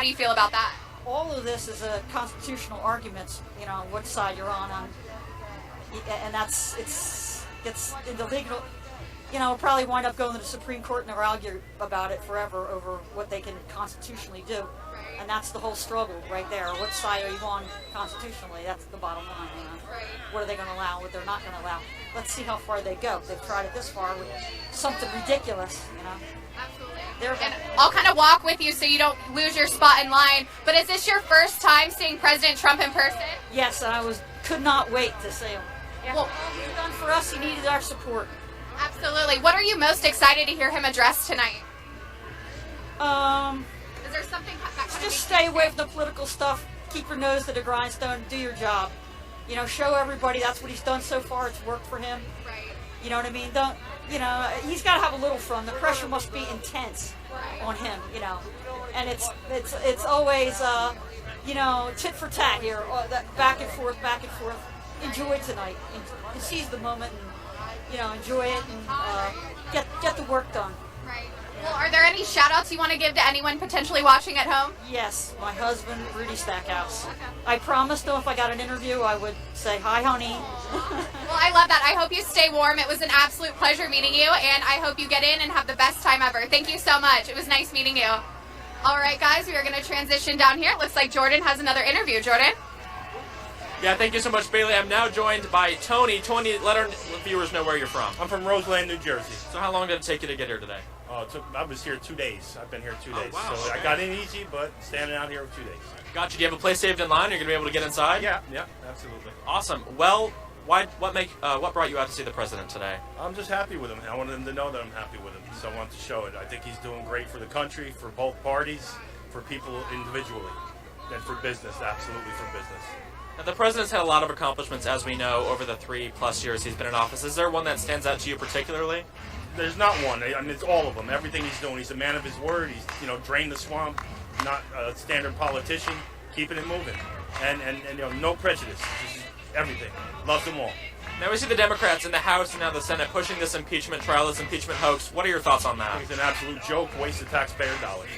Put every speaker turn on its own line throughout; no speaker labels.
do you feel about that?
All of this is a constitutional argument, what side you're on, and gets into legal. We'll probably wind up going to the Supreme Court and they'll argue about it forever over what they can constitutionally do. And that's the whole struggle right there. What side are you on constitutionally? That's the bottom line. What are they going to allow, what they're not going to allow? Let's see how far they go. They've tried it this far with something ridiculous,
Absolutely. And I'll kind of walk with you so you don't lose your spot in line. But is this your first time seeing President Trump in person?
Yes, and I could not wait to see him. After
Well,
all he's done for us, he needed our support.
absolutely. What are you most excited to hear him address tonight? Is there something that kind of
Just stay away from the political stuff. Keep your nose to the grindstone. Do your job. Show everybody that's what he's done so far. It's worked for him.
Right.
You know what I mean? He's got to have a little fun. The pressure must be intense on him. And it's always tit for tat here, back and forth. Enjoy tonight and seize the moment and enjoy it and get the work done.
Right. Well, are there any shout-outs you want to give to anyone potentially watching at home?
Yes, my husband, Rudy Stackhouse. I promised him if I got an interview, I would say, hi, honey.
Well, I love that. I hope you stay warm. It was an absolute pleasure meeting you, and I hope you get in and have the best time ever. Thank you so much. It was nice meeting you. All right, guys, we are going to transition down here. It looks like Jordan has another interview. Jordan?
Yeah, thank you so much, Bailey. I'm now joined by Tony. Tony, let our viewers know where you're from.
I'm from Roseland, New Jersey.
So how long did it take you to get here today?
I was here 2 days. I've been here 2 days.
Wow.
So I got in easy, but standing out here for 2 days.
Gotcha. Do you have a place saved in line? You're going to be able to get inside?
Yeah, absolutely.
Awesome. Well, what brought you out to see the president today?
I'm just happy with him. I wanted him to know that I'm happy with him, so I wanted to show it. I think he's doing great for the country, for both parties, for people individually, and for business, absolutely for business.
Now, the president's had a lot of accomplishments, as we know, over the 3+ years he's been in office. Is there one that stands out to you particularly?
There's not one. I mean, it's all of them. Everything he's doing. He's a man of his word. He's, drained the swamp, not a standard politician, keeping it moving. And no prejudice. Just everything. Loves them all.
Now we see the Democrats in the House and now the Senate pushing this impeachment trial, this impeachment hoax. What are your thoughts on that?
It's an absolute joke, waste of taxpayer dollars.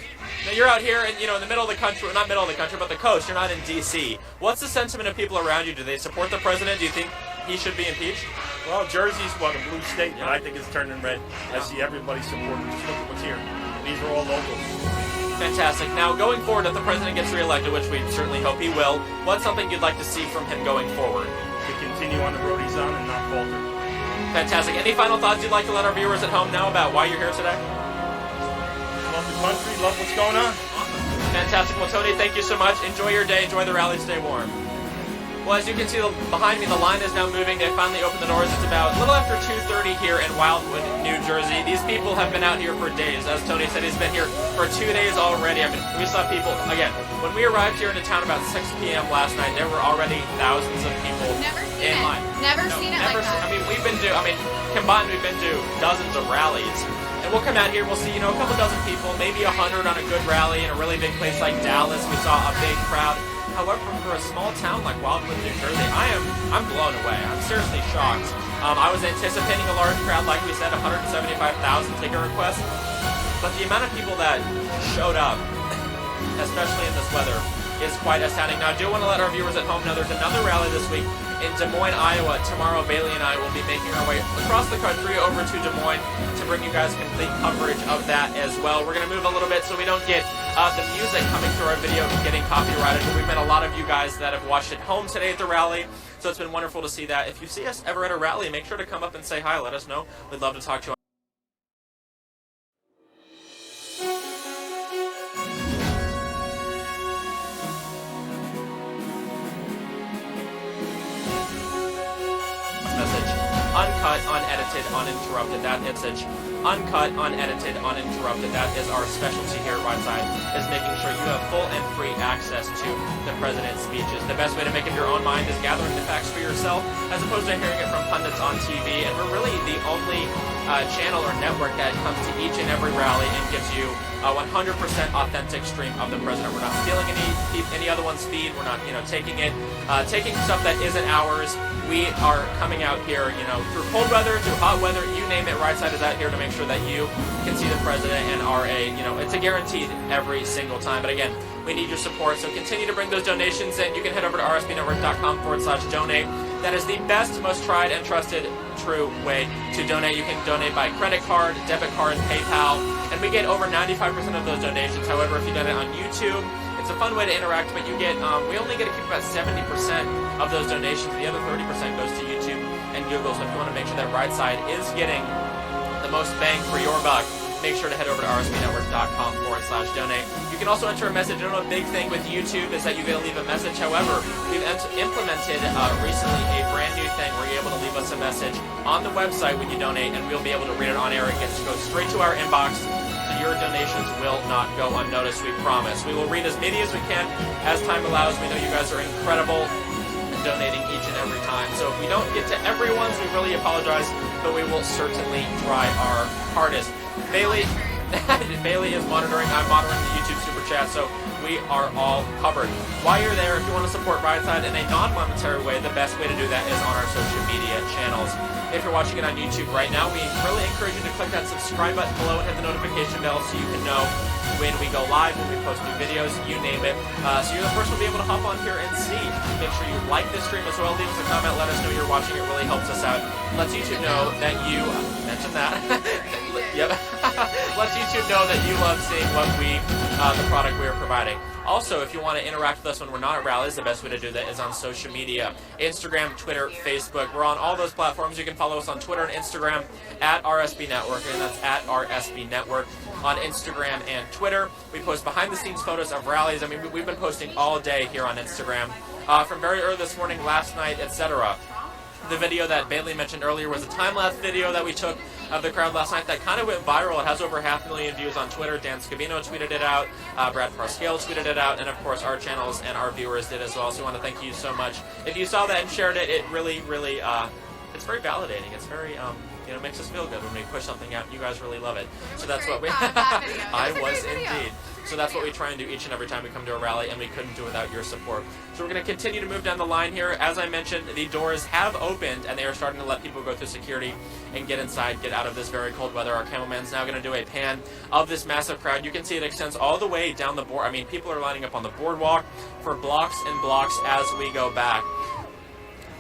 Now you're out here in the middle of the country, well, not middle of the country, but the coast. You're not in D.C. What's the sentiment of people around you? Do they support the president? Do you think he should be impeached?
Well, Jersey's a blue state, but I think it's turning red. I see everybody supporting. Just look at what's here. These are all locals.
Fantastic. Now, going forward, if the president gets reelected, which we certainly hope he will, what's something you'd like to see from him going forward?
To continue on the road he's on and not falter.
Fantastic. Any final thoughts you'd like to let our viewers at home know about why you're here today?
Love the country, love what's going on.
Fantastic. Well, Tony, thank you so much. Enjoy your day. Enjoy the rally. Stay warm. Well, as you can see behind me, the line is now moving. They finally opened the doors. It's about a little after 2:30 here in Wildwood, New Jersey. These people have been out here for days. As Tony said, he's been here for 2 days already. I mean, we saw people, again, when we arrived here into town about 6 p.m. last night, there were already thousands of people in line.
Never seen it like that.
I mean, combined, we've been to dozens of rallies. And we'll come out here, we'll see, a couple dozen people, maybe 100 on a good rally in a really big place like Dallas. We saw a big crowd. However, for a small town like Wildwood, New Jersey, I'm blown away. I'm seriously shocked. I was anticipating a large crowd, like we said, 175,000 ticket requests. But the amount of people that showed up, especially in this weather, is quite astounding. Now, I do want to let our viewers at home know there's another rally this week in Des Moines, Iowa. Tomorrow, Bailey and I will be making our way across the country over to Des Moines to bring you guys complete coverage of that as well. We're going to move a little bit so we don't get the music coming through our video getting copyrighted. But we've met a lot of you guys that have watched at home today at the rally, so it's been wonderful to see that. If you see us ever at a rally, make sure to come up and say hi. Let us know. We'd love to talk to you. Uncut, unedited, uninterrupted. That message, uncut, unedited, uninterrupted. That is our specialty here at Ringside, is making sure you have full and free access to the president's speeches. The best way to make up your own mind is gathering the facts for yourself, as opposed to hearing it from pundits on TV. And we're really the only channel or network that comes to each and every rally and gives you a 100% authentic stream of the president. We're not stealing any other one's feed. We're not, taking stuff that isn't ours. We are coming out here, through cold weather, through hot weather, you name it. Rightside is out here to make sure that you can see the president and are it's a guaranteed every single time. But again, We need your support, so continue to bring those donations in. You can head over to rsbnetwork.com/donate. That is the best, most tried and trusted, true way to donate. You can donate by credit card, debit card, PayPal, and we get over 95% of those donations. However, if you donate on YouTube, it's a fun way to interact, but you get, we only get to keep about 70% of those donations. The other 30% goes to YouTube and Google, so if you want to make sure that Right Side is getting the most bang for your buck, make sure to head over to rsbnetwork.com/donate. You can also enter a message. You know, a big thing with YouTube is that you get to leave a message. However, we've implemented recently a brand new thing where you're able to leave us a message on the website when you donate, and we'll be able to read it on air. It gets to go straight to our inbox, so your donations will not go unnoticed, we promise. We will read as many as we can as time allows. We know you guys are incredible in donating each and every time. So if we don't get to everyone's, we really apologize, but we will certainly try our hardest. Bailey is monitoring. I'm monitoring the YouTube Super Chat, so we are all covered. While you're there, if you want to support Right Side in a non-monetary way, the best way to do that is on our social media channels. If you're watching it on YouTube right now, we really encourage you to click that subscribe button below and hit the notification bell so you can know when we go live, when we post new videos, you name it. So you're the first one to be able to hop on here and see. Make sure you like this stream as well. Leave us a comment. Let us know you're watching. It really helps us out. Lets YouTube know that you mentioned that. Yep. Lets YouTube know that you love seeing what the product we are providing. Also, if you want to interact with us when we're not at rallies, the best way to do that is on social media. Instagram, Twitter, Facebook. We're on all those platforms. You can follow us on Twitter and Instagram at RSB Network, and that's at RSB Network on Instagram and Twitter. We post behind-the-scenes photos of rallies. I mean, we've been posting all day here on Instagram, from very early this morning, last night, etc. The video that Bailey mentioned earlier was a time-lapse video that we took of the crowd last night that kind of went viral. It has over 500,000 views on Twitter. Dan Scavino tweeted it out. Brad Parscale tweeted it out. And, of course, our channels and our viewers did as well. So we want to thank you so much. If you saw that and shared it, it really, really, it's very validating. It's very, it makes us feel good when we push something out. You guys really love it. So that's what we... I was indeed. So that's what we try and do each and every time we come to a rally, and we couldn't do without your support. So we're going to continue to move down the line here. As I mentioned, the doors have opened, and they are starting to let people go through security and get inside, get out of this very cold weather. Our cameraman's now going to do a pan of this massive crowd. You can see it extends all the way down the board. I mean, people are lining up on the boardwalk for blocks and blocks as we go back.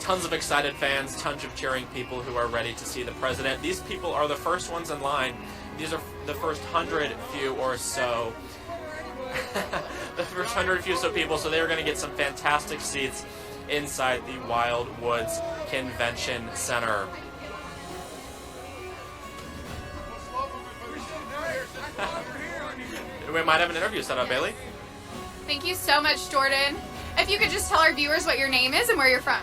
Tons of excited fans, tons of cheering people who are ready to see the president. These people are the first ones in line. These are the first 100 few or so. The first 100 few so people, so they're going to get some fantastic seats inside the Wildwoods Convention Center. We might have an interview set up, Bailey.
Thank you so much, Jordan. If you could just tell our viewers what your name is and where you're from.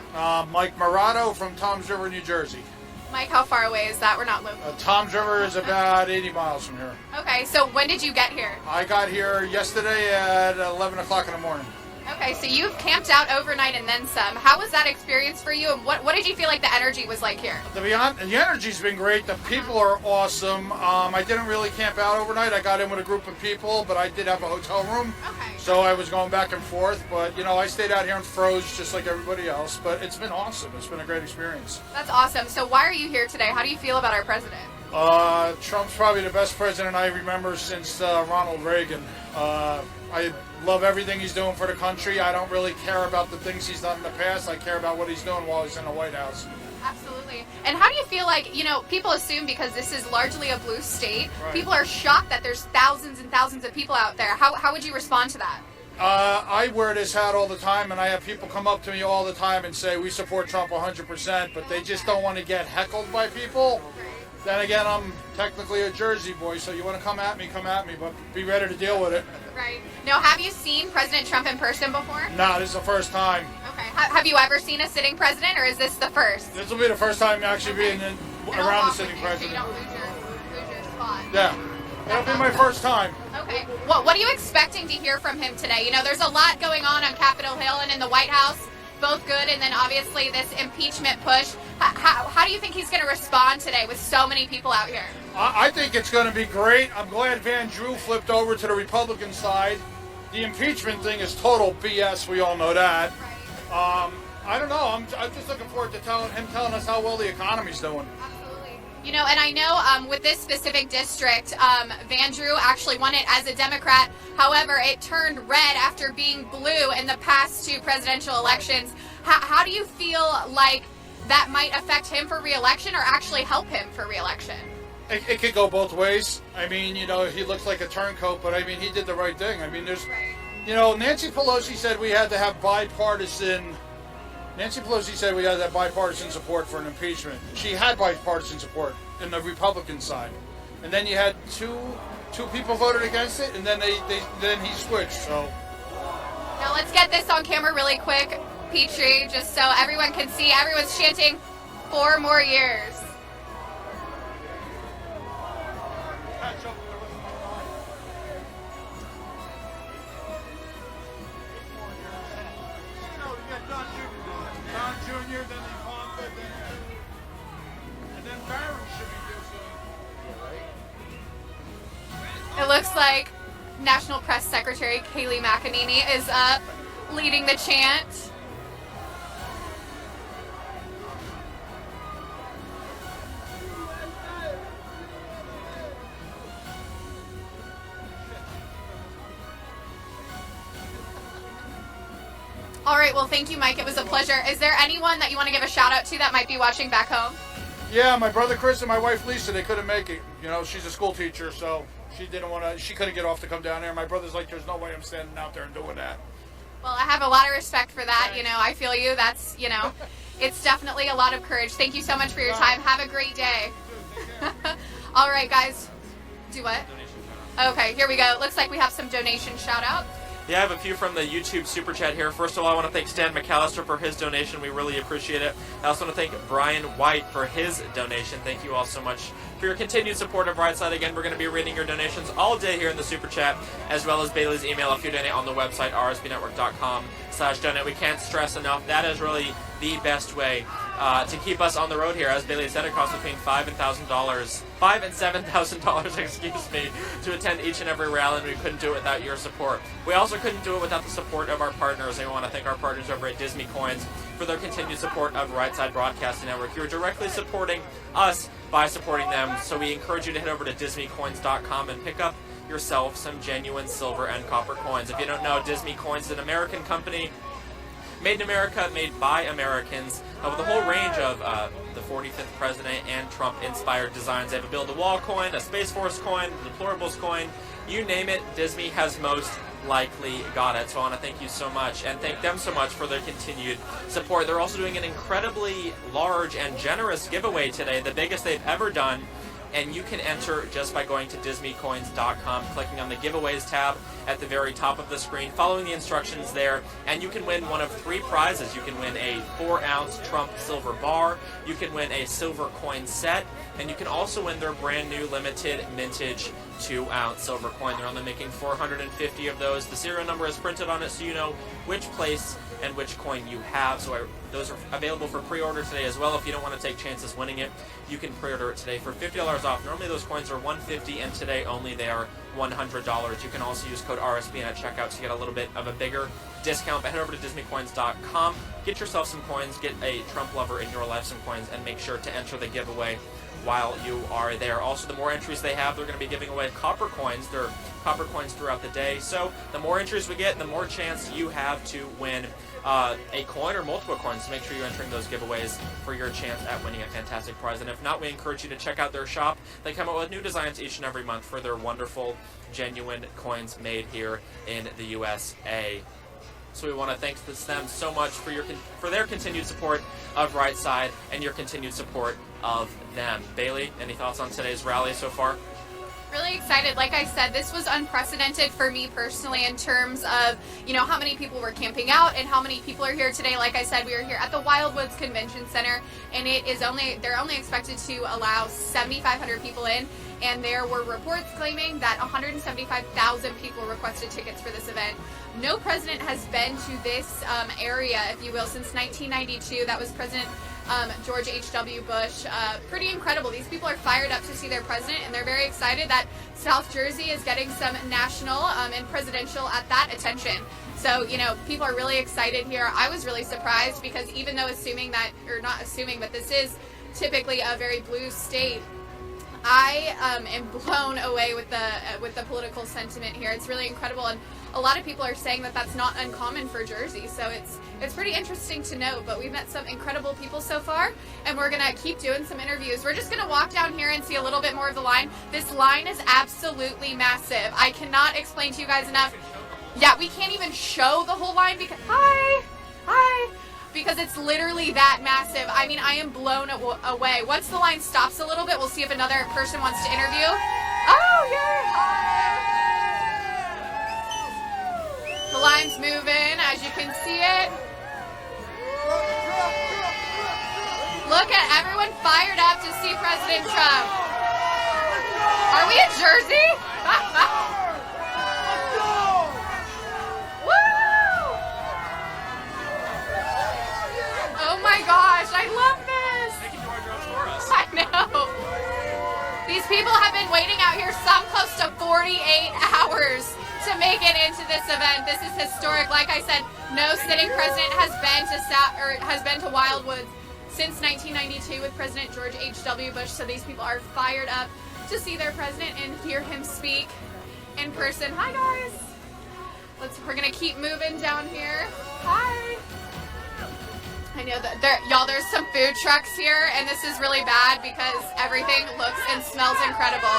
Mike Morato from Toms River, New Jersey.
Mike, how far away is that? We're not local.
Toms River is about 80 miles from here.
Okay, so when did you get here?
I got here yesterday at 11 o'clock in the morning.
Okay, so you've camped out overnight and then some. How was that experience for you, and what did you feel like the energy was like here?
To be honest, the energy's been great. The people are awesome. I didn't really camp out overnight. I got in with a group of people, but I did have a hotel room.
Okay.
So I was going back and forth, but I stayed out here and froze just like everybody else. But it's been awesome. It's been a great experience.
That's awesome. So why are you here today? How do you feel about our president?
Trump's probably the best president I remember since Ronald Reagan. I love everything he's doing for the country. I don't really care about the things he's done in the past. I care about what he's doing while he's in the White House.
Absolutely. And how do you feel like, people assume because this is largely a blue state,
right,
people are shocked that there's thousands and thousands of people out there. How would you respond to that?
I wear this hat all the time, and I have people come up to me all the time and say, we support Trump 100%, but they just don't want to get heckled by people. Then again, I'm technically a Jersey boy, so you want to come at me, but be ready to deal with it.
Right. Now, have you seen President Trump in person before?
No, this is the first time.
Okay. Have you ever seen a sitting president, or is this the first?
This will be the first time actually being around the sitting president.
So you don't lose your spot.
Yeah. It'll be my first time.
Okay. What are you expecting to hear from him today? There's a lot going on Capitol Hill and in the White House. Both good, and then obviously this impeachment push. How do you think he's going to respond today with so many people out here?
I think it's going to be great. I'm glad Van Drew flipped over to the Republican side. The impeachment thing is total BS. We all know that. I don't know. I'm just looking forward to him telling us how well the economy's doing.
Absolutely. You know, and I know with this specific district, Van Drew actually won it as a Democrat. However, it turned red after being blue in the past two presidential elections. How do you feel like that might affect him for re-election or actually help him for re-election?
It could go both ways. I mean, you know, he looks like a turncoat, but I mean, he did the right thing. I mean, you know, Nancy Pelosi said we had to have bipartisan support for an impeachment. She had bipartisan support in the Republican side, and then you had two people voted against it, and then then he switched. So
now let's get this on camera really quick, Petrie, just so everyone can see. Everyone's chanting 4 more years. It looks like National Press Secretary Kayleigh McEnany is up leading the chant. All right, well, thank you, Mike. It was a pleasure. Is there anyone that you want to give a shout out to that might be watching back home?
yeah, my brother Chris and my wife Lisa, they couldn't make it. You know, she's a school teacher, so she couldn't get off to come down there. My brother's like, there's no way I'm standing out there and doing that.
Well, I have a lot of respect for that. You know, I feel you. That's, you know, it's definitely a lot of courage. Thank you so much for your time. Have a great day. All right, guys. Do what? Okay, here we go. It looks like we have some donation shout outs.
Yeah, I have a few from the YouTube Super Chat here. First of all, I want to thank Stan McAllister for his donation. We really appreciate it. I also want to thank Brian White for his donation. Thank you all so much for your continued support of Brightside. Again, we're going to be reading your donations all day here in the Super Chat, as well as Bailey's email if you donate on the website, rsbnetwork.com/donate. We can't stress enough, that is really the best way to keep us on the road here. As Bailey said, it costs between $5,000 and $7,000, excuse me, to attend each and every rally, and we couldn't do it without your support. We also couldn't do it without the support of our partners, and we want to thank our partners over at Disney Coins for their continued support of Right Side Broadcasting Network. You're directly supporting us by supporting them, so we encourage you to head over to disneycoins.com and pick up yourself some genuine silver and copper coins. If you don't know, Disney Coins is an American company, made in America, made by Americans, with a whole range of the 45th President and Trump-inspired designs. They have a Build-A-Wall coin, a Space Force coin, a Deplorables coin, you name it, Disney has most likely got it. So I want to thank you so much, and thank them so much for their continued support. They're also doing an incredibly large and generous giveaway today, the biggest they've ever done. And you can enter just by going to disneycoins.com, clicking on the giveaways tab at the very top of the screen, following the instructions there, and you can win one of 3 prizes. You can win a 4-ounce Trump silver bar, you can win a silver coin set, and you can also win their brand new limited mintage 2-ounce silver coin. They're only making 450 of those. The serial number is printed on it so you know which place and which coin you have. So those are available for pre-order today as well. If you don't want to take chances winning it, you can pre-order it today for $50 off. Normally those coins are $150, and today only they are $100. You can also use code RSBN at checkout to get a little bit of a bigger discount. But head over to disneycoins.com, get yourself some coins, get a Trump lover in your life some coins, and make sure to enter the giveaway while you are there. Also, the more entries they have, they're going to be giving away copper coins. They're copper coins throughout the day. So the more entries we get, the more chance you have to win a coin or multiple coins. So make sure you're entering those giveaways for your chance at winning a fantastic prize. And if not, we encourage you to check out their shop. They come out with new designs each and every month for their wonderful, genuine coins made here in the USA. So we want to thank them so much for their continued support of Right Side and your continued support of them. Bailey, any thoughts on today's rally so far?
Really excited. Like I said, this was unprecedented for me personally in terms of, you know, how many people were camping out and how many people are here today. Like I said, we are here at the Wildwoods Convention Center, and they're only expected to allow 7,500 people in, and there were reports claiming that 175,000 people requested tickets for this event. No president has been to this area, if you will, since 1992. That was President George H.W. Bush. Pretty incredible. These people are fired up to see their president, and they're very excited that South Jersey is getting some national and presidential at that attention. So, you know, people are really excited here. I was really surprised because even though not assuming, but this is typically a very blue state, I am blown away with the political sentiment here. It's really incredible, and a lot of people are saying that that's not uncommon for Jersey. So it's pretty interesting to note. But we've met some incredible people so far, and we're gonna keep doing some interviews. We're just gonna walk down here and see a little bit more of the line. This line is absolutely massive. I cannot explain to you guys enough. Yeah, we can't even show the whole line because because it's literally that massive. I mean, I am blown away. Once the line stops a little bit, we'll see if another person wants to interview. Oh, you're hi. The line's moving, as you can see it. Look at everyone fired up to see President Trump. Are we in Jersey? Oh my gosh, I love this!
They can do our jobs for us.
I know. These people have been waiting out here some close to 48 hours to make it into this event. This is historic. Like I said, no sitting president has been to Wildwood since 1992 with President George H.W. Bush. So these people are fired up to see their president and hear him speak in person. Hi guys. We're gonna keep moving down here. Hi. I know that there's some food trucks here, and this is really bad because everything looks and smells incredible.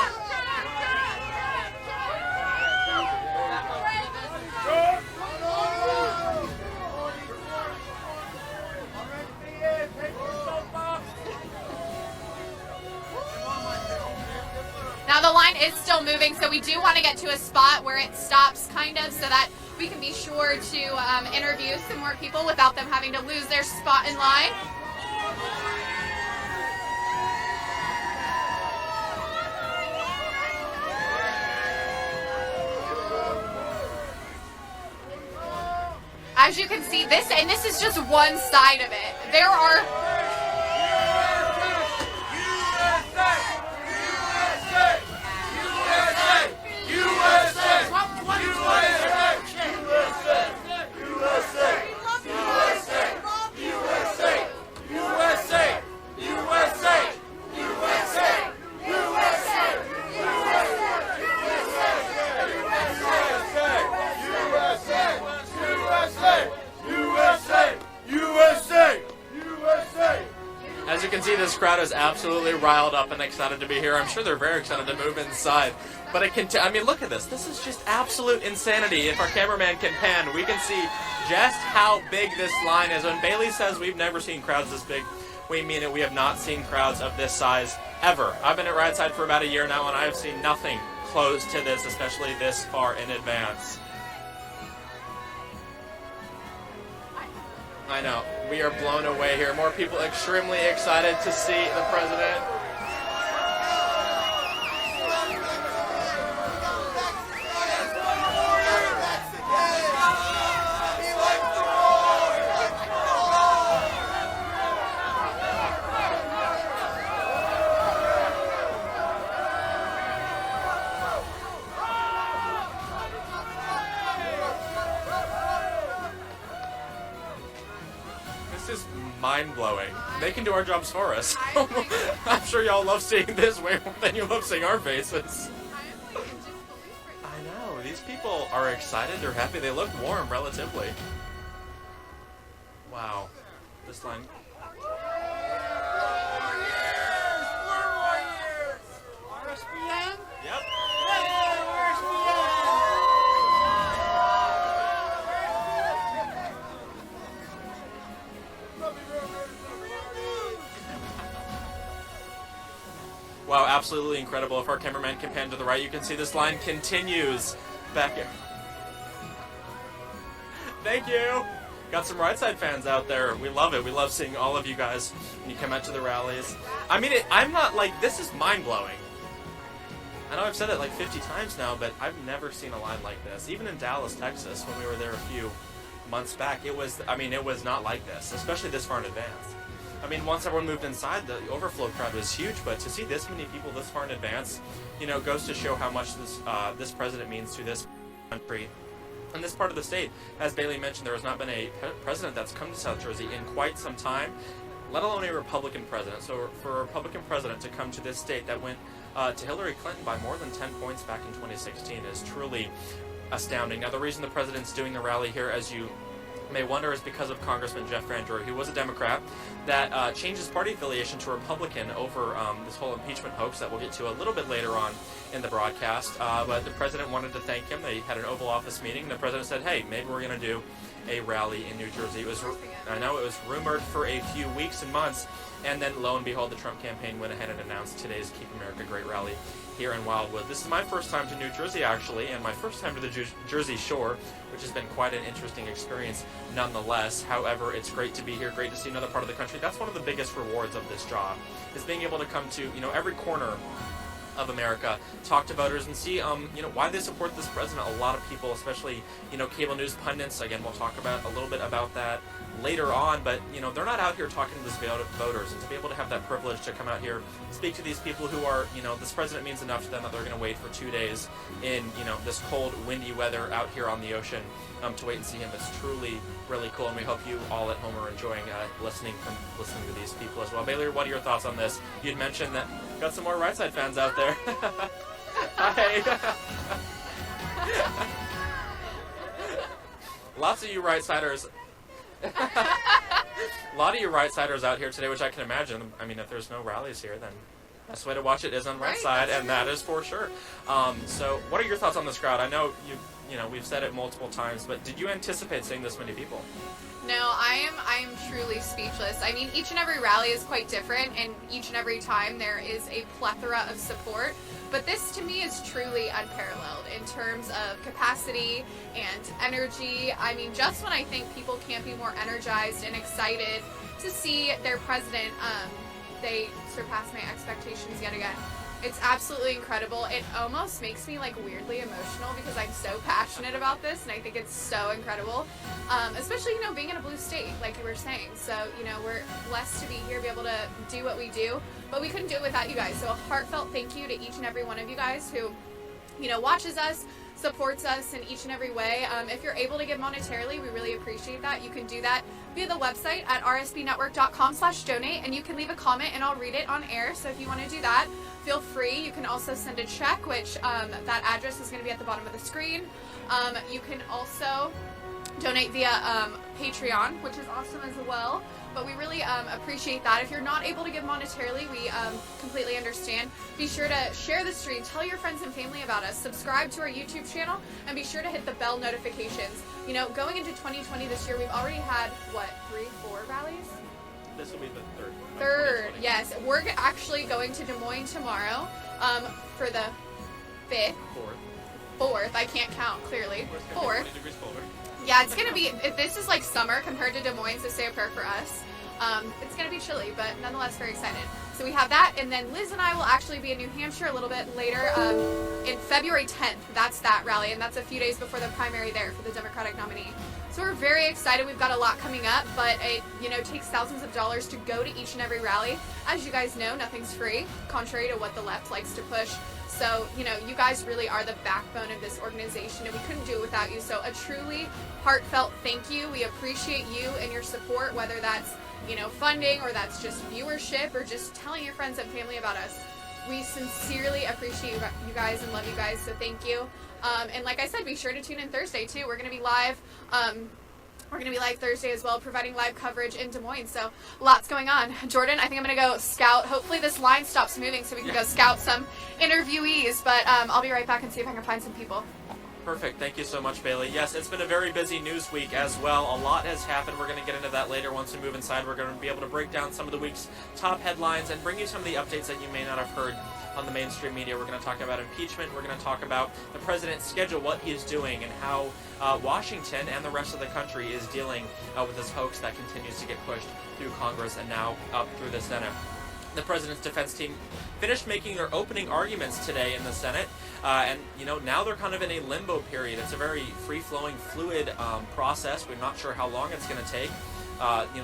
Now the line is still moving, so we do want to get to a spot where it stops kind of so that we can be sure to interview some more people without them having to lose their spot in line. As you can see, this is just one side of it. There are
As you can see, this crowd is absolutely riled up and excited to be here. I'm sure they're very excited to move inside. But I mean, look at this. This is just absolute insanity. If our cameraman can pan, we can see just how big this line is. When Bailey says we've never seen crowds this big, we mean it. We have not seen crowds of this size ever. I've been at Ride Side for about a year now, and I have seen nothing close to this, especially this far in advance. I know. We are blown away here. More people extremely excited to see the president. Mind-blowing. They can do our jobs for us. I'm sure y'all love seeing this way more than you love seeing our faces. I know. These people are excited. They're happy. They look warm, relatively. Wow. This line...
RSBN?
Yep. Wow, absolutely incredible. If our cameraman can pan to the right, you can see this line continues back here. Thank you. Got some Ride Side fans out there. We love it. We love seeing all of you guys when you come out to the rallies. I mean, I'm not like, this is mind-blowing. I know I've said it like 50 times now, but I've never seen a line like this. Even in Dallas, Texas, when we were there a few months back, it was not like this, especially this far in advance. I mean, once everyone moved inside, the overflow crowd was huge, but to see this many people this far in advance, you know, goes to show how much this president means to this country and this part of the state. As Bailey mentioned, there has not been a president that's come to South Jersey in quite some time. let alone a Republican president. So for a Republican president to come to this state that went to Hillary Clinton by more than 10 points back in 2016 is truly astounding. Now, the reason the president's doing the rally here, as you may wonder, is because of Congressman Jeff Van Drew, who was a Democrat, that changed his party affiliation to Republican over this whole impeachment hoax that we'll get to a little bit later on in the broadcast. But the president wanted to thank him. They had an Oval Office meeting. The president said, hey, maybe we're going to do a rally in New Jersey. I know it was rumored for a few weeks and months, and then lo and behold, the Trump campaign went ahead and announced today's Keep America Great rally here in Wildwood. This is my first time to New Jersey, actually, and my first time to the Jersey Shore, which has been quite an interesting experience nonetheless. However, it's great to be here, great to see another part of the country. That's one of the biggest rewards of this job, is being able to come to, every corner of America, talk to voters and see, why they support this president. A lot of people, especially, cable news pundits, again, we'll talk about a little bit about that later on, but, they're not out here talking to these voters, and to be able to have that privilege to come out here, speak to these people who are, this president means enough to them that they're going to wait for 2 days in, this cold, windy weather out here on the ocean to wait and see him. It's truly really cool, and we hope you all at home are enjoying listening to these people as well. Bailey, what are your thoughts on this? You'd mentioned that got some more right side fans out there. Hi. Lots of you right-siders. A lot of you right-siders out here today, which I can imagine. I mean, if there's no rallies here, then the best way to watch it is on right side, and that is for sure. So what are your thoughts on this crowd? I know we've said it multiple times, but did you anticipate seeing this many people?
No, I am truly speechless. I mean, each and every rally is quite different, and each and every time there is a plethora of support. But this, to me, is truly unparalleled in terms of capacity and energy. I mean, just when I think people can't be more energized and excited to see their president, they surpass my expectations yet again. It's absolutely incredible. It almost makes me weirdly emotional because I'm so passionate about this, and I think it's so incredible. Especially, being in a blue state, like you were saying. So, we're blessed to be here, be able to do what we do, but we couldn't do it without you guys. So a heartfelt thank you to each and every one of you guys who, watches us, supports us in each and every way. If you're able to give monetarily, we really appreciate that. You can do that via the website at rsbnetwork.com/donate, and you can leave a comment and I'll read it on air. So if you want to do that, feel free. You can also send a check, which that address is going to be at the bottom of the screen. You can also donate via Patreon, which is awesome as well. But we really appreciate that. If you're not able to give monetarily, we completely understand. Be sure to share the stream, tell your friends and family about us, subscribe to our YouTube channel, and be sure to hit the bell notifications. Going into 2020 this year, we've already had, 3-4 rallies?
This will be the third.
Third, yes. We're actually going to Des Moines tomorrow for the 5th. Fourth. I can't count, clearly. 4th.
20 degrees colder.
Yeah, it's going to be, this is like summer compared to Des Moines, so say a prayer for us. It's going to be chilly, but nonetheless very excited. So we have that, and then Liz and I will actually be in New Hampshire a little bit later in February 10th. That's that rally, and that's a few days before the primary there for the Democratic nominee. So we're very excited. We've got a lot coming up, but it takes thousands of dollars to go to each and every rally. As you guys know, nothing's free, contrary to what the left likes to push. So, you guys really are the backbone of this organization, and we couldn't do it without you. So a truly heartfelt thank you. We appreciate you and your support, whether that's, funding, or that's just viewership, or just telling your friends and family about us. We sincerely appreciate you guys and love you guys, so thank you. And like I said, be sure to tune in Thursday, too. We're going to be live. We're going to be live Thursday as well, providing live coverage in Des Moines. So lots going on. Jordan, I think I'm going to go scout. Hopefully this line stops moving so we can go scout some interviewees. But I'll be right back and see if I can find some people.
Perfect. Thank you so much, Bailey. Yes, it's been a very busy news week as well. A lot has happened. We're going to get into that later once we move inside. We're going to be able to break down some of the week's top headlines and bring you some of the updates that you may not have heard on the mainstream media. We're going to talk about impeachment. We're going to talk about the president's schedule, what he's doing, and how Washington and the rest of the country is dealing with this hoax that continues to get pushed through Congress and now up through the Senate. The president's defense team finished making their opening arguments today in the Senate, and now they're kind of in a limbo period. It's a very free-flowing, fluid process. We're not sure how long it's going to take.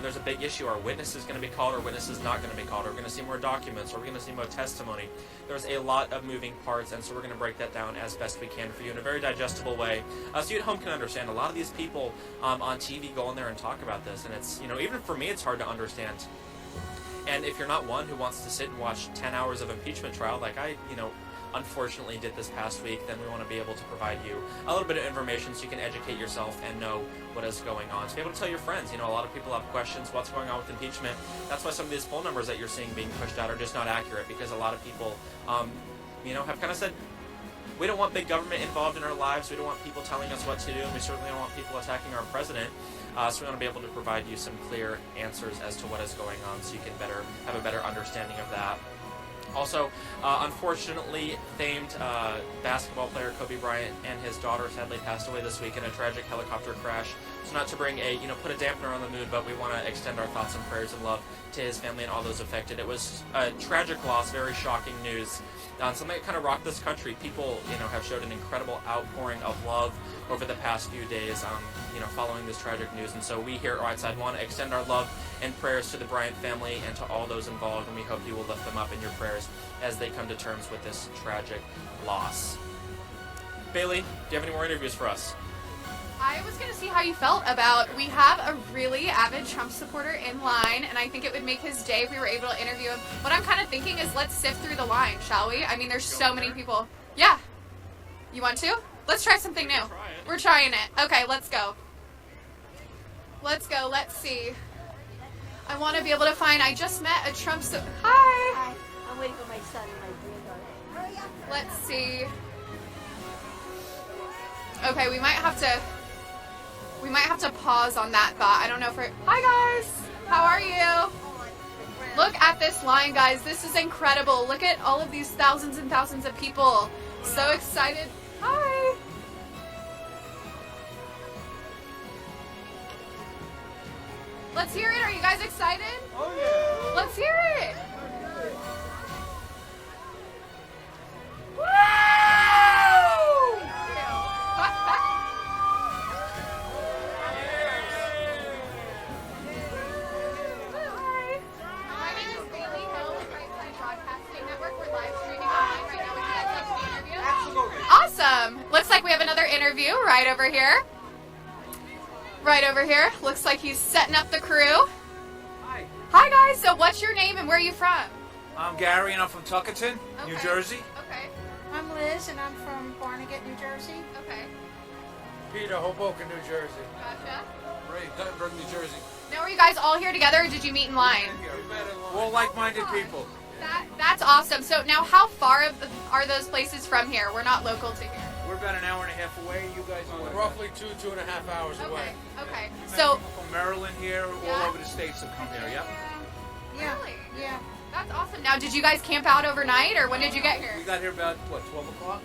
There's a big issue. Are witnesses going to be called, or witnesses not going to be called? Are we going to see more documents? Are we going to see more testimony? There's a lot of moving parts, and so we're going to break that down as best we can for you in a very digestible way, so you at home can understand. A lot of these people on TV go in there and talk about this, and it's even for me, it's hard to understand And if you're not one who wants to sit and watch 10 hours of impeachment trial like I, unfortunately did this past week, then we want to be able to provide you a little bit of information so you can educate yourself and know what is going on. So be able to tell your friends, a lot of people have questions, what's going on with impeachment. That's why some of these poll numbers that you're seeing being pushed out are just not accurate, because a lot of people, have kind of said, we don't want big government involved in our lives, we don't want people telling us what to do, and we certainly don't want people attacking our president. So we want to be able to provide you some clear answers as to what is going on so you can have a better understanding of that. Also, unfortunately, famed basketball player Kobe Bryant and his daughter sadly passed away this week in a tragic helicopter crash. So not to bring put a dampener on the mood, but we want to extend our thoughts and prayers and love to his family and all those affected. It was a tragic loss, very shocking news. Something that kind of rocked this country. People, have showed an incredible outpouring of love over the past few days, following this tragic news. And so we here at Rightside want to extend our love and prayers to the Bryant family and to all those involved, and we hope you will lift them up in your prayers as they come to terms with this tragic loss. Bailey, do you have any more interviews for us?
I was going to see how you felt about, we have a really avid Trump supporter in line, and I think it would make his day if we were able to interview him. What I'm kind of thinking is let's sift through the line, shall we? I mean, there's so many people. Yeah. You want to? Let's try something new. We're trying it. Okay, let's go. Let's go. Let's see. I want to be able to find, I just met a Trump Hi.
Hi. I'm waiting for my son and my granddaughter. Hurry up.
Let's see. Okay, we might have to pause on that thought. I don't know if we're... Hi, guys. How are you? Look at this line, guys. This is incredible. Look at all of these thousands and thousands of people. So excited. Hi. Let's hear it. Are you guys excited?
Oh, yeah.
Let's hear it. Woo! Hi. My name is Bailey Hill with Rightside Broadcasting Network. We're live streaming online right now. Would you guys like to be interviewed?
Absolutely.
Awesome. Looks like we have another interview right over here. Right over here. Looks like he's setting up the crew.
Hi,
Hi, guys. So what's your name and where are you from?
I'm Gary and I'm from Tuckerton, New
Okay.
Jersey.
Okay.
I'm Liz and I'm from Barnegat, New Jersey.
Okay.
Peter, Hoboken, New Jersey.
Gotcha.
Ray, Guttenberg, New Jersey.
Now, are you guys all here together or did you meet in line?
We're all like-minded people.
That's awesome. So now how far are those places from here? We're not local to here.
We're about an hour and a half away. You guys are what?
Roughly 2.5 hours away.
Okay.
Met
So,
people from Maryland here,
Yeah.
all over the states have come here. Yep.
Yeah.
Really?
Yeah.
That's awesome. Now, did you guys camp out overnight or when did you get here?
We got here about 12 o'clock.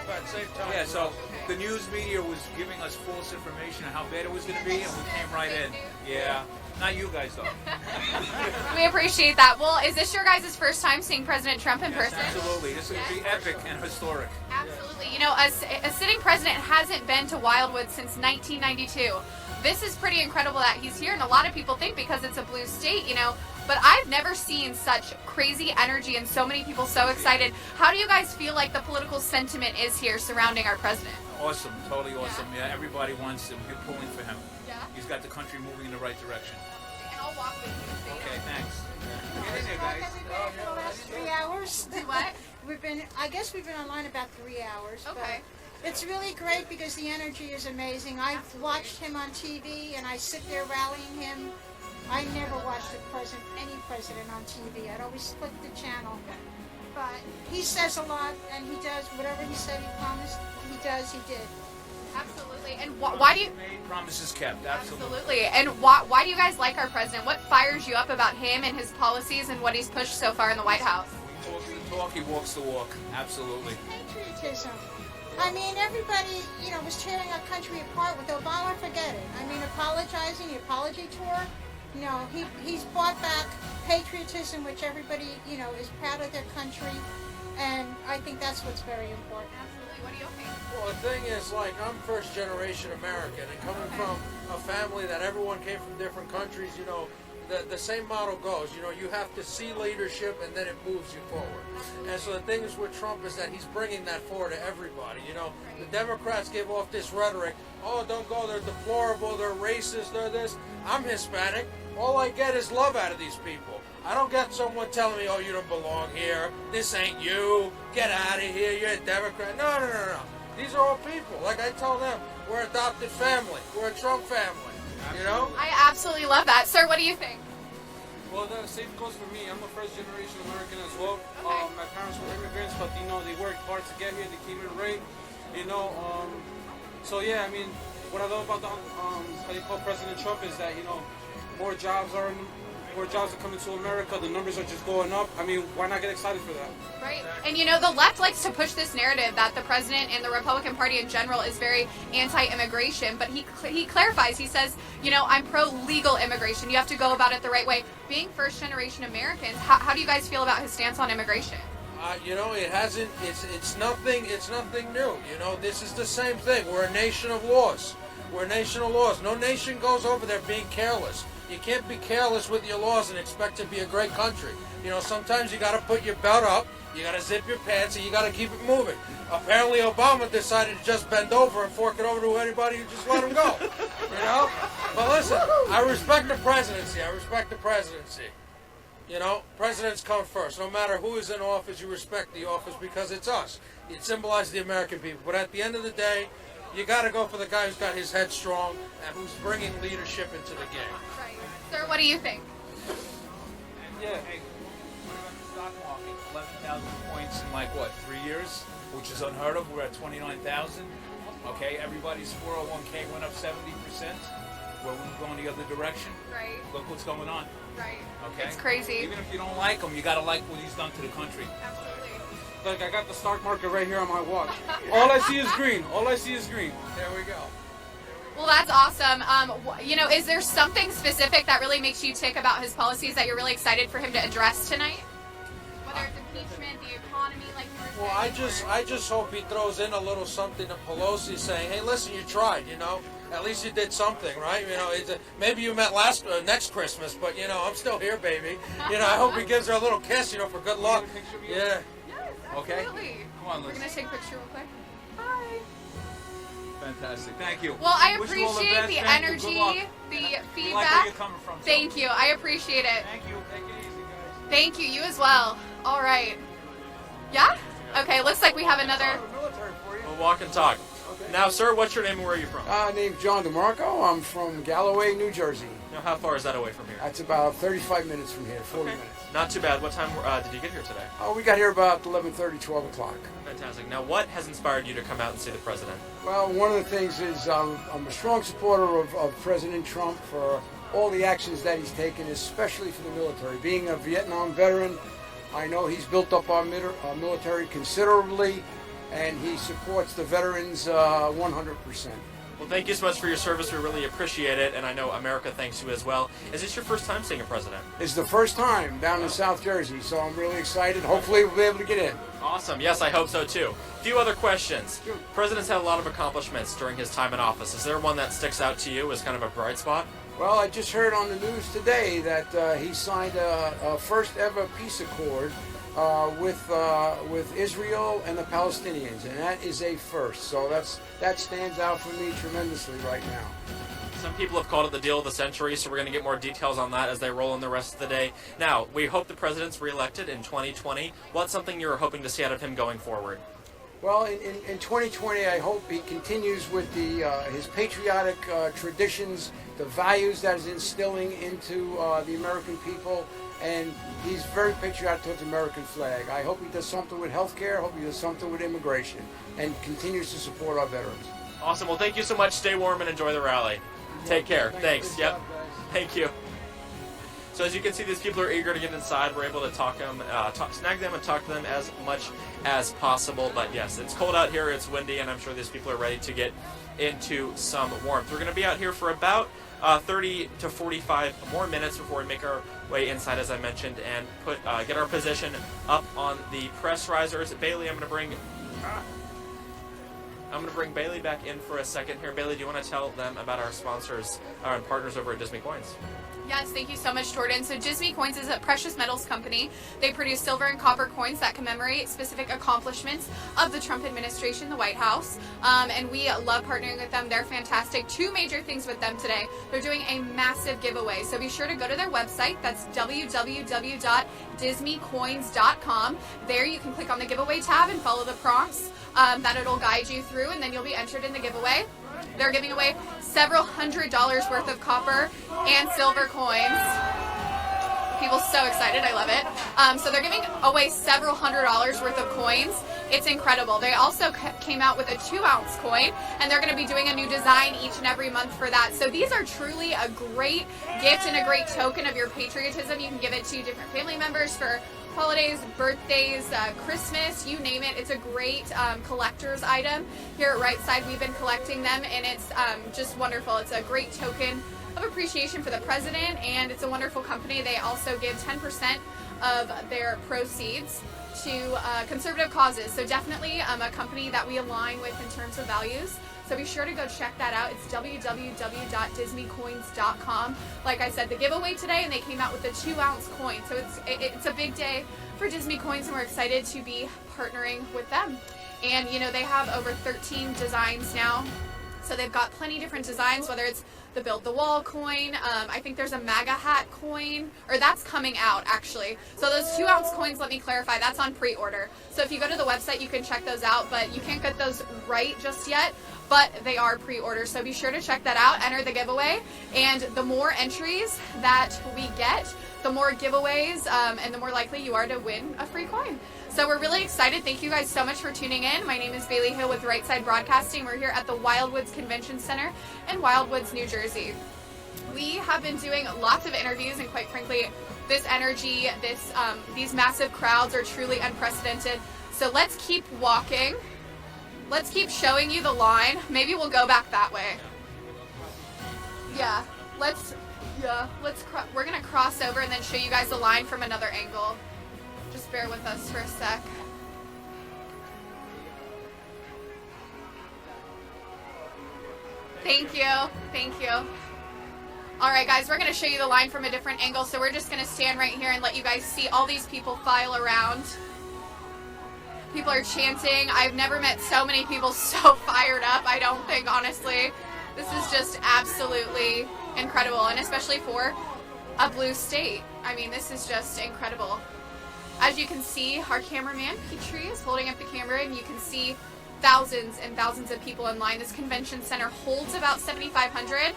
About the same time.
Yeah. So the news media was giving us false information on how bad it was going to be, and we came right in. Yeah. Not you guys though.
We appreciate that. Well, is this your guys' first time seeing President Trump in person?
Absolutely. This is going to be epic and historic.
Absolutely. You know, a sitting president hasn't been to Wildwood since 1992. This is pretty incredible that he's here, and a lot of people think because it's a blue state, but I've never seen such crazy energy and so many people so excited. How do you guys feel like the political sentiment is here surrounding our president?
Awesome. Totally awesome. Yeah. Everybody wants him. You're pulling for him.
Yeah.
He's got the country moving in the right direction.
And I'll walk with you.
Okay. Thanks. Get in there, guys.
For the last 3 hours.
Do what?
I guess we've been online about 3 hours. but
Okay.
It's really great because the energy is amazing. I've watched him on TV and I sit there rallying him. I never watched any president on TV. I'd always flip the channel. But he says a lot and he does whatever he said he promised. He does, he did.
Absolutely. And why do you...
Made, promises kept. Absolutely.
Absolutely. And why do you guys like our president? What fires you up about him and his policies and what he's pushed so far in the White House?
He talks the talk, he walks the walk. Absolutely.
Patriotism. I mean, everybody, was tearing our country apart with Obama. Forget it. I mean, apologizing, the apology tour. No, he's brought back patriotism, which everybody, is proud of their country, and I think that's what's very important.
Absolutely. What do you think?
Well, the thing is, I'm first generation American, and coming from a family that everyone came from different countries, the same model goes, you have to see leadership and then it moves you forward. And so the thing is with Trump is that he's bringing that forward to everybody. The Democrats give off this rhetoric, oh, don't go, they're deplorable, they're racist, they're this. I'm Hispanic. All I get is love out of these people. I don't get someone telling me, oh, you don't belong here. This ain't you. Get out of here. You're a Democrat. No. These are all people. Like I tell them, we're adopted family. We're a Trump family. You know?
I absolutely love that. Sir, what do you think?
Well, the same goes for me. I'm a first-generation American as well.
Okay.
My parents were immigrants, but they worked hard to get here. They came in right, So yeah, I mean, what I love about the how you call President Trump is that more jobs are coming to America. The numbers are just going up. I mean, why not get excited for that?
Right. And the left likes to push this narrative that the president and the Republican Party in general is very anti-immigration, but he clarifies. He says, I'm pro-legal immigration. You have to go about it the right way. Being first-generation Americans, how do you guys feel about his stance on immigration?
It hasn't. It's nothing. It's nothing new. This is the same thing. We're a nation of laws. We're a nation of laws. No nation goes over there being careless. You can't be careless with your laws and expect to be a great country. Sometimes you got to put your belt up, you got to zip your pants, and you got to keep it moving. Apparently, Obama decided to just bend over and fork it over to anybody who just let him go. But listen, I respect the presidency. Presidents come first. No matter who is in office, you respect the office because it's us. It symbolizes the American people. But at the end of the day, you got to go for the guy who's got his head strong and who's bringing leadership into the game.
Right. Sir, what do you think?
Yeah, hey, what about the stock market? 11,000 points in 3 years, which is unheard of. We're at 29,000. Okay, everybody's 401k went up 70%. We're going the other direction.
Right.
Look what's going on.
Right.
Okay.
It's crazy.
Even if you don't like him, you gotta like what he's done to the country.
Absolutely.
Like, I got the stock market right here on my watch. All I see is green.
There we go.
Well, that's awesome. Is there something specific that really makes you tick about his policies that you're really excited for him to address tonight? Whether it's impeachment, the economy, like you were saying.
I just hope he throws in a little something to Pelosi, saying, "Hey, listen, you tried. At least you did something, right? Maybe you met next Christmas, but I'm still here, baby. I hope he gives her a little kiss, for good luck. Yeah.
Okay.
Absolutely.
Come on,
We're
Liz.
going to take a picture real quick. Bye.
Fantastic. Thank you.
Well, I
Wish you all
appreciate
best.
the
Thank you.
energy,
Good luck.
the
We like where
feedback.
you're coming from.
Thank you. I appreciate it.
Thank you. Take it easy, guys.
Thank you. You as well. All right. Yeah? Okay, looks like we have another.
We'll walk and talk. Now, sir, what's your name and where are you from?
Name's John DeMarco. I'm from Galloway, New Jersey.
Now, how far is that away from here?
That's about 35 minutes from here, 40 minutes.
Not too bad. What time did you get here today?
We got here about 11:30, 12 o'clock.
Fantastic. Now, what has inspired you to come out and see the president?
Well, one of the things is I'm a strong supporter of President Trump for all the actions that he's taken, especially for the military. Being a Vietnam veteran, I know he's built up our military considerably, and he supports the veterans 100%.
Well, thank you so much for your service. We really appreciate it, and I know America thanks you as well. Is this your first time seeing a president?
It's the first time down in South Jersey, so I'm really excited. Hopefully we'll be able to get in.
Awesome. Yes, I hope so too. A few other questions. President's had a lot of accomplishments during his time in office. Is there one that sticks out to you as kind of a bright spot?
Well, I just heard on the news today that he signed a first ever peace accord with Israel and the Palestinians, and that is a first. So that stands out for me tremendously right now.
Some people have called it the deal of the century, so we're going to get more details on that as they roll in the rest of the day. Now, we hope the president's reelected in 2020. What's something you're hoping to see out of him going forward?
Well, in 2020, I hope he continues with his patriotic traditions, the values that he's instilling into the American people, and he's very patriotic towards the American flag. I hope he does something with healthcare, I hope he does something with immigration, and continues to support our veterans.
Awesome. Well, thank you so much. Stay warm and enjoy the rally. Take care. Thanks.
Good
Yep.
job, guys.
Thank you. So as you can see, these people are eager to get inside. We're able to snag them and talk to them as much as possible. But yes, it's cold out here, it's windy, and I'm sure these people are ready to get into some warmth. We're going to be out here for about 30 to 45 more minutes before we make our way inside, as I mentioned, and get our position up on the press risers. Bailey, I'm going to bring I'm going to bring Bailey back in for a second here. Bailey, do you want to tell them about our sponsors and partners over at Disney Coins?
Yes, thank you so much, Jordan. So Disney Coins is a precious metals company. They produce silver and copper coins that commemorate specific accomplishments of the Trump administration, the White House. And we love partnering with them. They're fantastic. Two major things with them today. They're doing a massive giveaway. So be sure to go to their website. That's www.disneycoins.com. There you can click on the giveaway tab and follow the prompts that it'll guide you through, and then you'll be entered in the giveaway. They're giving away several $100s worth of copper and silver coins. People so excited, I love it. So they're giving away several $100s worth of coins. It's incredible. They also came out with a 2-ounce coin, and they're going to be doing a new design each and every month for that. So these are truly a great gift and a great token of your patriotism. You can give it to different family members for holidays, birthdays, Christmas, you name it. It's a great collector's item. Here at Right Side, we've been collecting them, and it's just wonderful. It's a great token of appreciation for the president, and it's a wonderful company. They also give 10% of their proceeds to conservative causes. So definitely a company that we align with in terms of values. So be sure to go check that out. It's www.disneycoins.com. Like I said, the giveaway today, and they came out with a 2-ounce coin. So it's a big day for Disney Coins, and we're excited to be partnering with them. And you know, they have over 13 designs now. So they've got plenty of different designs, whether it's the Build the Wall coin. I think there's a MAGA hat coin, or that's coming out actually. So those 2-ounce coins, let me clarify, that's on pre-order. So if you go to the website, you can check those out, but you can't get those right just yet. But they are pre-order, so be sure to check that out, enter the giveaway, and the more entries that we get, the more giveaways, and the more likely you are to win a free coin. So we're really excited. Thank you guys so much for tuning in. My name is Bailey Hill with Right Side Broadcasting. We're here at the Wildwoods Convention Center in Wildwoods, New Jersey. We have been doing lots of interviews, and quite frankly, this energy, these massive crowds are truly unprecedented. So let's keep walking. Let's keep showing you the line. Maybe we'll go back that way. Yeah, we're gonna cross over and then show you guys the line from another angle. Just bear with us for a sec. Thank you, thank you. All right, guys, we're gonna show you the line from a different angle. So we're just gonna stand right here and let you guys see all these people file around. People are chanting. I've never met so many people so fired up, I don't think, honestly. This is just absolutely incredible, and especially for a blue state. I mean, this is just incredible. As you can see, our cameraman, Petrie, is holding up the camera, and you can see thousands and thousands of people in line. This convention center holds about 7,500, and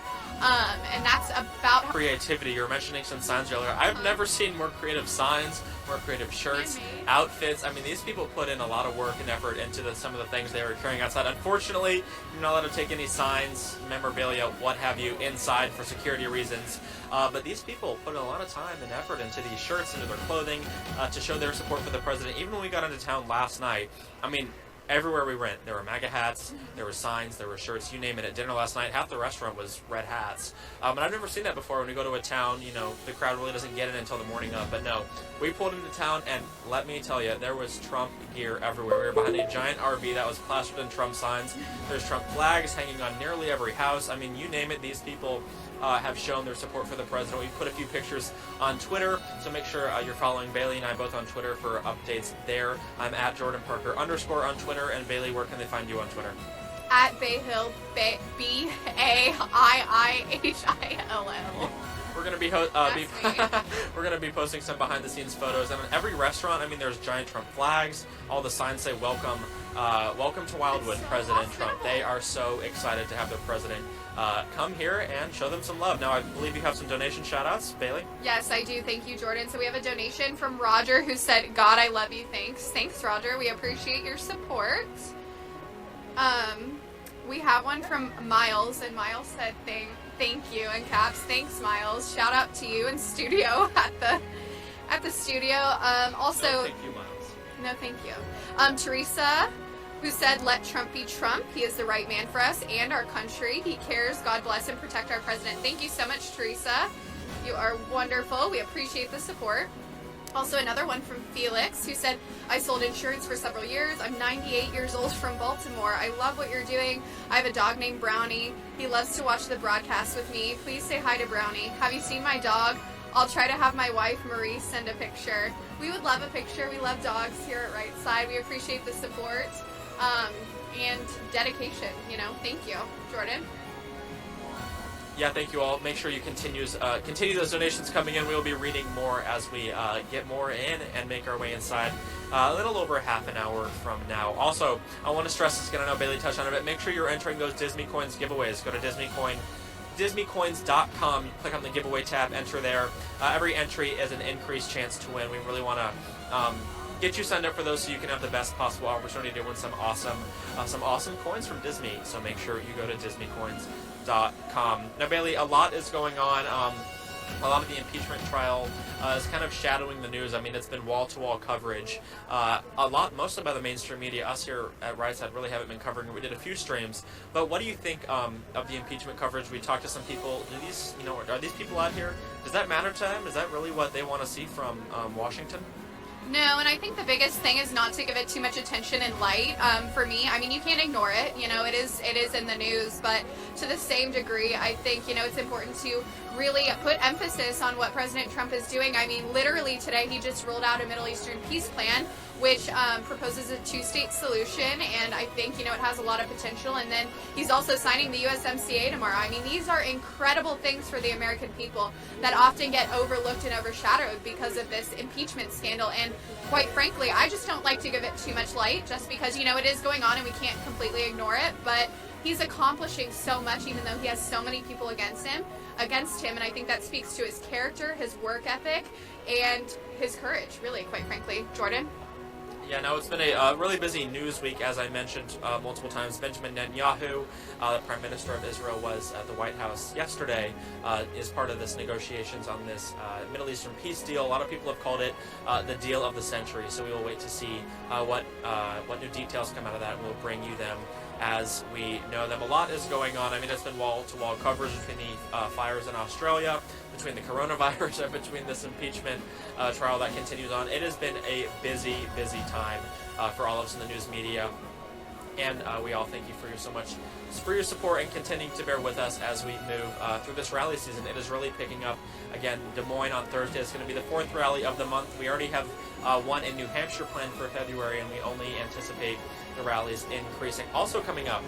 that's about how
Creativity. You were mentioning some signs earlier. I've never seen more creative signs, more creative shirts, outfits. I mean, these people put in a lot of work and effort into some of the things they were carrying outside. Unfortunately, you're not allowed to take any signs, memorabilia, what have you, inside for security reasons. But these people put a lot of time and effort into these shirts, into their clothing, to show their support for the president. Even when we got into town last night, I mean, everywhere we went, there were MAGA hats, there were signs, there were shirts, you name it. At dinner last night, half the restaurant was red hats. And I've never seen that before. When we go to a town, you know, the crowd really doesn't get it until the morning of. But no, we pulled into town, and let me tell you, there was Trump gear everywhere. We were behind a giant RV that was plastered in Trump signs. There's Trump flags hanging on nearly every house. I mean, you name it, these people have shown their support for the president. We put a few pictures on Twitter, so make sure you're following Bailey and I both on Twitter for updates there. I'm at Jordan Parker _ on Twitter, and Bailey, where can they find you on Twitter?
At Bayhill, B-A-I-I-H-I-L-L.
We're gonna be we're gonna be posting some behind-the-scenes photos, and in every restaurant, I mean, there's giant Trump flags. All the signs say "Welcome, welcome to Wildwood, President Trump." They are so excited to have their president come here and show them some love. Now, I believe you have some donation shout-outs, Bailey.
Yes, I do. Thank you, Jordan. So we have a donation from Roger, who said, "God, I love you." Thanks, Roger. We appreciate your support. We have one from Miles, and Miles said, Thank you, in caps. Thanks, Miles. Shout out to you in studio at the studio. Also,
no, thank you, Miles.
No, thank you. Teresa, who said, "Let Trump be Trump. He is the right man for us and our country. He cares. God bless and protect our president." Thank you so much, Teresa. You are wonderful. We appreciate the support. Also another one from Felix, who said, I sold insurance for several years. I'm 98 years old from Baltimore. I love what you're doing. I have a dog named Brownie. He loves to watch the broadcast with me. Please say hi to Brownie. Have you seen my dog? I'll try to have my wife, Marie, send a picture. We would love a picture. We love dogs here at Right Side. We appreciate the support and dedication. Thank you. Jordan?
Yeah, thank you all. Make sure you continue those donations coming in. We will be reading more as we get more in and make our way inside a little over half an hour from now. Also, I want to stress this again. I know Bailey touched on it, but make sure you're entering those Disney Coins giveaways. Go to DisneyCoins.com. You click on the giveaway tab, enter there. Every entry is an increased chance to win. We really want to get you signed up for those so you can have the best possible opportunity to win some awesome coins from Disney. So make sure you go to DisneyCoins.com. Now, Bailey, a lot is going on. A lot of the impeachment trial is kind of shadowing the news. I mean, it's been wall-to-wall coverage. Mostly by the mainstream media. Us here at Right Side really haven't been covering it. We did a few streams. But what do you think of the impeachment coverage? We talked to some people. Are these people out here? Does that matter to them? Is that really what they want to see from Washington?
No, and I think the biggest thing is not to give it too much attention and light. For me, I mean, you can't ignore it. It is in the news, but to the same degree, I think it's important to really put emphasis on what President Trump is doing. I mean, literally today he just rolled out a Middle Eastern peace plan, which proposes a two-state solution, and I think it has a lot of potential. And then he's also signing the USMCA tomorrow. I mean, these are incredible things for the American people that often get overlooked and overshadowed because of this impeachment scandal. And quite frankly, I just don't like to give it too much light, just because it is going on and we can't completely ignore it. But he's accomplishing so much, even though he has so many people against him, and I think that speaks to his character, his work ethic, and his courage, really, quite frankly. Jordan?
Yeah, no, it's been a really busy news week, as I mentioned multiple times. Benjamin Netanyahu, the Prime Minister of Israel, was at the White House yesterday as part of this negotiations on this Middle Eastern peace deal. A lot of people have called it the deal of the century, so we will wait to see what new details come out of that, and we'll bring you them as we know them. A lot is going on. I mean, it's been wall-to-wall coverage between the fires in Australia, between the coronavirus, and between this impeachment trial that continues on. It has been a busy, busy time for all of us in the news media. And we all thank you for your support and continuing to bear with us as we move through this rally season. It is really picking up. Again, Des Moines on Thursday is going to be the 4th rally of the month. We already have one in New Hampshire planned for February, and we only anticipate the rallies increasing. Also coming up,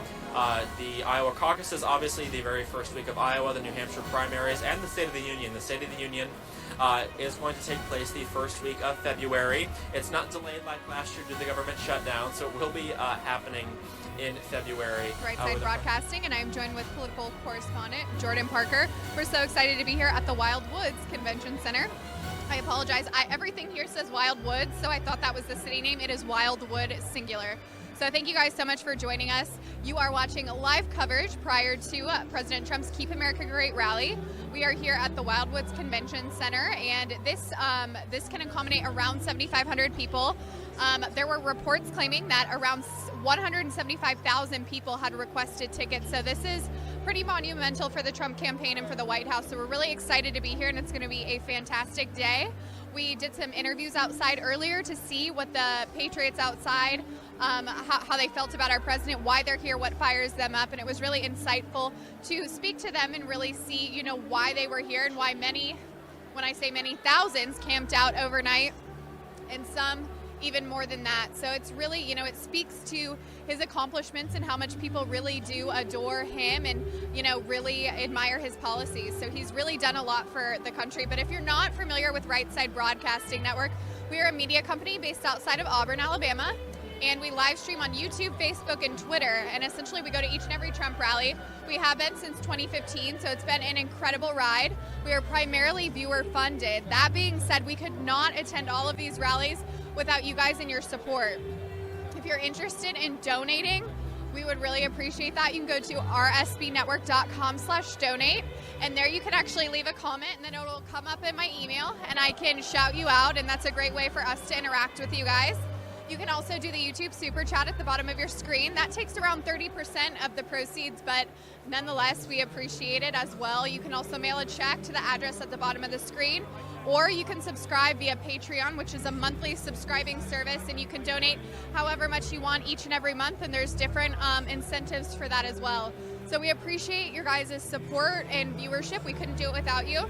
the Iowa caucuses, obviously the very first week of Iowa, the New Hampshire primaries, and the State of the Union. The State of the Union is going to take place the first week of February. It's not delayed like last year due to the government shutdown, so it will be happening in February.
Right Side Broadcasting, and I'm joined with political correspondent Jordan Parker. We're so excited to be here at the Wildwoods Convention Center. I apologize. Everything here says Wildwood, so I thought that was the city name. It is Wildwood, singular. So thank you guys so much for joining us. You are watching live coverage prior to President Trump's Keep America Great rally. We are here at the Wildwoods Convention Center, and this can accommodate around 7,500 people. There were reports claiming that around 175,000 people had requested tickets, so this is pretty monumental for the Trump campaign and for the White House. So we're really excited to be here, and it's going to be a fantastic day. We did some interviews outside earlier to see what the patriots outside, how they felt about our president, why they're here, what fires them up, and it was really insightful to speak to them and really see, why they were here and why many, when I say many, thousands camped out overnight, and some even more than that. So it's really, it speaks to his accomplishments and how much people really do adore him and, really admire his policies. So he's really done a lot for the country. But if you're not familiar with Right Side Broadcasting Network, we are a media company based outside of Auburn, Alabama. And we live stream on YouTube, Facebook, and Twitter. And essentially, we go to each and every Trump rally. We have been since 2015, so it's been an incredible ride. We are primarily viewer funded. That being said, we could not attend all of these rallies without you guys and your support. If you're interested in donating, we would really appreciate that. You can go to rsbnetwork.com/donate, and there you can actually leave a comment, and then it'll come up in my email, and I can shout you out, and that's a great way for us to interact with you guys. You can also do the YouTube Super Chat at the bottom of your screen. That takes around 30% of the proceeds, but nonetheless, we appreciate it as well. You can also mail a check to the address at the bottom of the screen, or you can subscribe via Patreon, which is a monthly subscribing service, and you can donate however much you want each and every month, and there's different incentives for that as well. So we appreciate your guys' support and viewership. We couldn't do it without you.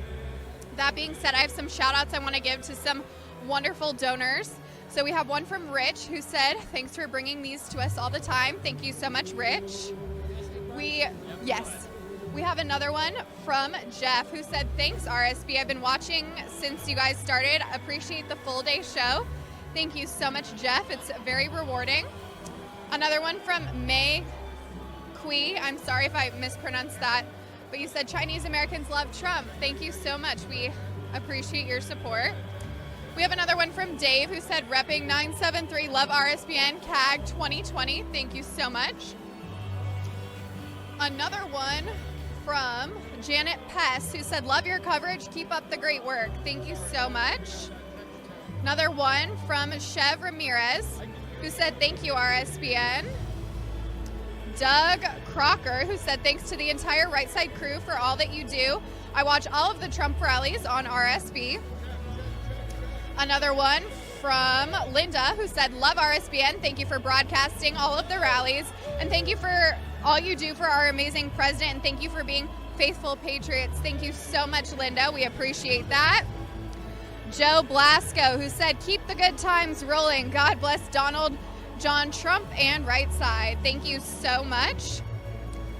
That being said, I have some shout outs I want to give to some wonderful donors. So we have one from Rich who said, thanks for bringing these to us all the time. Thank you so much, Rich. Yes. We have another one from Jeff who said, thanks, RSB. I've been watching since you guys started. Appreciate the full day show. Thank you so much, Jeff. It's very rewarding. Another one from May Kui. I'm sorry if I mispronounced that, but you said Chinese Americans love Trump. Thank you so much. We appreciate your support. We have another one from Dave who said, repping 973 Love RSBN CAG 2020. Thank you so much. Another one from Janet Pess who said, love your coverage. Keep up the great work. Thank you so much. Another one from Chev Ramirez who said, thank you, RSBN. Doug Crocker who said, thanks to the entire Right Side crew for all that you do. I watch all of the Trump rallies on RSB. Another one from Linda who said, love RSBN. Thank you for broadcasting all of the rallies. And thank you for all you do for our amazing president. And thank you for being faithful patriots. Thank you so much, Linda. We appreciate that. Joe Blasco who said, keep the good times rolling. God bless Donald John Trump and Right Side. Thank you so much.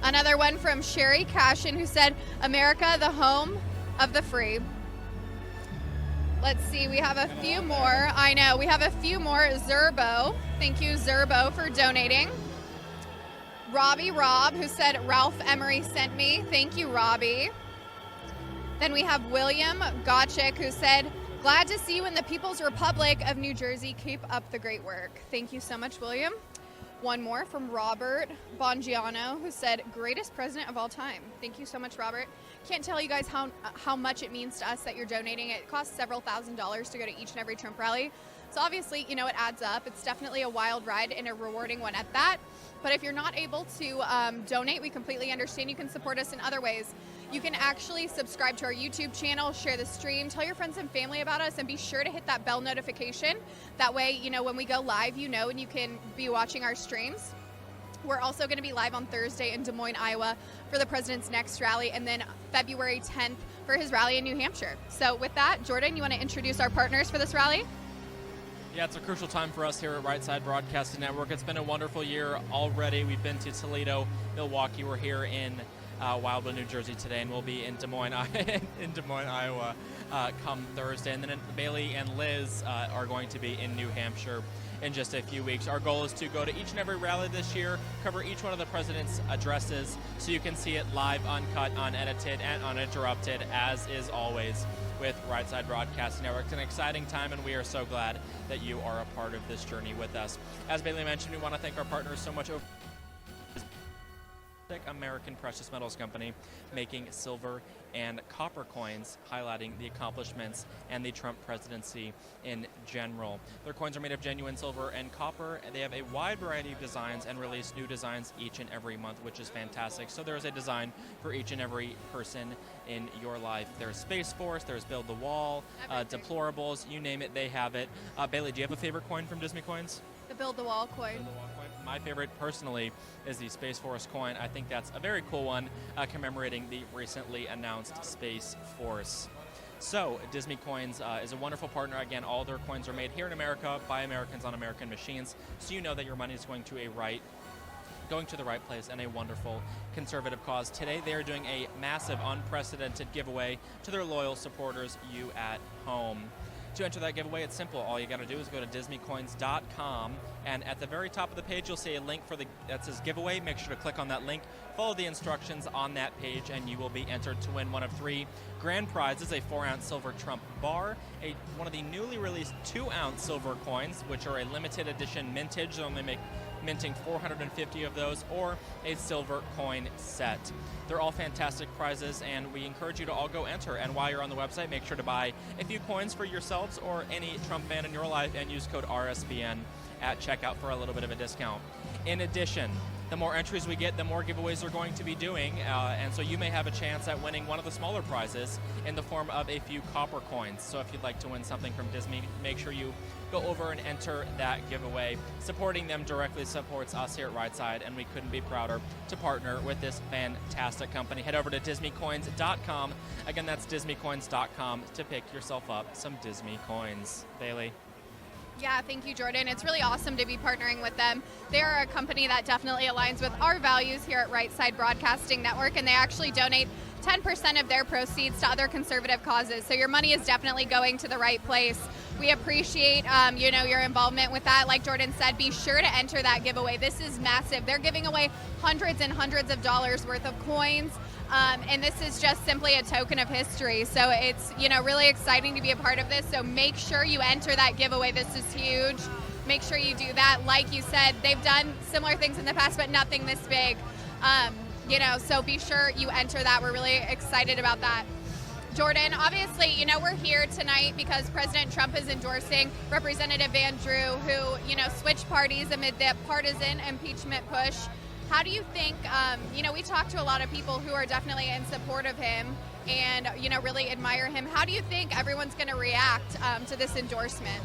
Another one from Sherry Cashin who said, America, the home of the free. Let's see, we have a few more. I know, we have a few more. Zerbo. Thank you, Zerbo, for donating. Robbie Robb, who said, Ralph Emery sent me. Thank you, Robbie. Then we have William Gotchick, who said, glad to see you in the People's Republic of New Jersey. Keep up the great work. Thank you so much, William. One more from Robert Bongiano, who said, greatest president of all time. Thank you so much, Robert. Can't tell you guys how much it means to us that you're donating. It costs several $1,000s to go to each and every Trump rally. So obviously, you know, it adds up. It's definitely a wild ride and a rewarding one at that. But if you're not able to donate, we completely understand. You can support us in other ways. You can actually subscribe to our YouTube channel, share the stream, tell your friends and family about us, and be sure to hit that bell notification. That way, you know, when we go live, you know, and you can be watching our streams. We're also going to be live on Thursday in Des Moines, Iowa for the president's next rally, and then February 10th for his rally in New Hampshire. So with that, Jordan, you want to introduce our partners for this rally?
Yeah, it's a crucial time for us here at Right Side Broadcasting Network. It's been a wonderful year already. We've been to Toledo, Milwaukee. We're here in Wildwood, New Jersey today, and we'll be in Des Moines, Iowa come Thursday. And then Bailey and Liz are going to be in New Hampshire in just a few weeks. Our goal is to go to each and every rally this year, cover each one of the president's addresses so you can see it live, uncut, unedited, and uninterrupted, as is always with Right Side Broadcasting Network. It's an exciting time, and we are so glad that you are a part of this journey with us. As Bailey mentioned, we want to thank our partners so much. American Precious Metals Company, making silver and copper coins, highlighting the accomplishments and the Trump presidency in general. Their coins are made of genuine silver and copper, and they have a wide variety of designs and release new designs each and every month, which is fantastic. So there's a design for each and every person in your life. There's Space Force, there's Build the Wall, Deplorables, you name it, they have it. Bailey, do you have a favorite coin from Disney Coins?
The Build the Wall coin.
My favorite, personally, is the Space Force coin. I think that's a very cool one, commemorating the recently announced Space Force. So, Disney Coins is a wonderful partner. Again, all their coins are made here in America by Americans on American machines, so you know that your money is going to the right place and a wonderful conservative cause. Today, they are doing a massive, unprecedented giveaway to their loyal supporters, you at home. To enter that giveaway, it's simple. All you got to do is go to DisneyCoins.com, and at the very top of the page, you'll see a link that says giveaway. Make sure to click on that link, follow the instructions on that page, and you will be entered to win one of 3 grand prizes: a 4-ounce silver Trump bar, one of the newly released 2-ounce silver coins, which are a limited edition mintage. They'll only minting 450 of those, or a silver coin set. They're all fantastic prizes, and we encourage you to all go enter. And while you're on the website, make sure to buy a few coins for yourselves or any Trump fan in your life and use code RSBN at checkout for a little bit of a discount. In addition, the more entries we get, the more giveaways we're going to be doing, and so you may have a chance at winning one of the smaller prizes in the form of a few copper coins. So if you'd like to win something from Disney, make sure you go over and enter that giveaway. Supporting them directly supports us here at RideSide, and we couldn't be prouder to partner with this fantastic company. Head over to DisneyCoins.com. Again, that's DisneyCoins.com to pick yourself up some Disney coins. Bailey?
Yeah, thank you, Jordan. It's really awesome to be partnering with them. They are a company that definitely aligns with our values here at RightSide Broadcasting Network, and they actually donate 10% of their proceeds to other conservative causes. So your money is definitely going to the right place. We appreciate, your involvement with that. Like Jordan said, be sure to enter that giveaway. This is massive. They're giving away hundreds and hundreds of dollars worth of coins. And this is just simply a token of history. So it's, really exciting to be a part of this. So make sure you enter that giveaway. This is huge. Make sure you do that. Like you said, they've done similar things in the past, but nothing this big. So be sure you enter that. We're really excited about that. Jordan, obviously, we're here tonight because President Trump is endorsing Representative Van Drew, who, switched parties amid the partisan impeachment push. How do you think, we talked to a lot of people who are definitely in support of him and, really admire him. How do you think everyone's going to react to this endorsement?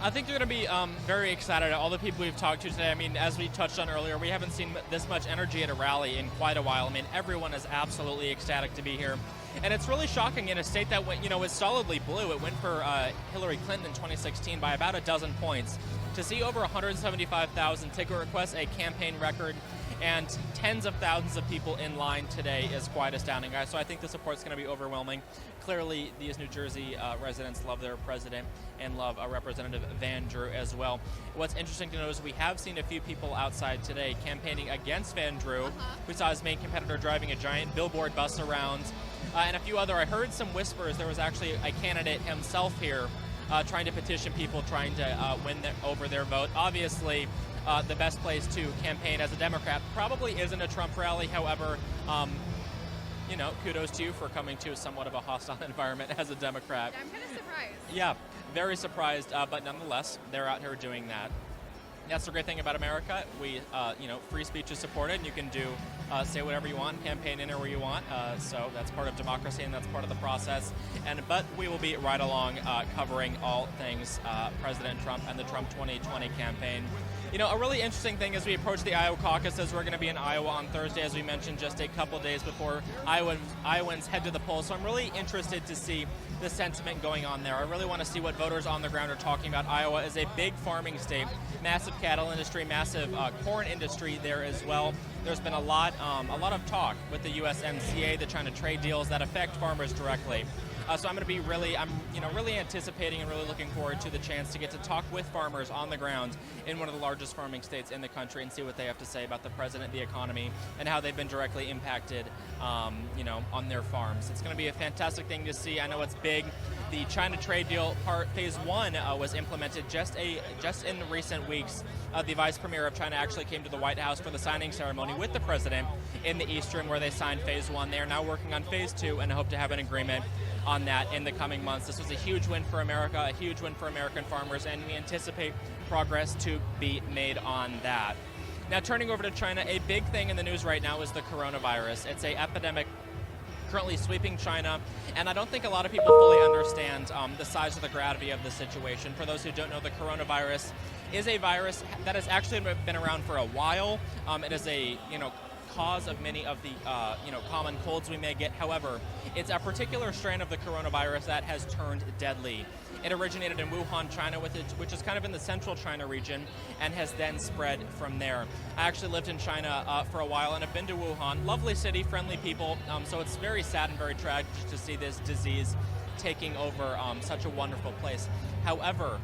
I think they're going to be very excited. All the people we've talked to today, as we touched on earlier, we haven't seen this much energy at a rally in quite a while. Everyone is absolutely ecstatic to be here. And it's really shocking in a state that went, was solidly blue. It went for Hillary Clinton in 2016 by about a dozen points. To see over 175,000 ticket requests, a campaign record, and tens of thousands of people in line today is quite astounding, guys. So I think the support's going to be overwhelming. Clearly, these New Jersey residents love their president and love Representative Van Drew as well. What's interesting to note is we have seen a few people outside today campaigning against Van Drew. We saw his main competitor driving a giant billboard bus around, and a few other. I heard some whispers. There was actually a candidate himself here trying to petition people, trying to win over their vote. Obviously, the best place to campaign as a Democrat probably isn't a Trump rally. However, kudos to you for coming to somewhat of a hostile environment as a Democrat.
I'm kind of surprised.
Yeah, very surprised, but nonetheless, they're out here doing that. That's the great thing about America. We, free speech is supported, and you can say whatever you want, campaign anywhere you want. So that's part of democracy, and that's part of the process. But we will be right along covering all things President Trump and the Trump 2020 campaign. A really interesting thing as we approach the Iowa caucuses, we're going to be in Iowa on Thursday, as we mentioned, just a couple days before Iowans head to the polls. So I'm really interested to see the sentiment going on there. I really want to see what voters on the ground are talking about. Iowa is a big farming state, massive cattle industry, massive corn industry there as well. There's been a lot of talk with the USMCA, the China trade deals that affect farmers directly. So I'm going to be really anticipating and really looking forward to the chance to get to talk with farmers on the ground in one of the largest farming states in the country and see what they have to say about the president, the economy, and how they've been directly impacted, on their farms. It's going to be a fantastic thing to see. I know it's big. The China trade deal phase 1 was implemented just in recent weeks. The vice premier of China actually came to the White House for the signing ceremony with the president in the East Room where they signed phase 1. They are now working on phase 2 and hope to have an agreement on that in the coming months. This was a huge win for America, a huge win for American farmers, and we anticipate progress to be made on that. Now, turning over to China, a big thing in the news right now is the coronavirus. It's an epidemic currently sweeping China, and I don't think a lot of people fully understand the size of the gravity of the situation. For those who don't know, the coronavirus is a virus that has actually been around for a while. It is a cause of many of the common colds we may get. However, it's a particular strain of the coronavirus that has turned deadly. It originated in Wuhan, China, which is kind of in the central China region, and has then spread from there. I actually lived in China for a while and have been to Wuhan. Lovely city, friendly people. So it's very sad and very tragic to see this disease taking over such a wonderful place. However,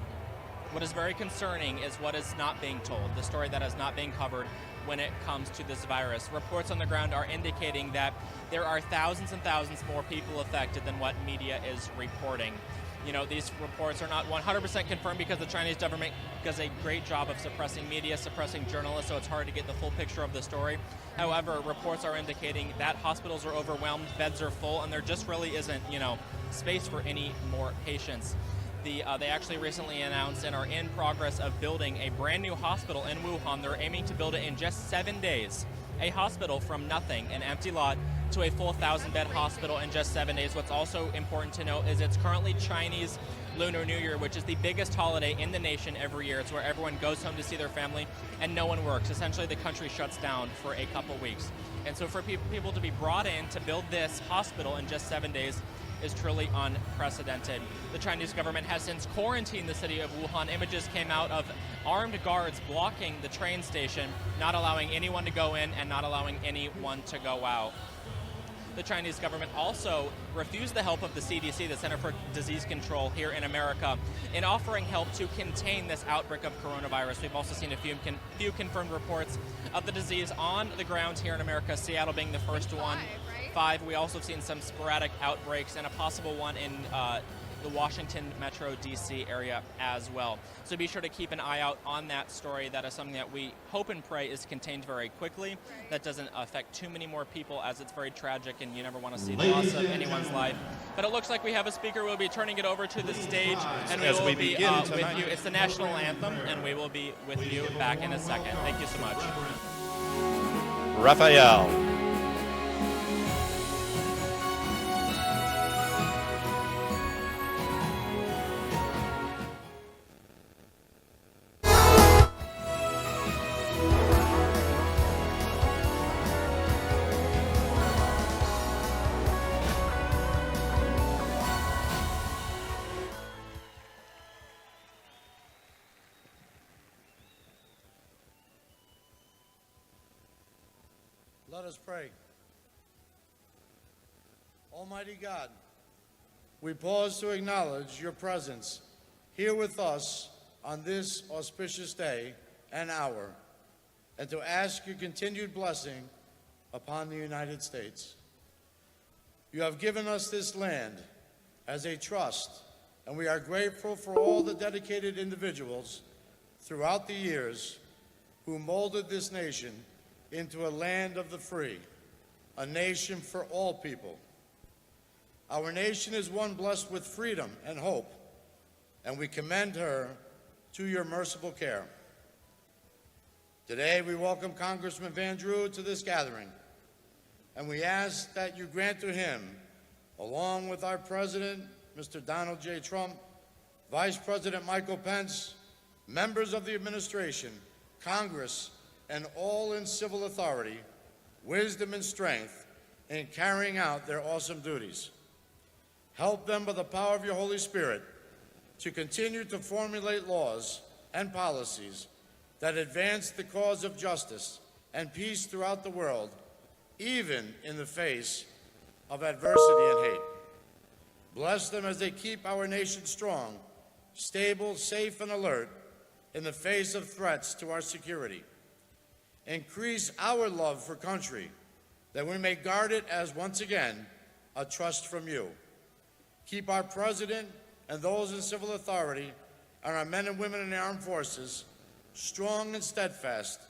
what is very concerning is what is not being told, the story that is not being covered when it comes to this virus. Reports on the ground are indicating that there are thousands and thousands more people affected than what media is reporting. These reports are not 100% confirmed because the Chinese government does a great job of suppressing media, suppressing journalists, so it's hard to get the full picture of the story. However, reports are indicating that hospitals are overwhelmed, beds are full, and there just really isn't, space for any more patients. they actually recently announced and are in progress of building a brand new hospital in Wuhan. They're aiming to build it in just 7 days. A hospital from nothing, an empty lot, to a full 1,000-bed hospital in just 7 days. What's also important to note is it's currently Chinese Lunar New Year, which is the biggest holiday in the nation every year. It's where everyone goes home to see their family and no one works. Essentially, the country shuts down for a couple weeks. And so for people to be brought in to build this hospital in just 7 days is truly unprecedented. The Chinese government has since quarantined the city of Wuhan. Images came out of armed guards blocking the train station, not allowing anyone to go in and not allowing anyone to go out. The Chinese government also refused the help of the CDC, the Center for Disease Control here in America, in offering help to contain this outbreak of coronavirus. We've also seen a few confirmed reports of the disease on the ground here in America, Seattle being the first one. 5. We also have seen some sporadic outbreaks and a possible one in the Washington Metro D.C. area as well. So be sure to keep an eye out on that story. That is something that we hope and pray is contained very quickly. That doesn't affect too many more people, as it's very tragic and you never want to see the loss of anyone's life. But it looks like we have a speaker. We'll be turning it over to the stage, and we will be with you. It's the national anthem, and we will be with you back in a second. Thank you so much.
Raphael.
Let us pray. Almighty God, we pause to acknowledge your presence here with us on this auspicious day and hour, and to ask your continued blessing upon the United States. You have given us this land as a trust, and we are grateful for all the dedicated individuals throughout the years who molded this nation into a land of the free, a nation for all people. Our nation is one blessed with freedom and hope, and we commend her to your merciful care. Today, we welcome Congressman Van Drew to this gathering, and we ask that you grant to him, along with our President, Mr. Donald J. Trump, Vice President Michael Pence, members of the administration, Congress, and all in civil authority, wisdom and strength in carrying out their awesome duties. Help them by the power of your Holy Spirit to continue to formulate laws and policies that advance the cause of justice and peace throughout the world, even in the face of adversity and hate. Bless them as they keep our nation strong, stable, safe, and alert in the face of threats to our security. Increase our love for country, that we may guard it as, once again, a trust from you. Keep our President and those in civil authority and our men and women in the armed forces strong and steadfast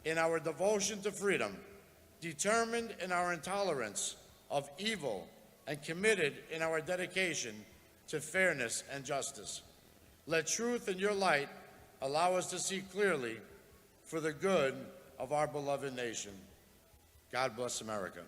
in our devotion to freedom, determined in our intolerance of evil, and committed in our dedication to fairness and justice. Let truth and your light allow us to see clearly for the good of our beloved nation. God bless America.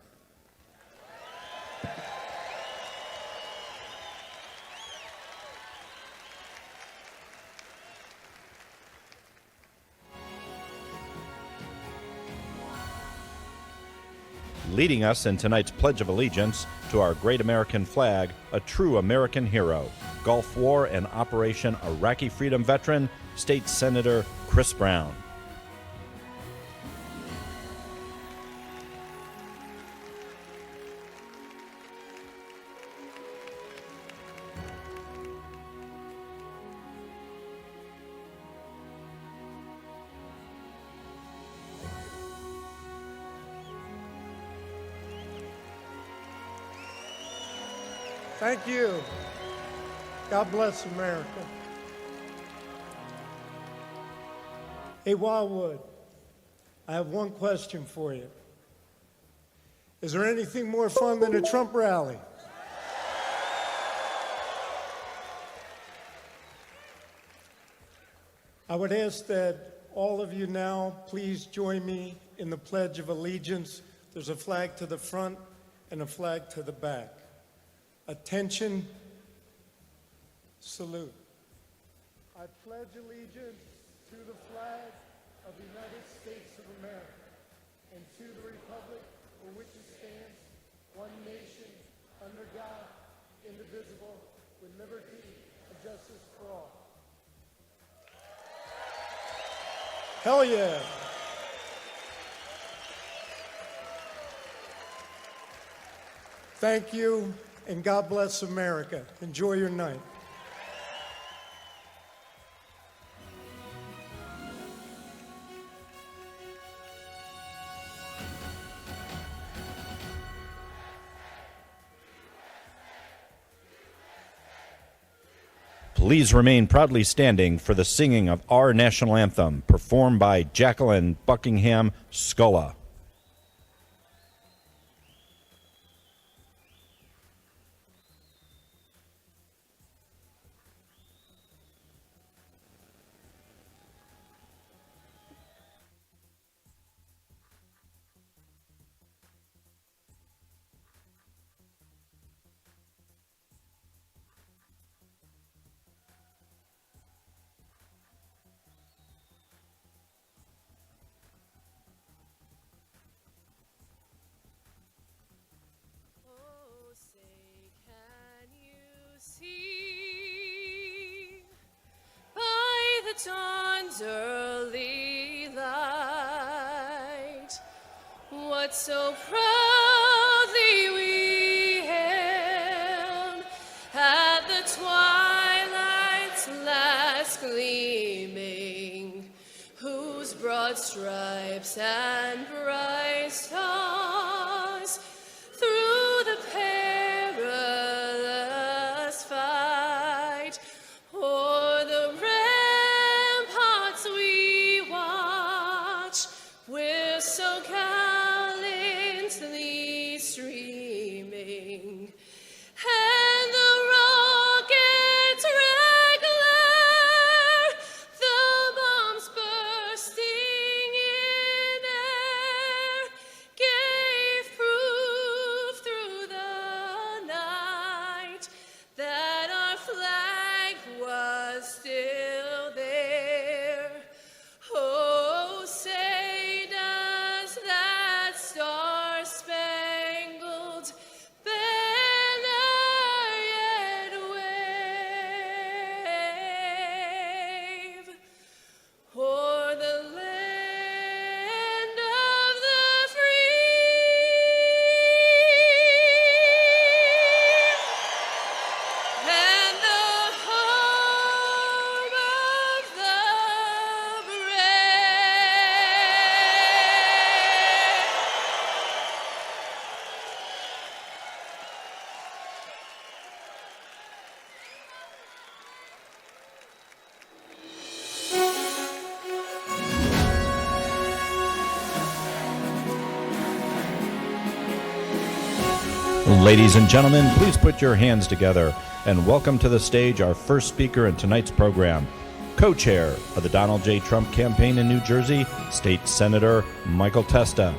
Leading us in tonight's Pledge of Allegiance to our great American flag, a true American hero, Gulf War and Operation Iraqi Freedom veteran, State Senator Chris Brown.
Thank you. God bless America. Hey, Wildwood, I have one question for you. Is there anything more fun than a Trump rally? I would ask that all of you now please join me in the Pledge of Allegiance. There's a flag to the front and a flag to the back. Attention, salute. I pledge allegiance to the flag of the United States of America and to the republic for which it stands, one nation, under God, indivisible, with liberty and justice for all. Hell yeah. Thank you, and God bless America. Enjoy your night.
Please remain proudly standing for the singing of our national anthem, performed by Jacqueline Buckingham Sculla.
Dawn's early light, what so proudly we hailed at the twilight's last gleaming, whose broad stripes and bright stars through the perilous fight o'er the we're so gallantly streaming, and the rocket's red glare, the bombs bursting in air, gave proof through the night that our flag was still there. Oh, say does that star-spangled banner yet wave o'er the land of the free and the home of the
Ladies and gentlemen, please put your hands together and welcome to the stage our first speaker in tonight's program, co-chair of the Donald J. Trump campaign in New Jersey, State Senator Michael Testa.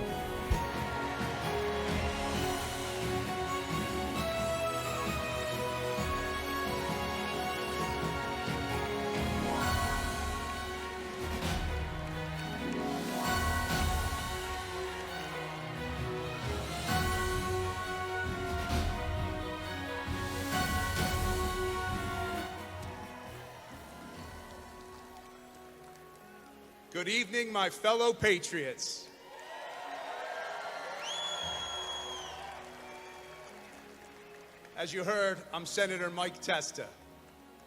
Good evening, my fellow patriots. As you heard, I'm Senator Mike Testa.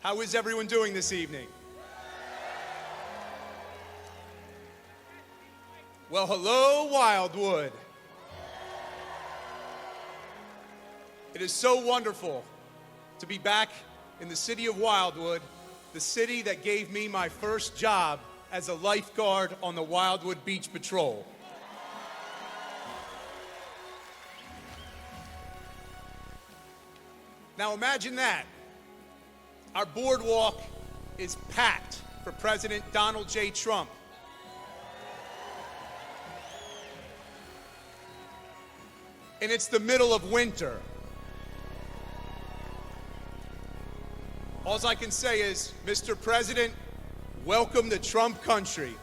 How is everyone doing this evening? Well, hello, Wildwood. It is so wonderful to be back in the city of Wildwood, the city that gave me my first job as a lifeguard on the Wildwood Beach Patrol. Now imagine that. Our boardwalk is packed for President Donald J. Trump. And it's the middle of winter. All I can say is, Mr. President, welcome to Trump country.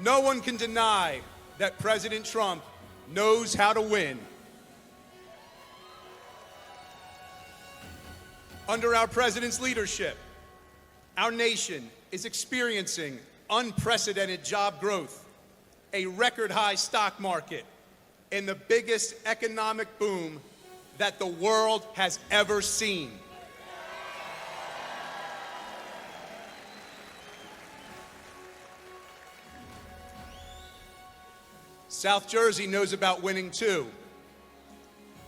No one can deny that President Trump knows how to win. Under our president's leadership, our nation is experiencing unprecedented job growth, a record-high stock market, and the biggest economic boom that the world has ever seen. South Jersey knows about winning too.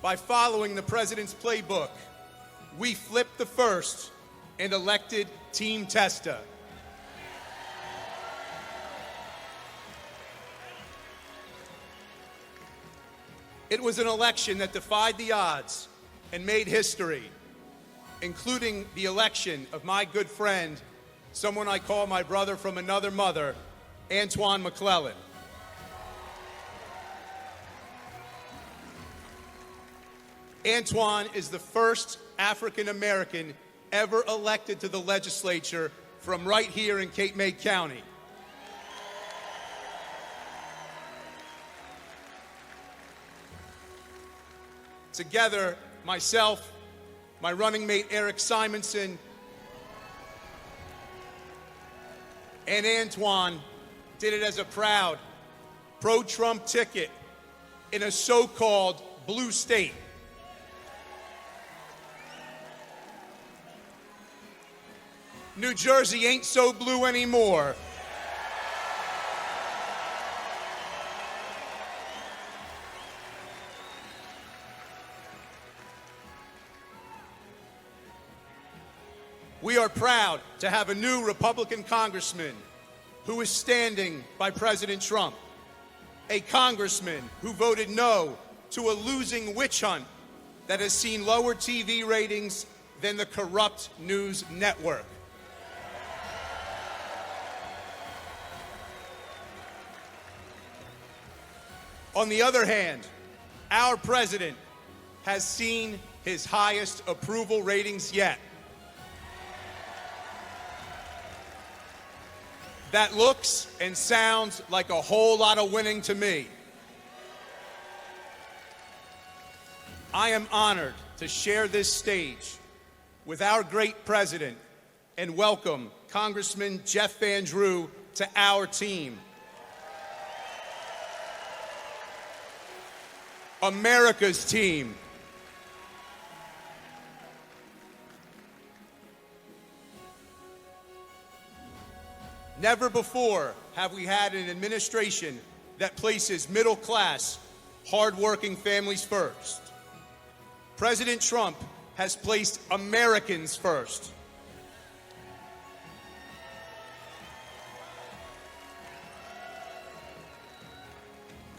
By following the president's playbook, we flipped the first and elected Team Testa. It was an election that defied the odds and made history, including the election of my good friend, someone I call my brother from another mother, Antoine McClellan. Antoine is the first African American ever elected to the legislature from right here in Cape May County. Together, myself, my running mate Eric Simonson, and Antoine did it as a proud pro-Trump ticket in a so-called blue state. New Jersey ain't so blue anymore. We are proud to have a new Republican congressman who is standing by President Trump, a congressman who voted no to a losing witch hunt that has seen lower TV ratings than the corrupt news network. On the other hand, our president has seen his highest approval ratings yet. That looks and sounds like a whole lot of winning to me. I am honored to share this stage with our great president and welcome Congressman Jeff Van Drew to our team. America's team. Never before have we had an administration that places middle-class, hard-working families first. President Trump has placed Americans first.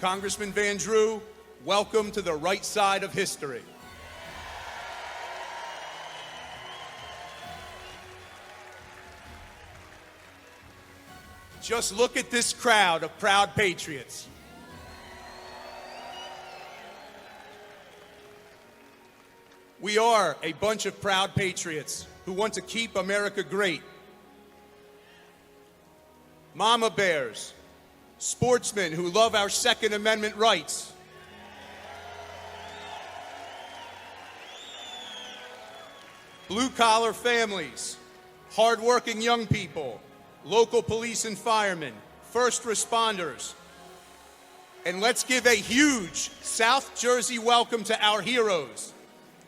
Congressman Van Drew, welcome to the right side of history. Just look at this crowd of proud patriots. We are a bunch of proud patriots who want to keep America great. Mama bears, sportsmen who love our Second Amendment rights, blue-collar families, hardworking young people, local police and firemen, first responders. And let's give a huge South Jersey welcome to our heroes,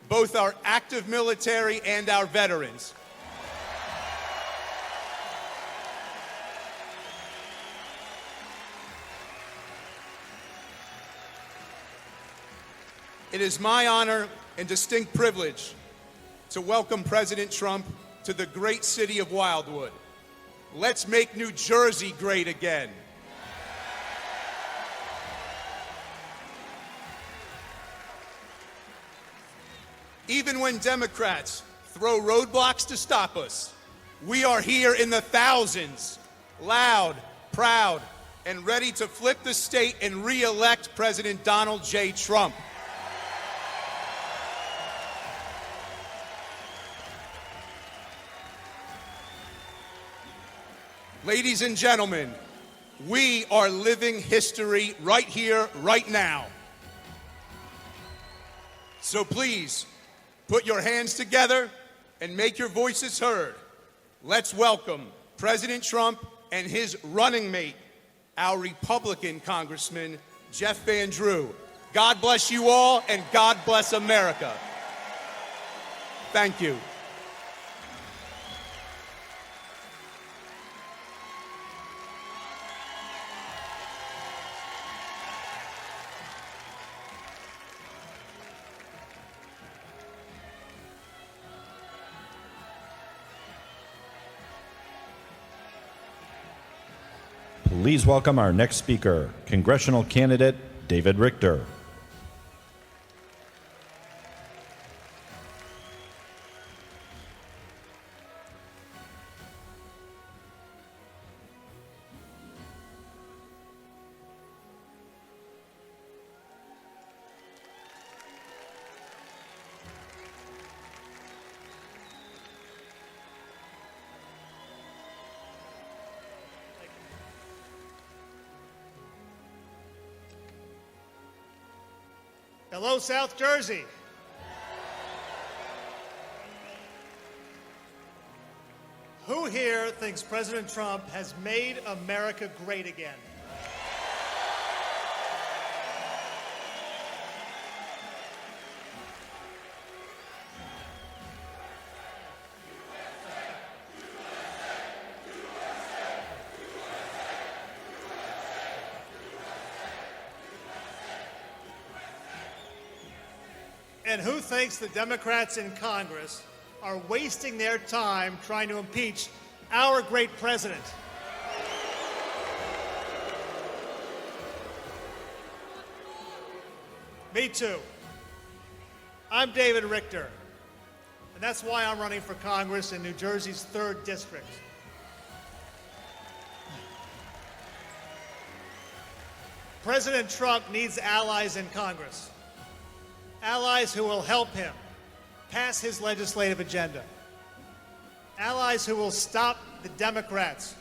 both our active military and our veterans. It is my honor and distinct privilege to welcome President Trump to the great city of Wildwood. Let's make New Jersey great again. Even when Democrats throw roadblocks to stop us, we are here in the thousands, loud, proud, and ready to flip the state and re-elect President Donald J. Trump. Ladies and gentlemen, we are living history right here, right now. So please, put your hands together and make your voices heard. Let's welcome President Trump and his running mate, our Republican Congressman, Jeff Van Drew. God bless you all, and God bless America. Thank you.
Please welcome our next speaker, Congressional candidate David Richter.
Hello, South Jersey. Who here thinks President Trump has made America great again? And who thinks the Democrats in Congress are wasting their time trying to impeach our great president? Me too. I'm David Richter, and that's why I'm running for Congress in New Jersey's 3rd District. President Trump needs allies in Congress. Allies who will help him pass his legislative agenda. Allies who will stop the Democrats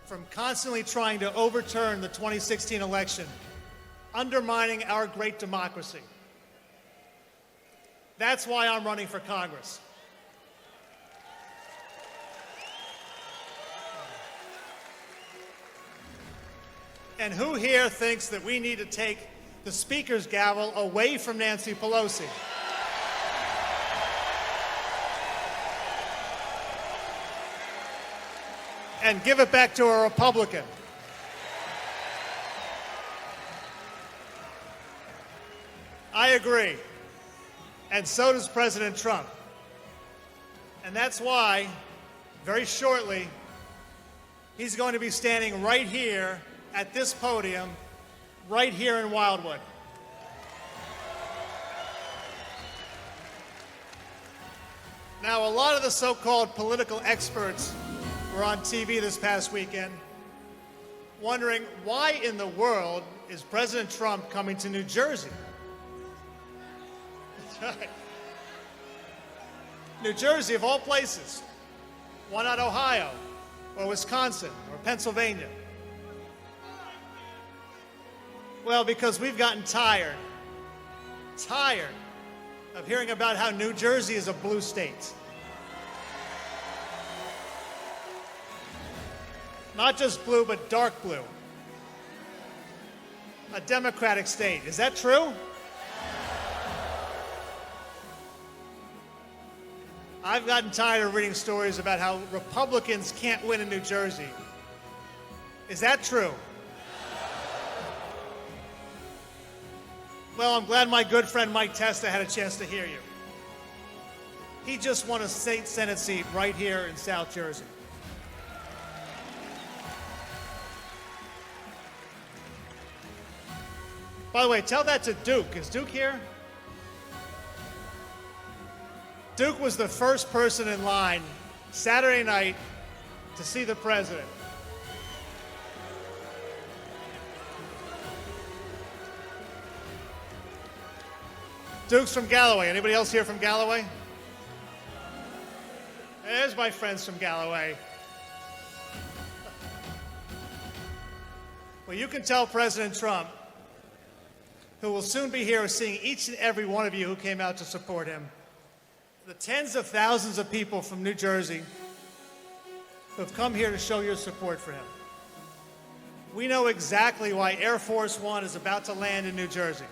from constantly trying to overturn the 2016 election, undermining our great democracy. That's why I'm running for Congress. And who here thinks that we need to take the Speaker's gavel away from Nancy Pelosi? And give it back to a Republican? I agree. And so does President Trump. And that's why, very shortly, he's going to be standing right here at this podium, right here in Wildwood. Now, a lot of the so-called political experts were on TV this past weekend wondering why in the world is President Trump coming to New Jersey? That's right. New Jersey, of all places. Why not Ohio, or Wisconsin, or Pennsylvania? Well, because we've gotten tired of hearing about how New Jersey is a blue state. Not just blue, but dark blue. A Democratic state. Is that true? I've gotten tired of reading stories about how Republicans can't win in New Jersey. Is that true? Well, I'm glad my good friend Mike Testa had a chance to hear you. He just won a state Senate seat right here in South Jersey. By the way, tell that to Duke. Is Duke here? Duke was the first person in line Saturday night to see the president. Duke's from Galloway. Anybody else here from Galloway? There's my friends from Galloway. Well, you can tell President Trump, who will soon be here seeing each and every one of you who came out to support him, the tens of thousands of people from New Jersey who have come here to show your support for him. We know exactly why Air Force One is about to land in New Jersey.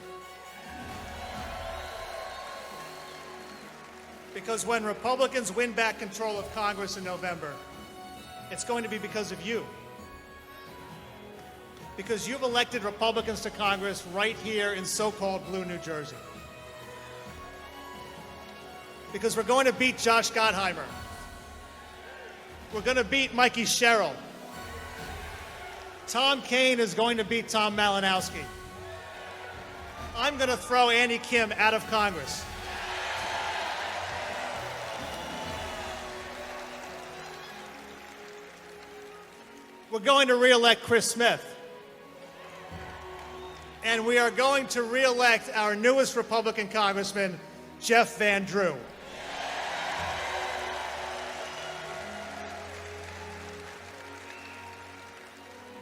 Because when Republicans win back control of Congress in November, it's going to be because of you. Because you've elected Republicans to Congress right here in so-called blue New Jersey. Because we're going to beat Josh Gottheimer. We're going to beat Mikey Sherrill. Tom Kaine is going to beat Tom Malinowski. I'm going to throw Andy Kim out of Congress. We're going to re-elect Chris Smith. And we are going to re-elect our newest Republican Congressman, Jeff Van Drew.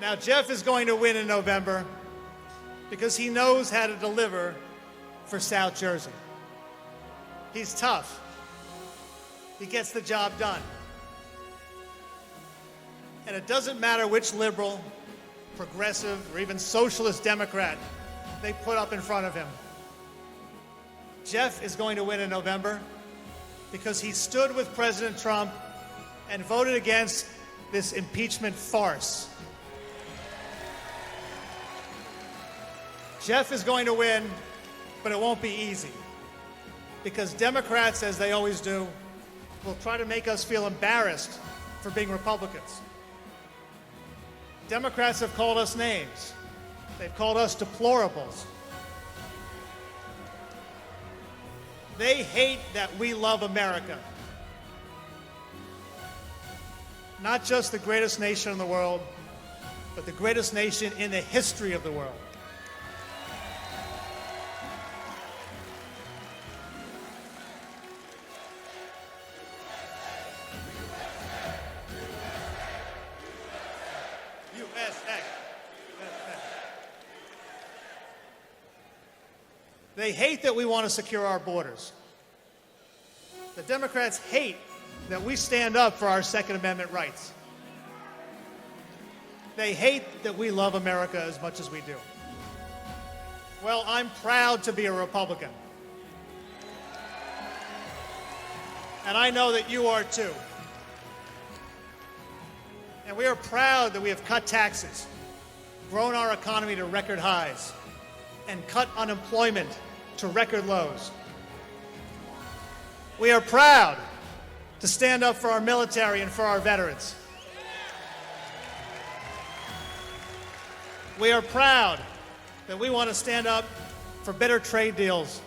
Now, Jeff is going to win in November because he knows how to deliver for South Jersey. He's tough. He gets the job done. And it doesn't matter which liberal, progressive, or even socialist Democrat they put up in front of him. Jeff is going to win in November because he stood with President Trump and voted against this impeachment farce. Jeff is going to win, but it won't be easy because Democrats, as they always do, will try to make us feel embarrassed for being Republicans. Democrats have called us names. They've called us deplorables. They hate that we love America. Not just the greatest nation in the world, but the greatest nation in the history of the world. They hate that we want to secure our borders. The Democrats hate that we stand up for our Second Amendment rights. They hate that we love America as much as we do. Well, I'm proud to be a Republican. And I know that you are too. And we are proud that we have cut taxes, grown our economy to record highs, and cut unemployment to record lows. We are proud to stand up for our military and for our veterans. We are proud that we want to stand up for better trade deals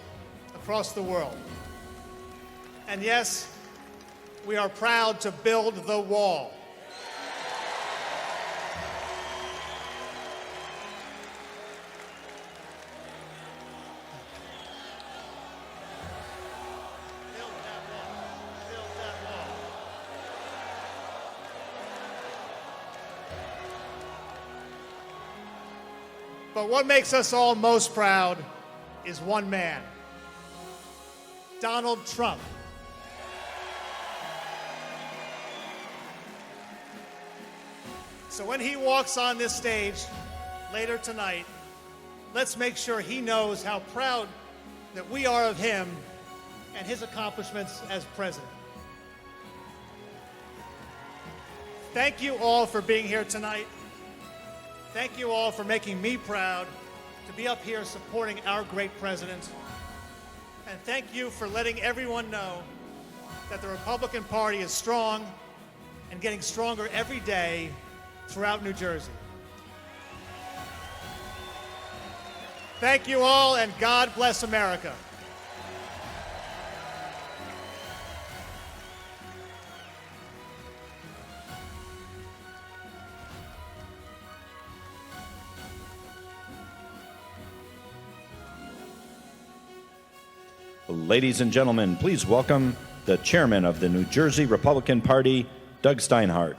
across the world. And yes, we are proud to build the wall. But what makes us all most proud is one man, Donald Trump. So when he walks on this stage later tonight, let's make sure he knows how proud that we are of him and his accomplishments as president. Thank you all for being here tonight. Thank you all for making me proud to be up here supporting our great president. And thank you for letting everyone know that the Republican Party is strong and getting stronger every day throughout New Jersey. Thank you all, and God bless America.
Ladies and gentlemen, please welcome the chairman of the New Jersey Republican Party, Doug Steinhardt.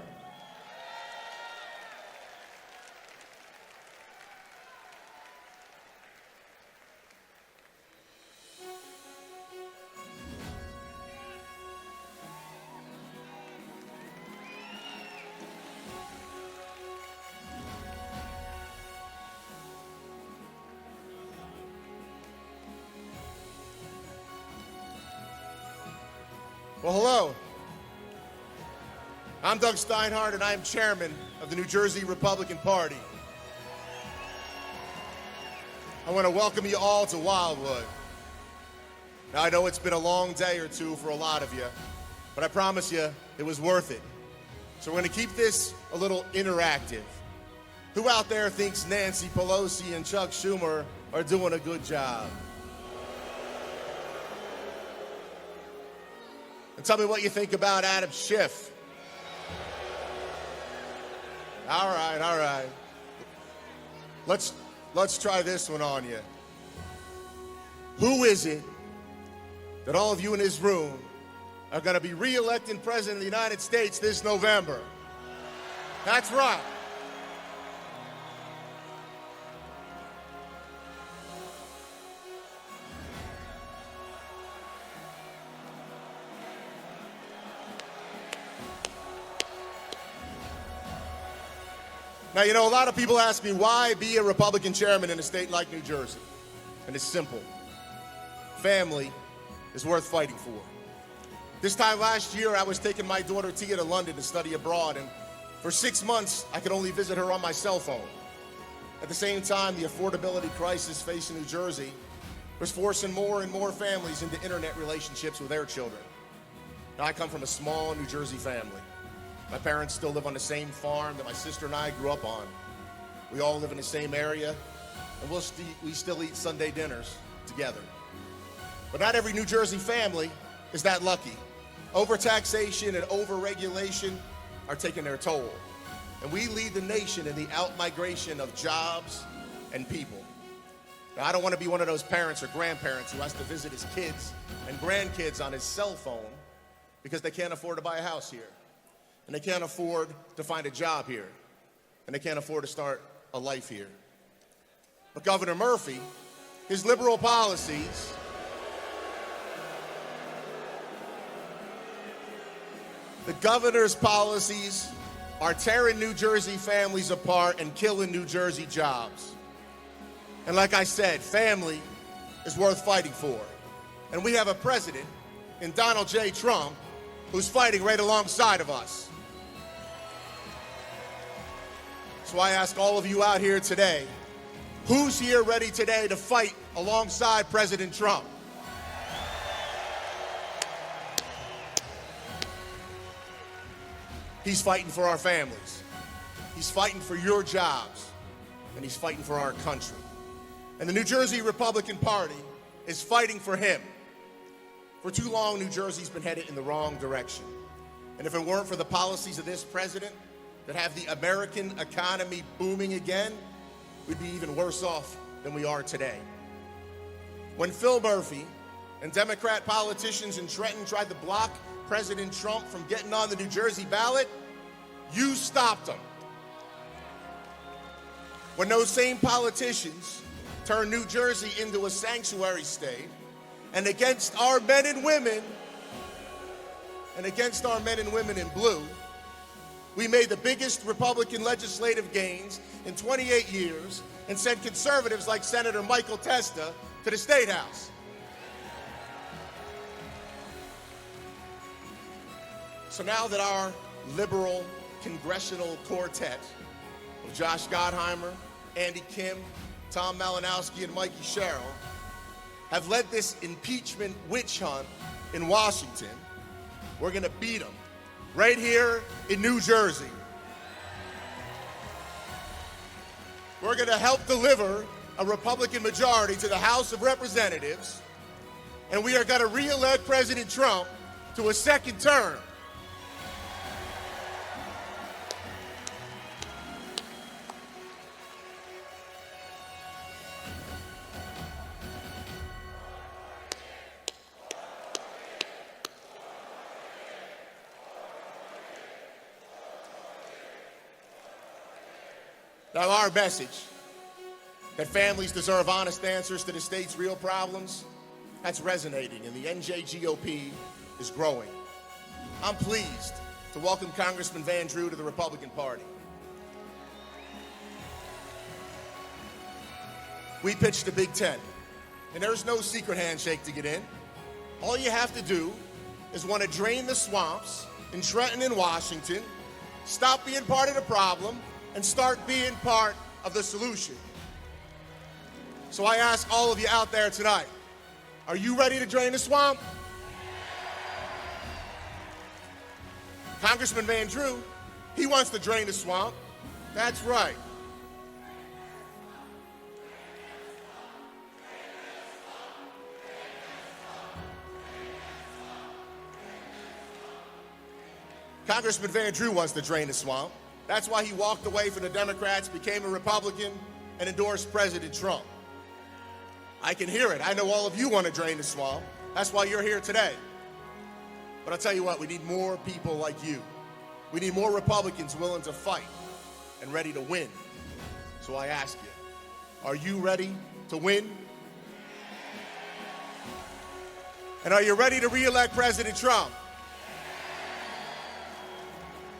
Well, hello. I'm Doug Steinhardt, and I am chairman of the New Jersey Republican Party. I want to welcome you all to Wildwood. Now, I know it's been a long day or two for a lot of you, but I promise you it was worth it. So we're going to keep this a little interactive. Who out there thinks Nancy Pelosi and Chuck Schumer are doing a good job? And tell me what you think about Adam Schiff. All right. Let's try this one on you. Who is it that all of you in this room are going to be re-elected President of the United States this November? That's right. Now, you know, a lot of people ask me, why be a Republican chairman in a state like New Jersey? And it's simple. Family is worth fighting for. This time last year, I was taking my daughter Tia to London to study abroad, and for 6 months, I could only visit her on my cell phone. At the same time, the affordability crisis facing New Jersey was forcing more and more families into internet relationships with their children. Now, I come from a small New Jersey family. My parents still live on the same farm that my sister and I grew up on. We all live in the same area, and we still eat Sunday dinners together. But not every New Jersey family is that lucky. Overtaxation and overregulation are taking their toll. And we lead the nation in the outmigration of jobs and people. Now, I don't want to be one of those parents or grandparents who has to visit his kids and grandkids on his cell phone because they can't afford to buy a house here. And they can't afford to find a job here. And they can't afford to start a life here. But Governor Murphy, his liberal policies, the governor's policies are tearing New Jersey families apart and killing New Jersey jobs. And like I said, family is worth fighting for. And we have a president in Donald J. Trump who's fighting right alongside of us. So I ask all of you out here today, who's here ready today to fight alongside President Trump? He's fighting for our families. He's fighting for your jobs. And he's fighting for our country. And the New Jersey Republican Party is fighting for him. For too long, New Jersey's been headed in the wrong direction. And if it weren't for the policies of this president that have the American economy booming again, we'd be even worse off than we are today. When Phil Murphy and Democrat politicians in Trenton tried to block President Trump from getting on the New Jersey ballot, you stopped them. When those same politicians turned New Jersey into a sanctuary state, and against our men and women in blue, we made the biggest Republican legislative gains in 28 years and sent conservatives like Senator Michael Testa to the State House. So now that our liberal congressional quartet of Josh Gottheimer, Andy Kim, Tom Malinowski, and Mikey Sherrill have led this impeachment witch hunt in Washington, We're going to beat them right here in New Jersey. We're going to help deliver a Republican majority to the House of Representatives, and we are going to re-elect President Trump to a second term. Now, our message that families deserve honest answers to the state's real problems, that's resonating, and the NJGOP is growing. I'm pleased to welcome Congressman Van Drew to the Republican Party. We pitched the Big Ten, and there's no secret handshake to get in. All you have to do is want to drain the swamps in Trenton and Washington, stop being part of the problem, and start being part of the solution. So I ask all of you out there tonight, are you ready to drain the swamp? Congressman Van Drew, he wants to drain the swamp. That's right. Congressman Van Drew wants to drain the swamp. That's why he walked away from the Democrats, became a Republican, and endorsed President Trump. I can hear it. I know all of you want to drain the swamp. That's why you're here today. But I'll tell you what, we need more people like you. We need more Republicans willing to fight and ready to win. So I ask you, are you ready to win? And are you ready to re-elect President Trump?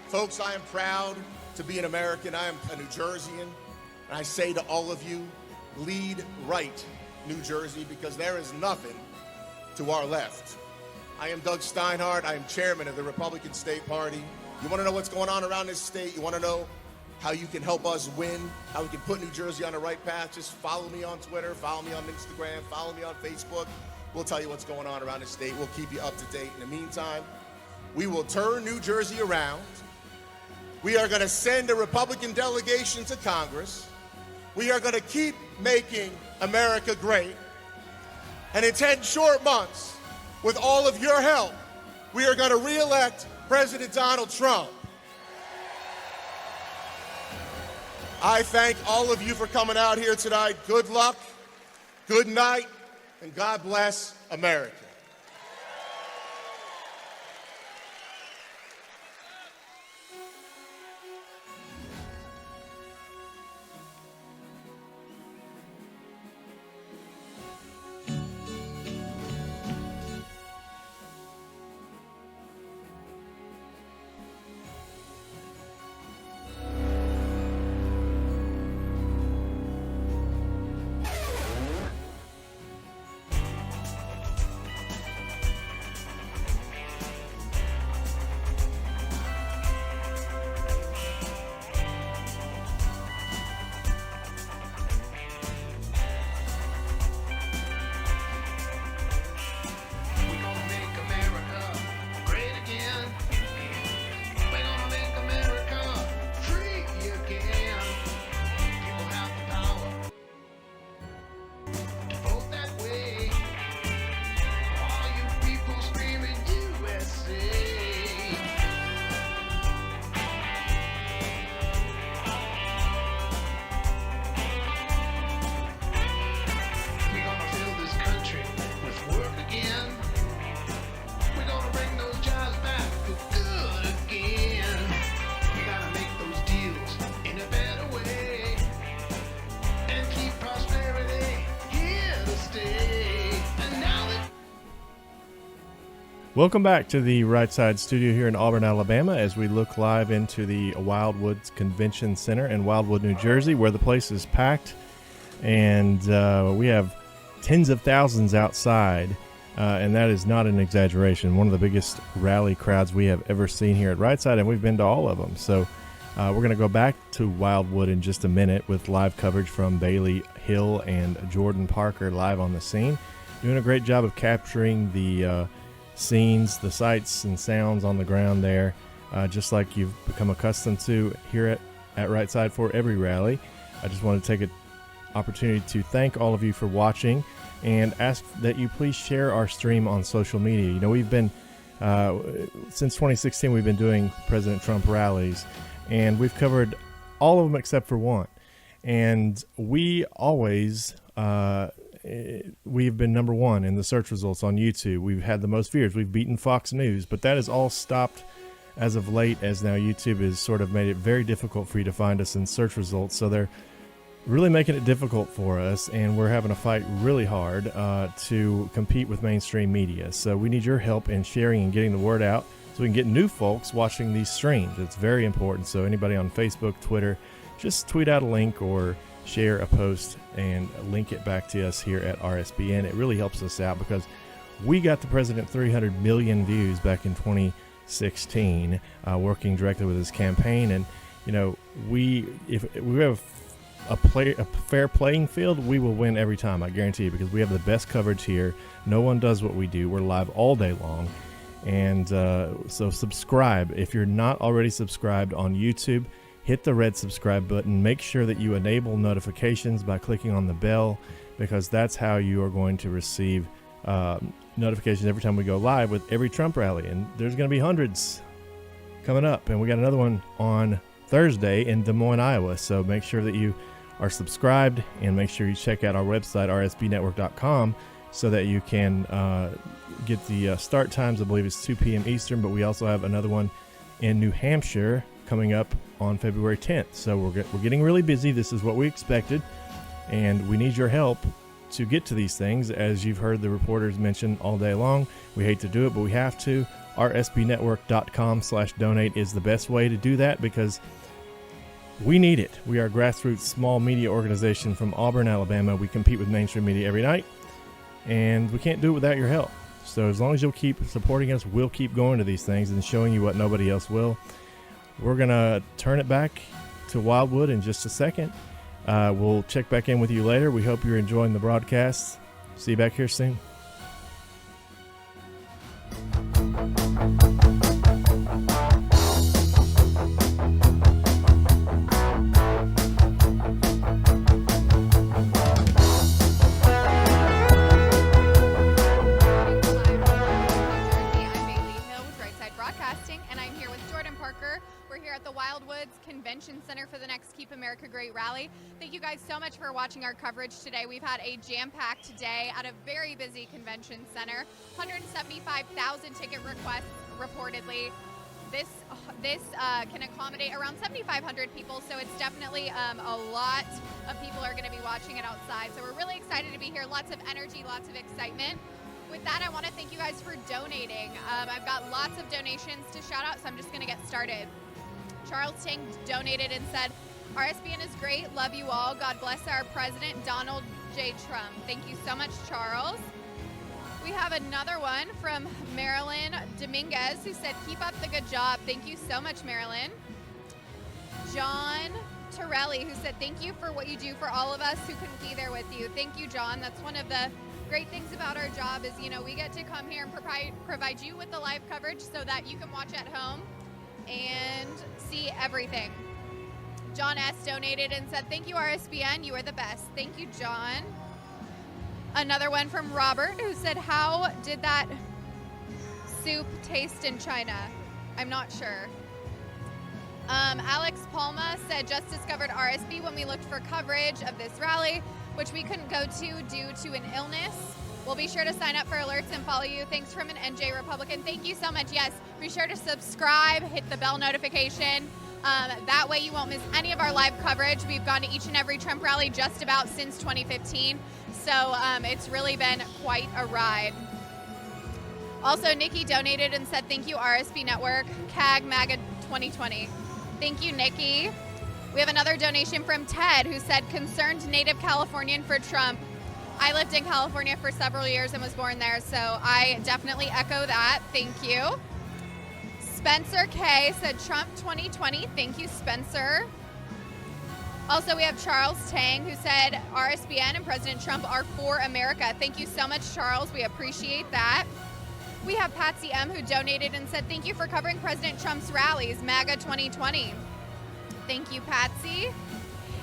Folks, I am proud to be an American. I am a New Jerseyan. And I say to all of you, lead right, New Jersey, because there is nothing to our left. I am Doug Steinhardt. I am chairman of the Republican State Party. You want to know what's going on around this state? You want to know how you can help us win, how we can put New Jersey on the right path? Just follow me on Twitter, follow me on Instagram, follow me on Facebook. We'll tell you what's going on around the state. We'll keep you up to date. In the meantime, we will turn New Jersey around. We are going to send a Republican delegation to Congress. We are going to keep making America great. And in 10 short months, with all of your help, we are going to re-elect President Donald Trump. I thank all of you for coming out here tonight. Good luck, good night, and God bless America.
Welcome back to the Right Side Studio here in Auburn, Alabama, as we look live into the Wildwoods Convention Center in Wildwood, New Jersey, where the place is packed, and we have tens of thousands outside, and that is not an exaggeration. One of the biggest rally crowds we have ever seen here at Right Side, and we've been to all of them. So we're going to go back to Wildwood in just a minute with live coverage from Bailey Hill and Jordan Parker live on the scene, doing a great job of capturing the scenes, the sights and sounds on the ground there, just like you've become accustomed to here at Right Side for every rally. I just want to take an opportunity to thank all of you for watching and ask that you please share our stream on social media. You know, we've been, since 2016, we've been doing President Trump rallies, and we've covered all of them except for one. And we always, we've been number one in the search results on YouTube. We've had the most viewers. We've beaten Fox News, but that has all stopped as of late, as now YouTube has sort of made it very difficult for you to find us in search results. So they're really making it difficult for us, and we're having to fight really hard to compete with mainstream media. So we need your help in sharing and getting the word out so we can get new folks watching these streams. It's very important. So anybody on Facebook, Twitter, just tweet out a link or share a post and link it back to us here at RSBN. It really helps us out because we got the president 300 million views back in 2016, working directly with his campaign. And you know, if we have a fair playing field, we will win every time, I guarantee you, because we have the best coverage here. No one does what we do. We're live all day long. And so subscribe. If you're not already subscribed on YouTube, hit the red subscribe button. Make sure that you enable notifications by clicking on the bell, because that's how you are going to receive notifications every time we go live with every Trump rally. And there's going to be hundreds coming up. And we got another one on Thursday in Des Moines, Iowa. So make sure that you are subscribed, and make sure you check out our website, rsbnetwork.com, so that you can get the start times. I believe it's 2 p.m. Eastern, but we also have another one in New Hampshire coming up on February 10th. So we're getting really busy. This is what we expected, and we need your help to get to these things. As you've heard the reporters mention all day long, we hate to do it, but we have to. rsbnetwork.com/donate is the best way to do that, because we need it. We are a grassroots small media organization from Auburn, Alabama. We compete with mainstream media every night, and we can't do it without your help. So as long as you'll keep supporting us, we'll keep going to these things and showing you what nobody else will. We're going to turn it back to Wildwood in just a second. We'll check back in with you later. We hope you're enjoying the broadcast. See you back here soon.
Wildwoods Convention Center for the next Keep America Great rally. Thank you guys so much for watching our coverage today. We've had a jam-packed day at a very busy convention center. 175,000 ticket requests reportedly. This can accommodate around 7,500 people, so it's definitely a lot of people are going to be watching it outside. So we're really excited to be here. Lots of energy, lots of excitement. With that, I want to thank you guys for donating. I've got lots of donations to shout out, so I'm just going to get started. Charles Tang donated and said, RSBN is great. Love you all. God bless our president, Donald J. Trump. Thank you so much, Charles. We have another one from Marilyn Dominguez, who said, keep up the good job. Thank you so much, Marilyn. John Torelli, who said, thank you for what you do for all of us who couldn't be there with you. Thank you, John. That's one of the great things about our job is, you know, we get to come here and provide you with the live coverage so that you can watch at home and see everything. John S. donated and said, thank you, RSBN. You are the best. Thank you, John. Another one from Robert, who said, how did that soup taste in China? I'm not sure. Alex Palma said, just discovered RSB when we looked for coverage of this rally, which we couldn't go to due to an illness. We'll be sure to sign up for alerts and follow you. Thanks from an NJ Republican. Thank you so much. Yes, be sure to subscribe, hit the bell notification. That way you won't miss any of our live coverage. We've gone to each and every Trump rally just about since 2015. So it's really been quite a ride. Also, Nikki donated and said, thank you, RSB Network, CAG MAGA 2020. Thank you, Nikki. We have another donation from Ted, who said, concerned native Californian for Trump. I lived in California for several years and was born there, so I definitely echo that. Thank you. Spencer K said Trump 2020. Thank you, Spencer. Also, we have Charles Tang, who said RSBN and President Trump are for America. Thank you so much, Charles. We appreciate that. We have Patsy M, who donated and said, thank you for covering President Trump's rallies, MAGA 2020. Thank you, Patsy.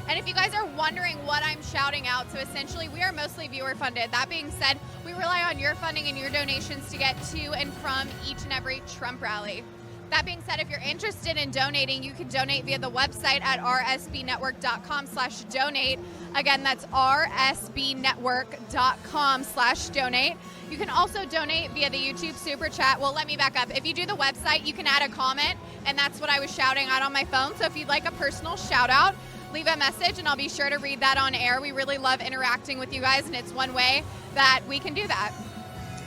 And if you guys are wondering what I'm shouting out, so essentially we are mostly viewer funded. That being said, we rely on your funding and your donations to get to and from each and every Trump rally. That being said, if you're interested in donating, you can donate via the website at rsbnetwork.com/donate. Again, that's rsbnetwork.com/donate. You can also donate via the YouTube Super Chat. Well, let me back up. If you do the website, you can add a comment, and that's what I was shouting out on my phone. So if you'd like a personal shout out, leave a message, and I'll be sure to read that on air. We really love interacting with you guys, and it's one way that we can do that.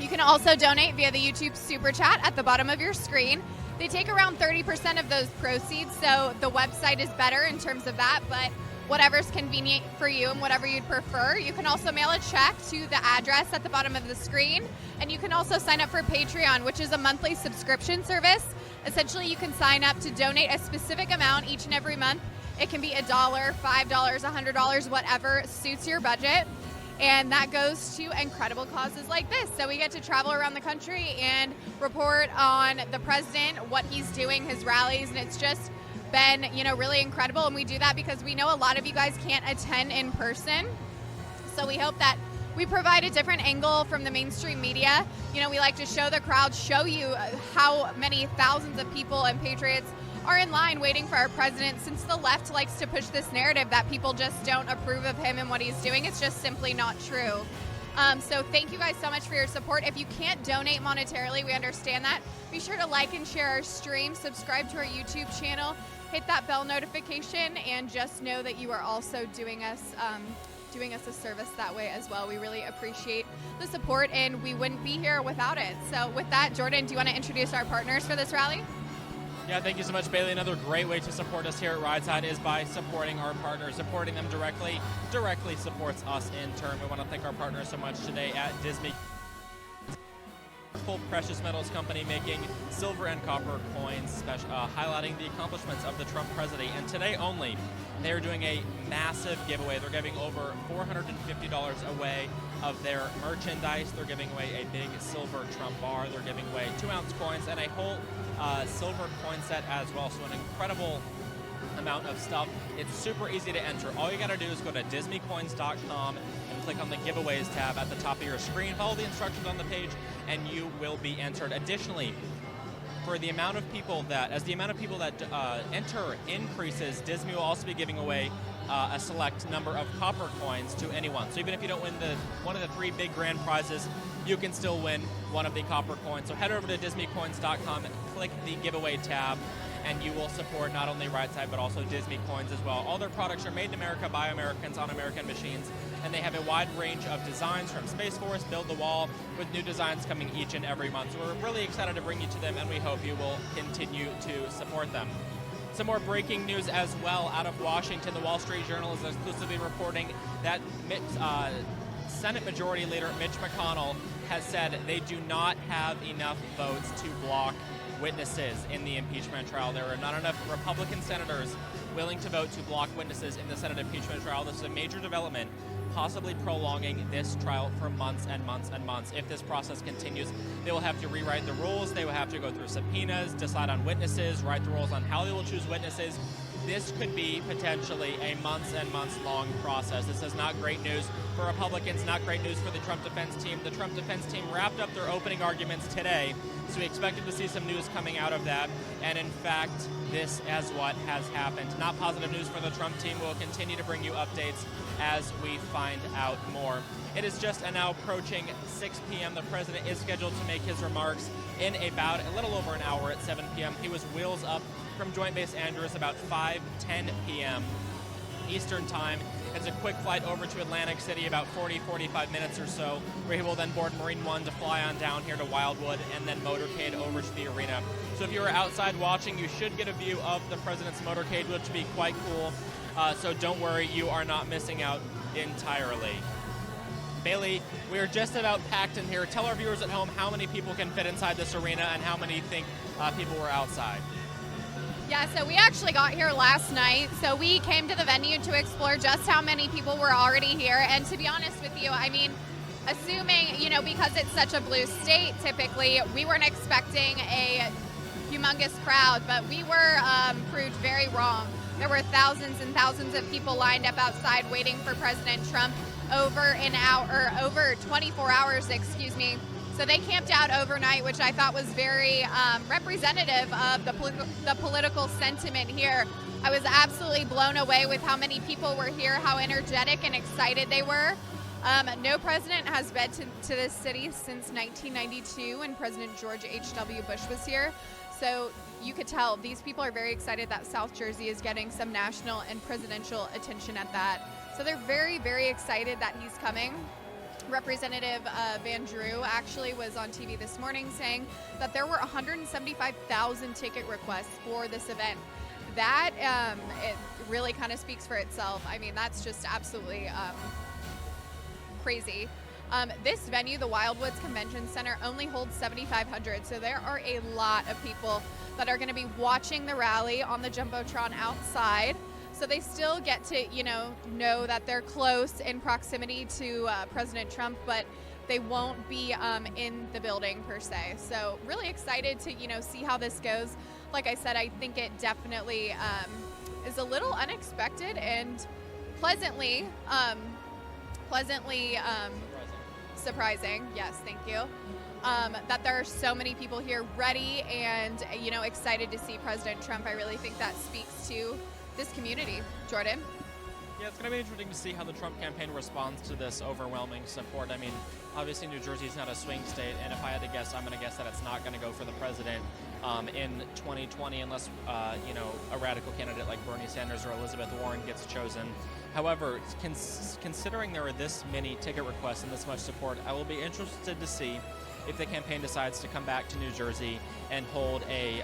You can also donate via the YouTube Super Chat at the bottom of your screen. They take around 30% of those proceeds, so the website is better in terms of that, but whatever's convenient for you and whatever you'd prefer. You can also mail a check to the address at the bottom of the screen, and you can also sign up for Patreon, which is a monthly subscription service. Essentially, you can sign up to donate a specific amount each and every month. It can be $1, $5, $100, whatever suits your budget. And that goes to incredible causes like this. So we get to travel around the country and report on the president, what he's doing, his rallies, and it's just been, really incredible. And we do that because we know a lot of you guys can't attend in person. So we hope that we provide a different angle from the mainstream media. We like to show the crowd, show you how many thousands of people and patriots are in line waiting for our president, since the left likes to push this narrative that people just don't approve of him and what he's doing. It's just simply not true. So thank you guys so much for your support. If you can't donate monetarily, we understand that. Be sure to like and share our stream, subscribe to our YouTube channel, hit that bell notification, and just know that you are also doing us a service that way as well. We really appreciate the support, and we wouldn't be here without it. So with that, Jordan, do you want to introduce our partners for this rally?
Yeah, thank you so much, Bailey. Another great way to support us here at RideSide is by supporting our partners. Supporting them directly supports us in turn. We want to thank our partners so much today at Disney. Full precious metals company making silver and copper coins, highlighting the accomplishments of the Trump presidency. And today only, they are doing a massive giveaway. They're giving over $450 away of their merchandise. They're giving away a big silver Trump bar. They're giving away 2-ounce coins and a whole silver coin set as well. So an incredible amount of stuff. It's super easy to enter. All you got to do is go to disneycoins.com and click on the giveaways tab at the top of your screen. Follow the instructions on the page, and you will be entered. Additionally, as the amount of people that enter increases, Disney will also be giving away a select number of copper coins to anyone. So even if you don't win one of the 3 big grand prizes, you can still win one of the copper coins. So head over to disneycoins.com, click the giveaway tab, and you will support not only RideSide but also Disney Coins as well. All their products are made in America by Americans on American machines, and they have a wide range of designs from Space Force, Build the Wall, with new designs coming each and every month. So we're really excited to bring you to them, and we hope you will continue to support them. Some more breaking news as well out of Washington. The Wall Street Journal is exclusively reporting that Senate Majority Leader Mitch McConnell has said they do not have enough votes to block witnesses in the impeachment trial. There are not enough Republican senators willing to vote to block witnesses in the Senate impeachment trial. This is a major development, possibly prolonging this trial for months and months and months. If this process continues, they will have to rewrite the rules. They will have to go through subpoenas, decide on witnesses, write the rules on how they will choose witnesses. This could be potentially a months and months long process. This is not great news for Republicans, not great news for the Trump defense team. The Trump defense team wrapped up their opening arguments today, so we expected to see some news coming out of that. And in fact, this is what has happened. Not positive news for the Trump team. We'll continue to bring you updates as we find out more. It is just now approaching 6 p.m. The president is scheduled to make his remarks in about a little over an hour at 7 p.m. He was wheels up from Joint Base Andrews about 5:10 p.m. Eastern Time. It's a quick flight over to Atlantic City, about 40-45 minutes or so, where he will then board Marine One to fly on down here to Wildwood and then motorcade over to the arena. So if you were outside watching, you should get a view of the president's motorcade, which would be quite cool. So don't worry, you are not missing out entirely. Bailey, we are just about packed in here. Tell our viewers at home how many people can fit inside this arena and how many think people were outside.
Yeah, so we actually got here last night, so we came to the venue to explore just how many people were already here. And to be honest with you, I mean, assuming, because it's such a blue state, typically, we weren't expecting a humongous crowd, but we were proved very wrong. There were thousands and thousands of people lined up outside waiting for President Trump over 24 hours, So they camped out overnight, which I thought was very representative of the political sentiment here. I was absolutely blown away with how many people were here, how energetic and excited they were. No president has been to this city since 1992 when President George H.W. Bush was here. So you could tell these people are very excited that South Jersey is getting some national and presidential attention at that. So they're very, very excited that he's coming. Representative Van Drew actually was on TV this morning saying that there were 175,000 ticket requests for this event. That it really kind of speaks for itself. I mean, that's just absolutely crazy. This venue, the Wildwoods Convention Center, only holds 7,500, so there are a lot of people that are going to be watching the rally on the Jumbotron outside. So they still get to, know that they're close in proximity to President Trump, but they won't be in the building per se. So really excited to, see how this goes. Like I said, I think it definitely is a little unexpected and pleasantly surprising. Yes, thank you. That there are so many people here ready and, excited to see President Trump. I really think that speaks to this community. Jordan?
Yeah, it's going to be interesting to see how the Trump campaign responds to this overwhelming support. I mean, obviously New Jersey is not a swing state, and if I had to guess, I'm going to guess that it's not going to go for the president in 2020 unless, a radical candidate like Bernie Sanders or Elizabeth Warren gets chosen. However, considering there are this many ticket requests and this much support, I will be interested to see if the campaign decides to come back to New Jersey and hold a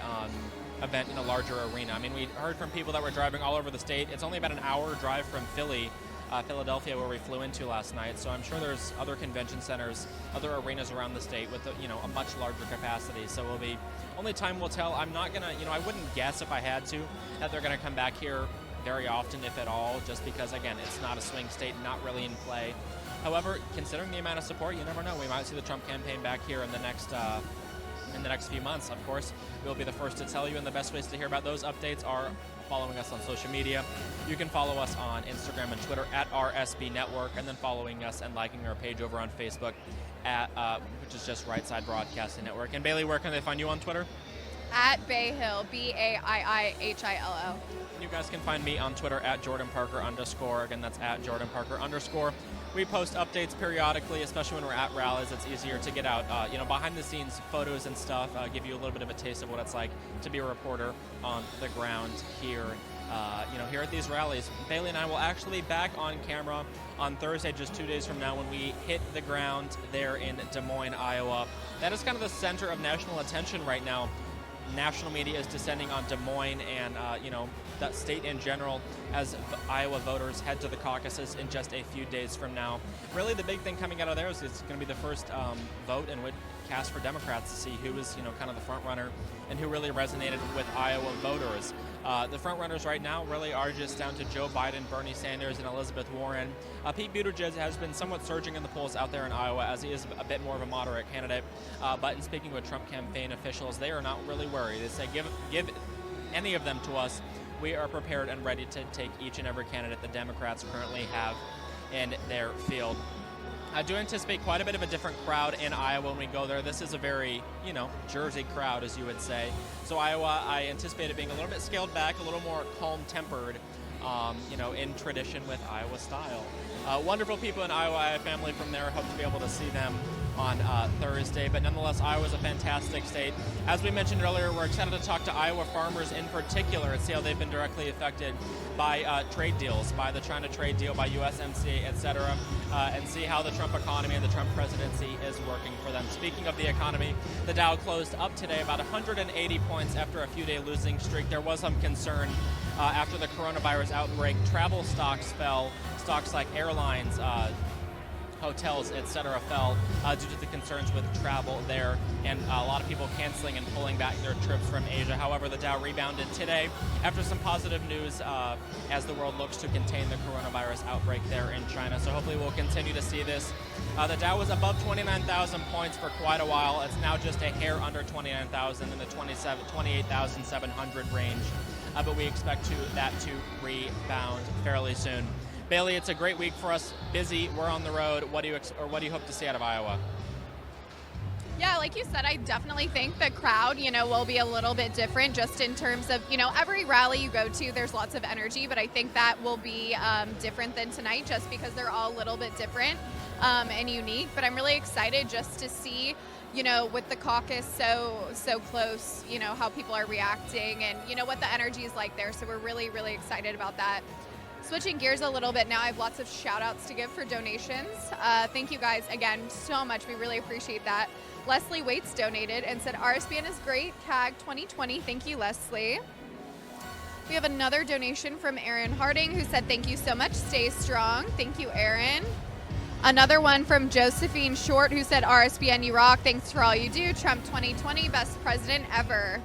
event in a larger arena. I mean, we heard from people that were driving all over the state. It's only about an hour drive from Philadelphia, where we flew into last night. So I'm sure there's other convention centers, other arenas around the state with a much larger capacity. So only time will tell. I'm not gonna, I wouldn't guess if I had to that they're gonna come back here very often, if at all, just because again, it's not a swing state, not really in play. However, considering the amount of support, you never know. We might see the Trump campaign back here in the next few months. Of course, we'll be the first to tell you, and the best ways to hear about those updates are following us on social media. You can follow us on Instagram and Twitter at RSB Network, and then following us and liking our page over on Facebook at which is just Right Side Broadcasting Network. And Bailey, where can they find you on Twitter?
At Bayhill, BAIIHILL.
You guys can find me on Twitter at Jordan Parker _. Again, that's at Jordan Parker _. We post updates periodically, especially when we're at rallies. It's easier to get out, behind the scenes photos and stuff, give you a little bit of a taste of what it's like to be a reporter on the ground here, here at these rallies. Bailey and I will actually be back on camera on Thursday, just 2 days from now, when we hit the ground there in Des Moines, Iowa. That is kind of the center of national attention right now. National media is descending on Des Moines and, that state in general as Iowa voters head to the caucuses in just a few days from now. Really, the big thing coming out of there is it's going to be the first vote and would cast for Democrats to see who was, kind of the front runner and who really resonated with Iowa voters. The front runners right now really are just down to Joe Biden, Bernie Sanders, and Elizabeth Warren. Pete Buttigieg has been somewhat surging in the polls out there in Iowa, as he is a bit more of a moderate candidate. But in speaking with Trump campaign officials, they are not really worried. They say, give any of them to us. We are prepared and ready to take each and every candidate the Democrats currently have in their field. I do anticipate quite a bit of a different crowd in Iowa when we go there. This is a very, Jersey crowd, as you would say. So Iowa, I anticipate it being a little bit scaled back, a little more calm-tempered, in tradition with Iowa style. Wonderful people in Iowa. I have family from there. Hope to be able to see them on Thursday. But nonetheless, Iowa is a fantastic state. As we mentioned earlier, we're excited to talk to Iowa farmers in particular and see how they've been directly affected by trade deals, by the China trade deal, by USMCA, etc., and see how the Trump economy and the Trump presidency is working for them. Speaking of the economy, the Dow closed up today about 180 points after a few-day losing streak. There was some concern after the coronavirus outbreak. Travel stocks fell. Stocks like airlines, hotels, etc. fell due to the concerns with travel there and a lot of people canceling and pulling back their trips from Asia. However, the Dow rebounded today after some positive news as the world looks to contain the coronavirus outbreak there in China. So hopefully we'll continue to see this. The Dow was above 29,000 points for quite a while. It's now just a hair under 29,000 in the 28,700 range. But we expect that to rebound fairly soon. Bailey, it's a great week for us. Busy, we're on the road. What do you hope to see out of Iowa?
Yeah, like you said, I definitely think the crowd, will be a little bit different just in terms of, every rally you go to, there's lots of energy, but I think that will be different than tonight just because they're all a little bit different and unique. But I'm really excited just to see, with the caucus so close, how people are reacting and, what the energy is like there. So we're really, really excited about that. Switching gears a little bit now, I have lots of shout outs to give for donations. Thank you guys again so much. We really appreciate that. Leslie Waits donated and said, RSBN is great, CAG 2020. Thank you, Leslie. We have another donation from Aaron Harding who said, thank you so much. Stay strong. Thank you, Aaron. Another one from Josephine Short who said, RSBN, you rock. Thanks for all you do. Trump 2020, best president ever.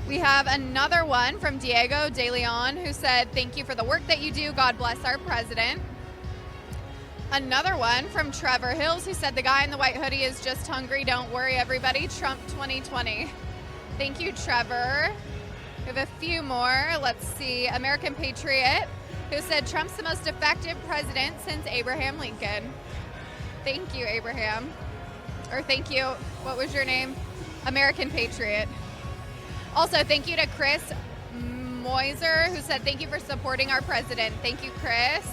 We have another one from Diego De Leon who said, thank you for the work that you do. God bless our president. Another one from Trevor Hills who said, the guy in the white hoodie is just hungry. Don't worry, everybody. Trump 2020. Thank you, Trevor. We have a few more. Let's see. American Patriot who said, Trump's the most effective president since Abraham Lincoln. Thank you, Abraham. Or thank you. What was your name? American Patriot. Also, thank you to Chris Moiser, who said, thank you for supporting our president. Thank you, Chris.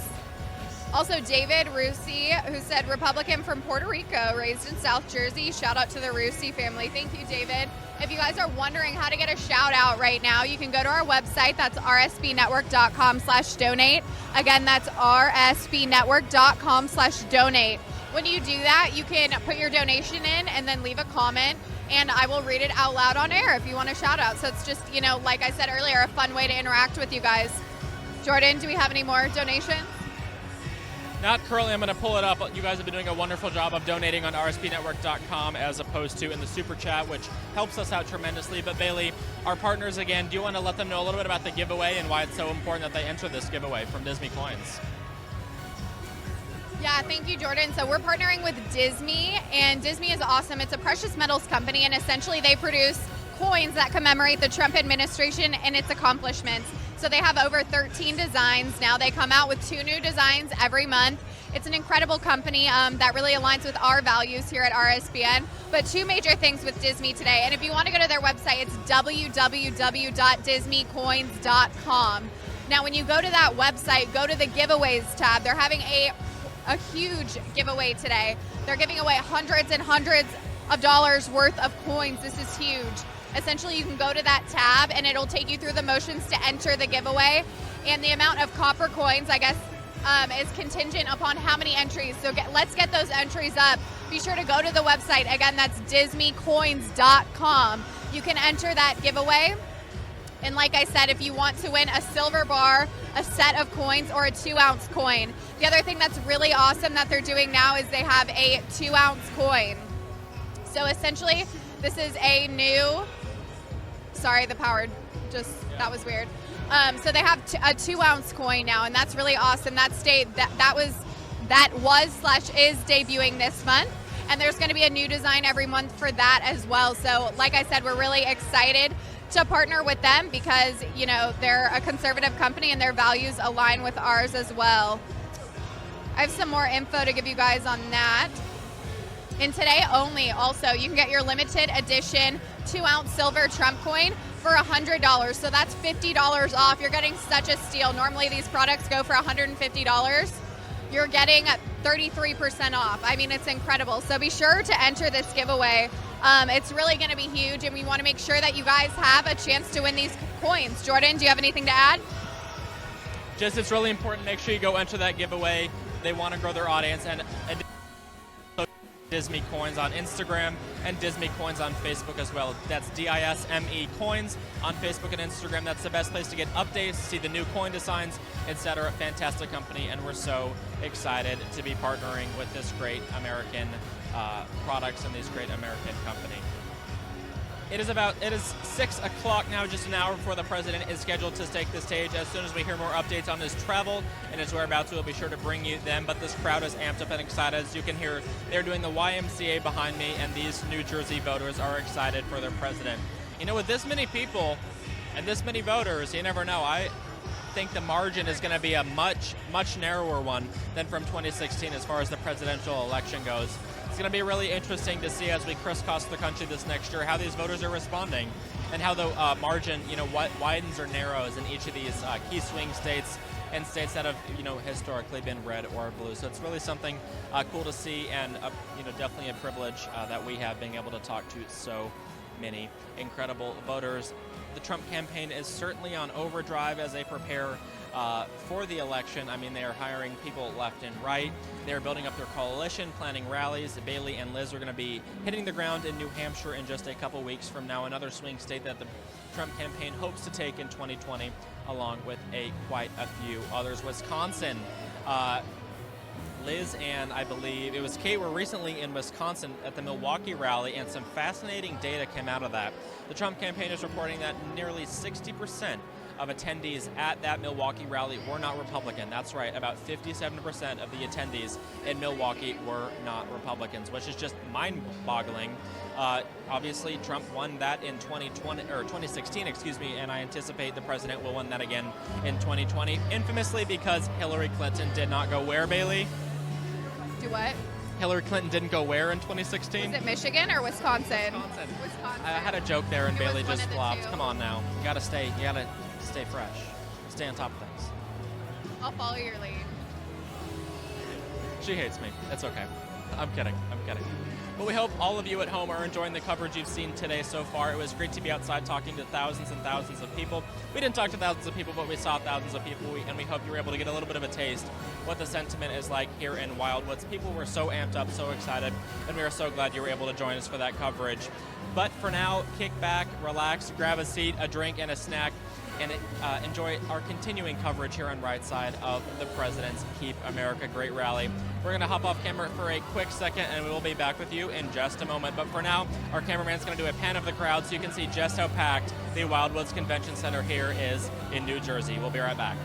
Also, David Rusi, who said, Republican from Puerto Rico, raised in South Jersey. Shout out to the Rusi family. Thank you, David. If you guys are wondering how to get a shout out right now, you can go to our website. That's rsbnetwork.com/donate. Again, that's rsbnetwork.com/donate. When you do that, you can put your donation in and then leave a comment, and I will read it out loud on air if you want a shout out. So it's just, like I said earlier, a fun way to interact with you guys. Jordan, do we have any more donations?
Not currently. I'm going to pull it up. You guys have been doing a wonderful job of donating on rsbnetwork.com as opposed to in the Super Chat, which helps us out tremendously. But Bailey, our partners again, do you want to let them know a little bit about the giveaway and why it's so important that they enter this giveaway from Disney Coins?
Yeah, thank you, Jordan. So we're partnering with Disney, and Disney is awesome. It's a precious metals company, and essentially they produce coins that commemorate the Trump administration and its accomplishments. So they have over 13 designs now. They come out with 2 new designs every month. It's an incredible company that really aligns with our values here at RSBN. But 2 major things with Disney today. And if you want to go to their website, it's www.disneycoins.com. Now, when you go to that website, go to the giveaways tab. They're having a huge giveaway today. They're giving away hundreds and hundreds of dollars worth of coins. This is huge. Essentially, you can go to that tab and it'll take you through the motions to enter the giveaway. And the amount of copper coins, I guess, is contingent upon how many entries. So let's get those entries up. Be sure to go to the website. Again, that's disneycoins.com. You can enter that giveaway. And like I said, if you want to win a silver bar, a set of coins, or a 2-ounce coin. The other thing that's really awesome that they're doing now is they have a 2-ounce coin. So essentially, this is a new, sorry, the power that was weird. So they have a 2-ounce coin now, and that's really awesome. That was is debuting this month. And there's going to be a new design every month for that as well. So like I said, we're really excited to partner with them because, they're a conservative company and their values align with ours as well. I have some more info to give you guys on that. And today only, also, you can get your limited edition 2-ounce silver Trump coin for $100. So that's $50 off. You're getting such a steal. Normally these products go for $150. You're getting 33% off. I mean, it's incredible. So be sure to enter this giveaway. It's really going to be huge, and we want to make sure that you guys have a chance to win these coins. Jordan, do you have anything to add?
Just, it's really important. Make sure you go enter that giveaway. They want to grow their audience, and Disme Coins on Instagram and Disme Coins on Facebook as well. That's DISME Coins on Facebook and Instagram. That's the best place to get updates, see the new coin designs, etc. Fantastic company, and we're so excited to be partnering with this great American products and this great American company. It is 6 o'clock now, just an hour before the president is scheduled to take the stage. As soon as we hear more updates on his travel and his whereabouts, we'll be sure to bring you them. But this crowd is amped up and excited. As you can hear, they're doing the YMCA behind me, and these New Jersey voters are excited for their president. You know, with this many people and this many voters, you never know. I think the margin is going to be a much, much narrower one than from 2016 as far as the presidential election goes. It's going to be really interesting to see as we crisscross the country this next year how these voters are responding and how the margin, widens or narrows in each of these key swing states and states that have, historically been red or blue. So it's really something cool to see, and definitely a privilege that we have being able to talk to so many incredible voters. The Trump campaign is certainly on overdrive as they prepare for the election. I mean, they are hiring people left and right. They're building up their coalition, planning rallies. Bailey and Liz are going to be hitting the ground in New Hampshire in just a couple weeks from now, another swing state that the Trump campaign hopes to take in 2020, along with quite a few others. Wisconsin, Liz and I believe it was Kate were recently in Wisconsin at the Milwaukee rally, and some fascinating data came out of that. The Trump campaign is reporting that nearly 60% of attendees at that Milwaukee rally were not Republican. That's right, about 57% of the attendees in Milwaukee were not Republicans, which is just mind-boggling. Obviously, Trump won that in 2016, and I anticipate the president will win that again in 2020, infamously because Hillary Clinton did not go where, Bailey?
Do what?
Hillary Clinton didn't go where in 2016?
Was it Michigan or Wisconsin?
I had a joke there and Bailey just flopped. Come on now. You gotta stay fresh. Stay on top of things.
I'll follow your lead.
She hates me. It's okay. I'm kidding. But we hope all of you at home are enjoying the coverage you've seen today so far. It was great to be outside talking to thousands and thousands of people. We didn't talk to thousands of people, but we saw thousands of people, and we hope you were able to get a little bit of a taste what the sentiment is like here in Wildwoods. People were so amped up, so excited, and we are so glad you were able to join us for that coverage. But for now, kick back, relax, grab a seat, a drink, and a snack, and enjoy our continuing coverage here on Right Side of the President's Keep America Great rally. We're going to hop off camera for a quick second, and we will be back with you in just a moment. But for now, our cameraman's going to do a pan of the crowd so you can see just how packed the Wildwoods Convention Center here is in New Jersey. We'll be right back.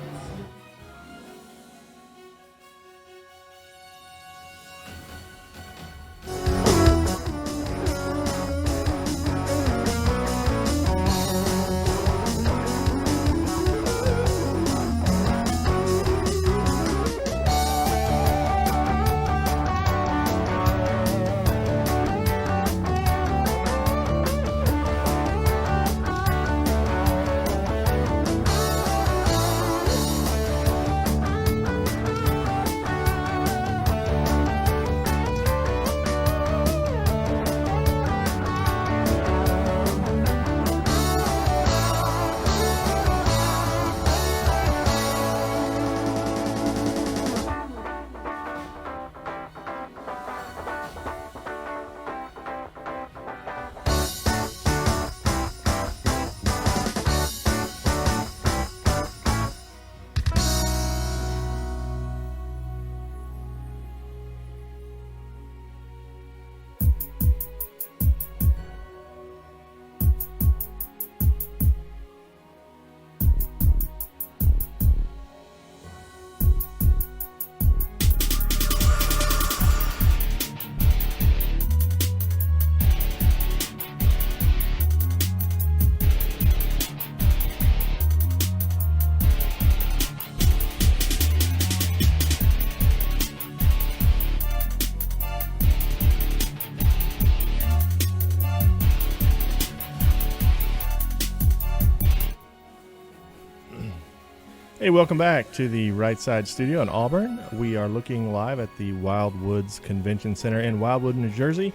Hey, welcome back to the Right Side Studio in Auburn. We are looking live at the Wildwoods Convention Center in Wildwood, New Jersey.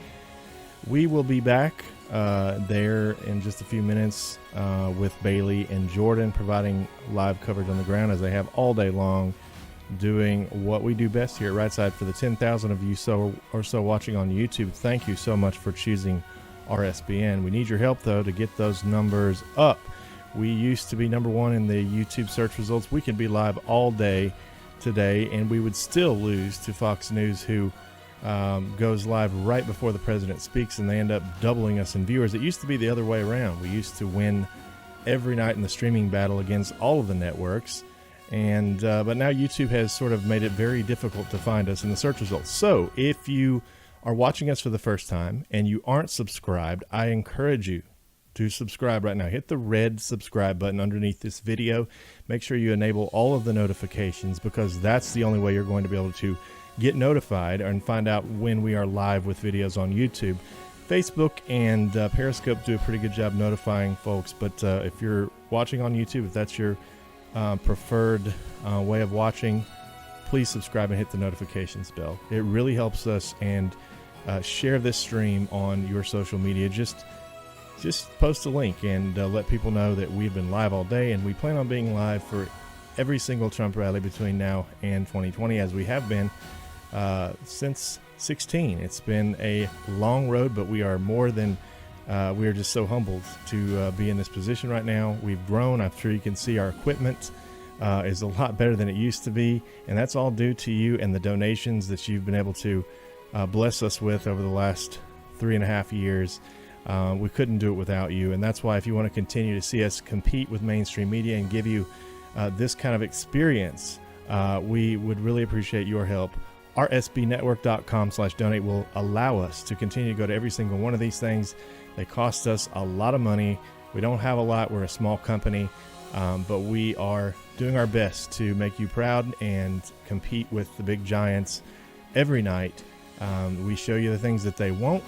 We will be back there in just a few minutes with Bailey and Jordan providing live coverage on the ground as they have all day long doing what we do best here at Right Side. For the 10,000 of you so watching on YouTube, thank you so much for choosing RSBN. We need your help, though, to get those numbers up. We used to be number one in the YouTube search results. We could be live all day today, and we would still lose to Fox News, who goes live right before the president speaks, and they end up doubling us in viewers. It used to be the other way around. We used to win every night in the streaming battle against all of the networks, and but now YouTube has sort of made it very difficult to find us in the search results. So if you are watching us for the first time and you aren't subscribed, I encourage you to subscribe right now. Hit the red subscribe button underneath this video. Make sure you enable all of the notifications, because that's the only way you're going to be able to get notified and find out when we are live with videos on YouTube. Facebook and Periscope do a pretty good job notifying folks, but if you're watching on YouTube, if that's your preferred way of watching, please subscribe and hit the notifications bell. It really helps us, and share this stream on your social media. Just post a link and let people know that we've been live all day, and we plan on being live for every single Trump rally between now and 2020, as we have been since 16. It's been a long road, but we are more than we are just so humbled to be in this position right now. We've grown. I'm sure you can see our equipment is a lot better than it used to be, and that's all due to you and the donations that you've been able to bless us with over the last 3.5 years. We couldn't do it without you, and that's why, if you want to continue to see us compete with mainstream media and give you this kind of experience, we would really appreciate your help. RSBnetwork.com/donate will allow us to continue to go to every single one of these things. They cost us a lot of money. We don't have a lot. We're a small company, but we are doing our best to make you proud and compete with the big giants every night. We show you the things that they won't,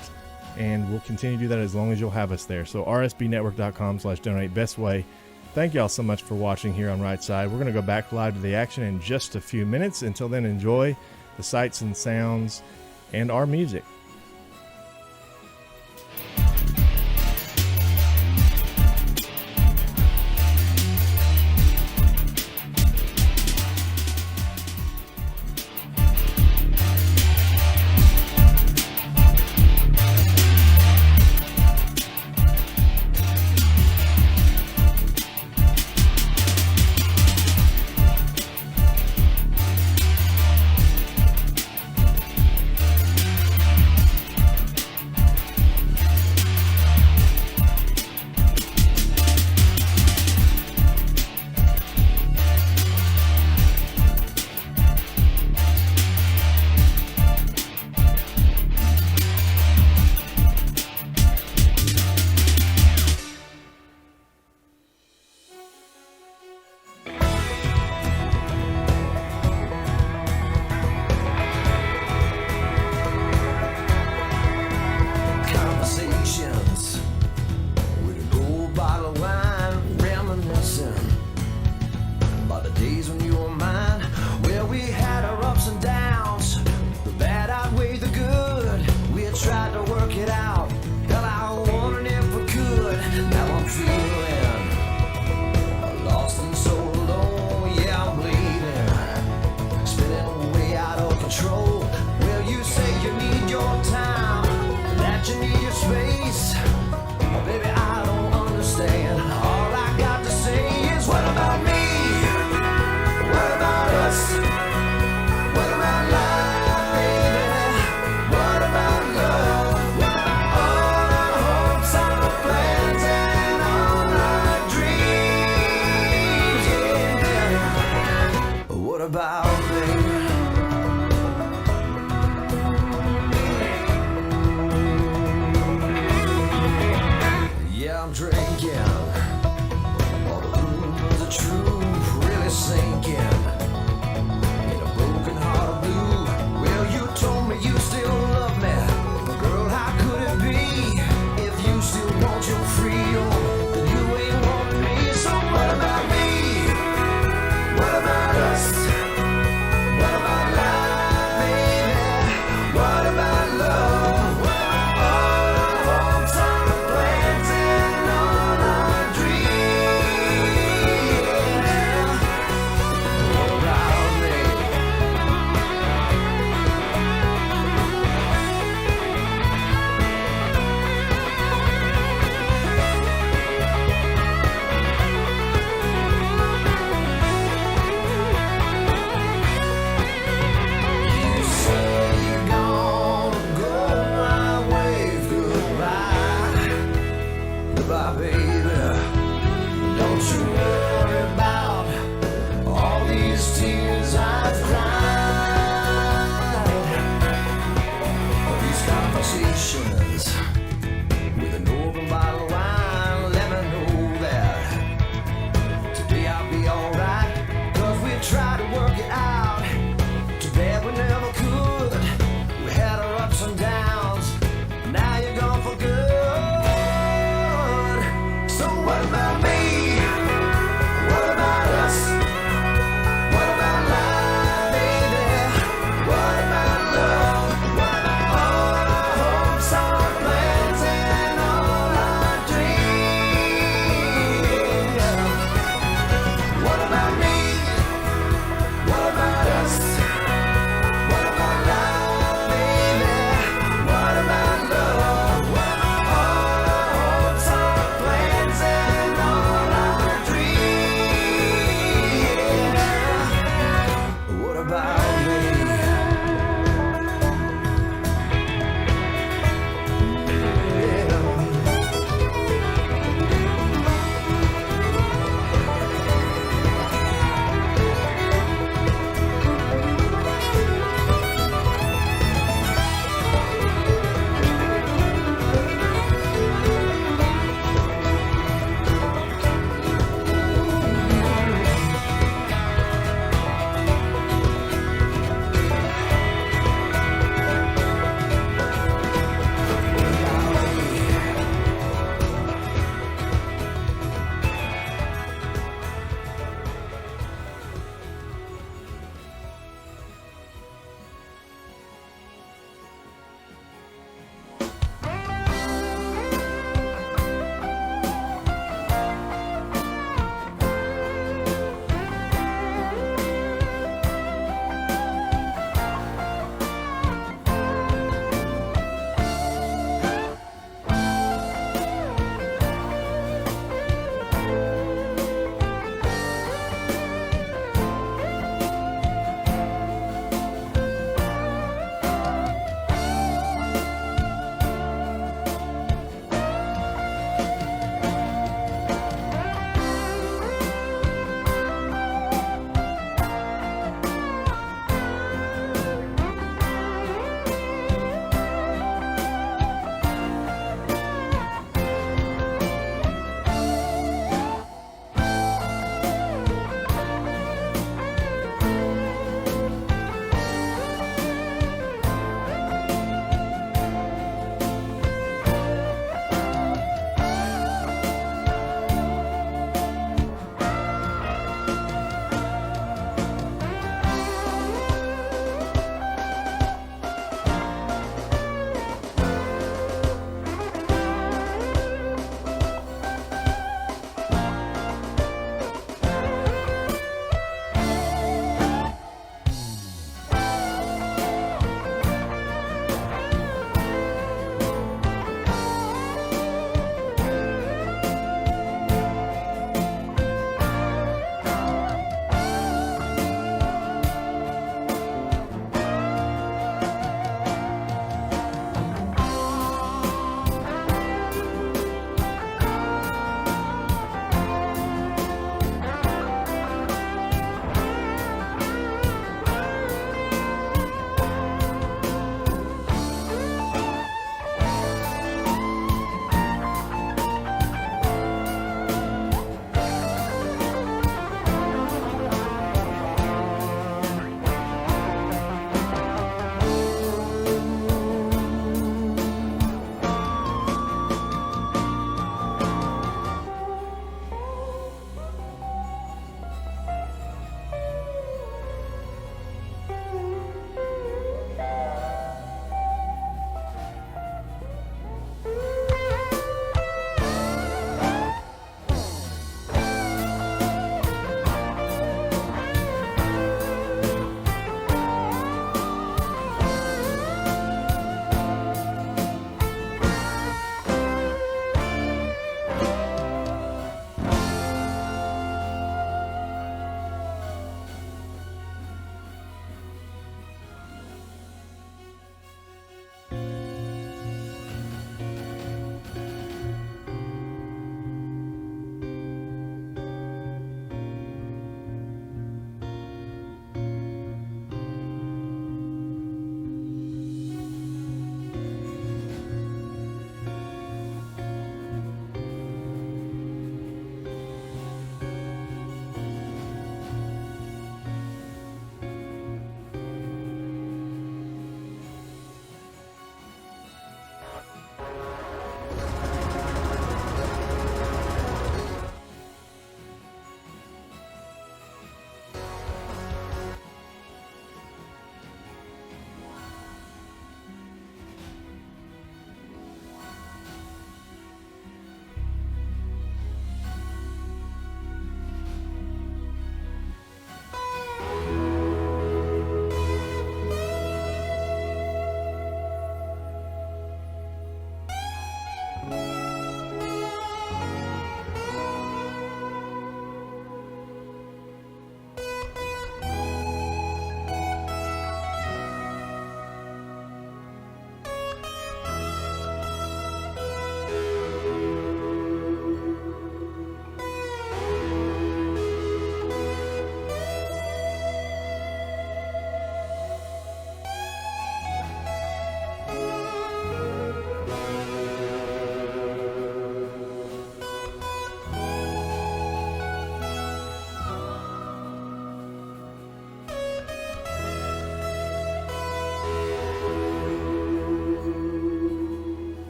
and we'll continue to do that as long as you'll have us there. So RSBnetwork.com/donate, best way. Thank y'all so much for watching here on Right Side. We're going to go back live to the action in just a few minutes. Until then, enjoy the sights and sounds and our music.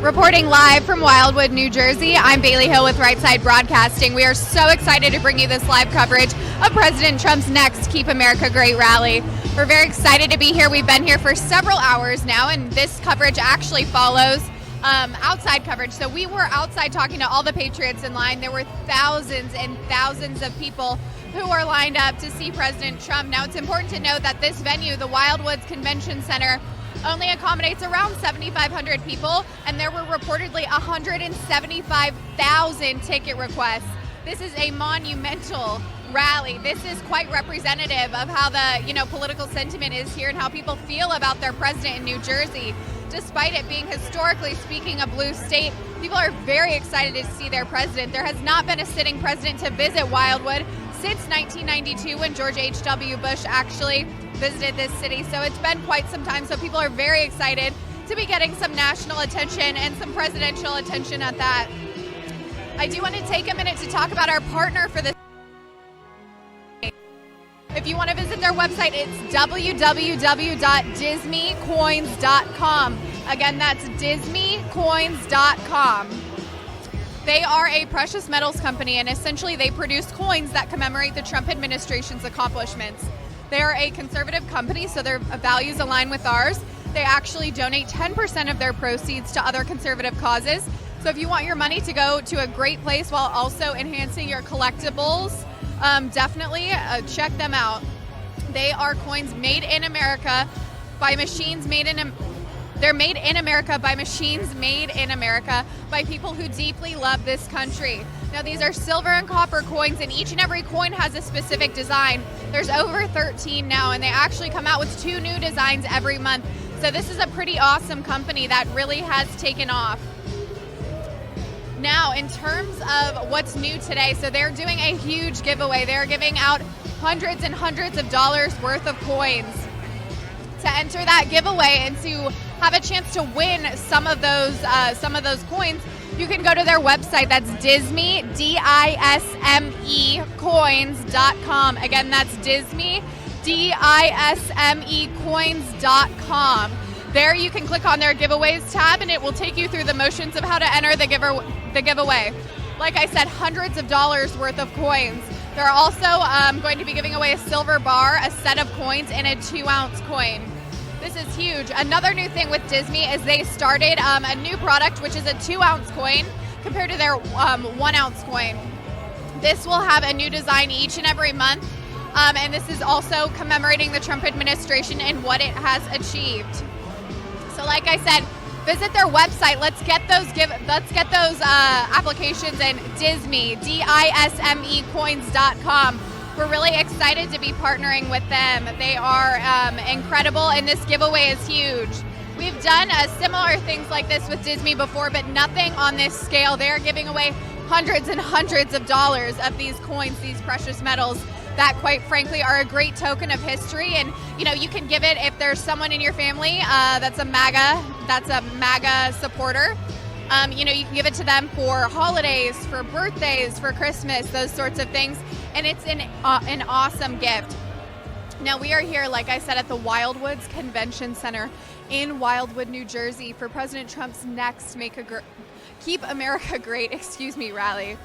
Reporting live from Wildwood, New Jersey, I'm Bailey Hill with Right Side Broadcasting. We are so excited to bring you this live coverage of President Trump's next Keep America Great rally. We're very excited to be here. We've been here for several hours now, and this coverage actually follows outside coverage. So we were outside talking to all the patriots in line. There were thousands and thousands of people who are lined up to see President Trump. Now, it's important to note that this venue, the Wildwoods Convention Center, only accommodates around 7,500 people, and there were reportedly 175,000 ticket requests. This is a monumental rally. This is quite representative of how the political sentiment is here and how people feel about their president in New Jersey. Despite it being historically speaking a blue state, people are very excited to see their president. There has not been a sitting president to visit Wildwood since 1992 when George H.W. Bush actually visited this city. So it's been quite some time. So people are very excited to be getting some national attention and some presidential attention at that. I do want to take a minute to talk about our partner for this. If you want to visit their website, it's www.dismeycoins.com. Again, that's dismeycoins.com. They are a precious metals company, and essentially they produce coins that commemorate the Trump administration's accomplishments. They are a conservative company, so their values align with ours. They actually donate 10% of their proceeds to other conservative causes. So if you want your money to go to a great place while also enhancing your collectibles, definitely check them out. They are coins made in America by machines made in They're made in America by machines made in America by people who deeply love this country. Now, these are silver and copper coins, and each and every coin has a specific design. There's over 13 now, and they actually come out with 2 new designs every month. So this is a pretty awesome company that really has taken off. Now, in terms of what's new today, so they're doing a huge giveaway. They're giving out hundreds and hundreds of dollars worth of coins. To enter that giveaway and to have a chance to win some of those coins, you can go to their website. That's Disme, D-I-S-M-E, coins.com. Again, that's Disme, D-I-S-M-E, coins.com. There you can click on their giveaways tab, and it will take you through the motions of how to enter the giveaway. Like I said, hundreds of dollars worth of coins. They're also going to be giving away a silver bar, a set of coins, and a 2-ounce coin. This is huge. Another new thing with Disney is they started a new product, which is a 2-ounce coin compared to their 1-ounce coin. This will have a new design each and every month, and this is also commemorating the Trump administration and what it has achieved. So, like I said, visit their website. Let's get those applications in Disme, D-I-S-M-E coins.com. We're really excited to be partnering with them. They are incredible, and this giveaway is huge. We've done similar things like this with Disney before, but nothing on this scale. They're giving away hundreds and hundreds of dollars of these coins, these precious metals that, quite frankly, are a great token of history. And you can give it if there's someone in your family that's a MAGA supporter. You can give it to them for holidays, for birthdays, for Christmas, those sorts of things. And it's an awesome gift. Now, we are here, like I said, at the Wildwoods Convention Center in Wildwood, New Jersey for President Trump's next Keep America Great, rally.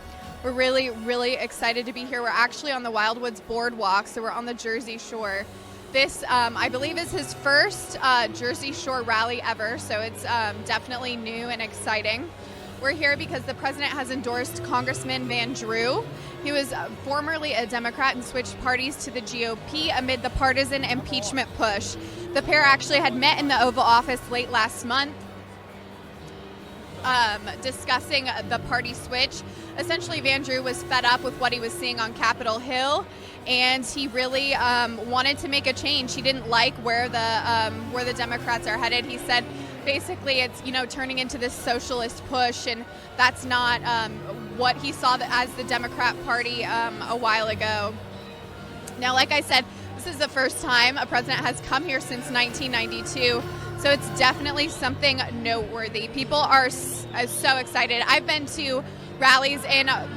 We're really, really excited to be here. We're actually on the Wildwoods Boardwalk, so we're on the Jersey Shore. This, I believe, is his first Jersey Shore rally ever, so it's definitely new and exciting. We're here because the president has endorsed Congressman Van Drew. He was formerly a Democrat and switched parties to the GOP amid the partisan impeachment push. The pair actually had met in the Oval Office late last month, discussing the party switch. Essentially, Van Drew was fed up with what he was seeing on Capitol Hill, and he really wanted to make a change. He didn't like where the Democrats are headed. He said, basically, it's turning into this socialist push, and that's not what he saw as the Democrat Party a while ago. Now, like I said, this is the first time a president has come here since 1992. So it's definitely something noteworthy. People are so excited. I've been to rallies in a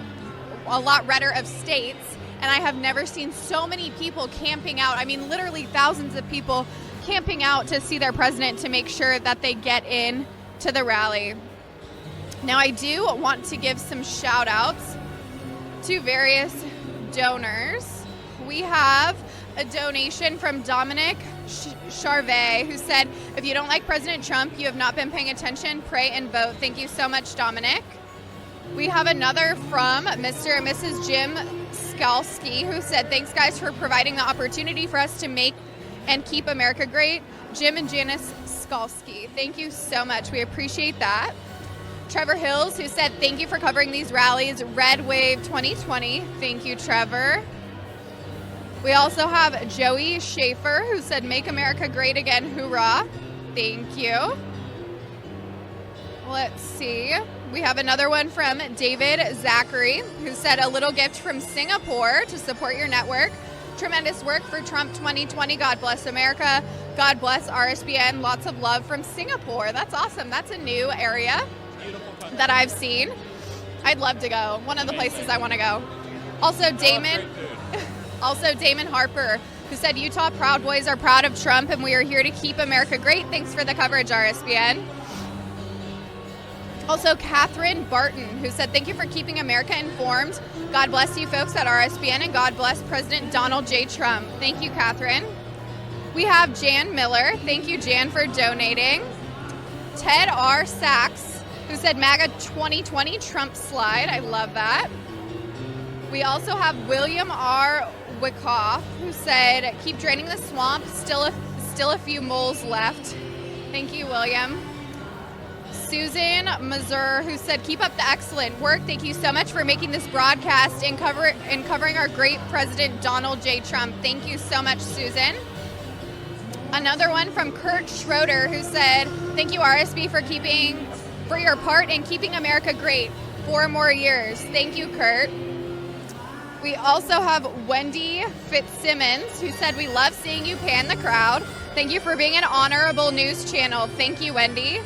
lot redder of states, and I have never seen so many people camping out. I mean, literally thousands of people camping out to see their president to make sure that they get in to the rally. Now, I do want to give some shout outs to various donors. We have a donation from Dominic Charvet, who said, if you don't like President Trump, you have not been paying attention, pray and vote. Thank you so much, Dominic. We have another from Mr. and Mrs. Jim Skalski, who said, thanks guys for providing the opportunity for us to make and keep America great. Jim and Janice Skalski, thank you so much. We appreciate that. Trevor Hills, who said, thank you for covering these rallies. Red Wave 2020. Thank you, Trevor. We also have Joey Schaefer, who said, make America great again, hoorah. Thank you. Let's see. We have another one from David Zachary, who said, a little gift from Singapore to support your network. Tremendous work for Trump 2020. God bless America. God bless RSBN. Lots of love from Singapore. That's awesome. That's a new area that I've seen. I'd love to go. One of the places I want to go. Also, Damon Harper, who said, Utah Proud Boys are proud of Trump and we are here to keep America great. Thanks for the coverage, RSBN. Also, Catherine Barton, who said, thank you for keeping America informed. God bless you folks at RSBN and God bless President Donald J. Trump. Thank you, Catherine. We have Jan Miller. Thank you, Jan, for donating. Ted R. Sachs, who said, MAGA 2020 Trump slide. I love that. We also have William R. Wyckoff, who said, keep draining the swamp. Still a few moles left. Thank you, William. Susan Mazur, who said, keep up the excellent work. Thank you so much for making this broadcast and covering our great President Donald J. Trump. Thank you so much, Susan. Another one from Kurt Schroeder, who said, thank you, RSB, for your part in keeping America great. 4 more years. Thank you, Kurt. We also have Wendy Fitzsimmons, who said, we love seeing you pan the crowd. Thank you for being an honorable news channel. Thank you, Wendy.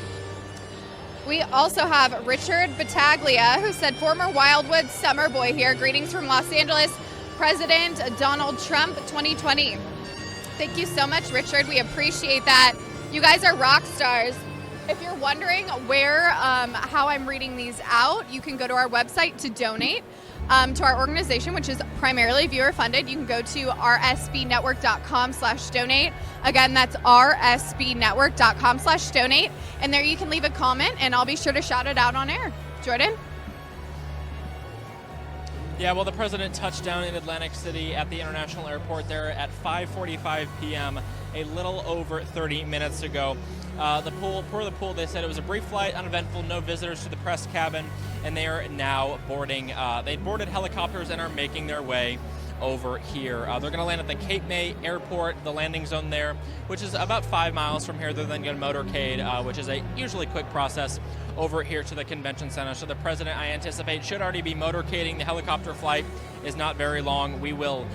We also have Richard Battaglia, who said, former Wildwood summer boy here. Greetings from Los Angeles, President Donald Trump 2020. Thank you so much, Richard. We appreciate that. You guys are rock stars. If you're wondering how I'm reading these out, you can go to our website to donate to our organization, which is primarily viewer funded. You can go to rsbnetwork.com/donate. Again, that's rsbnetwork.com/donate. And there you can leave a comment and I'll be sure to shout it out on air. Jordan?
Yeah, well, the president touched down in Atlantic City at the International Airport there at 5:45 p.m., a little over 30 minutes ago. Per the pool, they said it was a brief flight, uneventful, no visitors to the press cabin, and they are now boarding. They boarded helicopters and are making their way over here. They're going to land at the Cape May Airport, the landing zone there, which is about 5 miles from here. They're then going to motorcade, which is a usually quick process, over here to the convention center. So the president, I anticipate, should already be motorcading. The helicopter flight is not very long. We will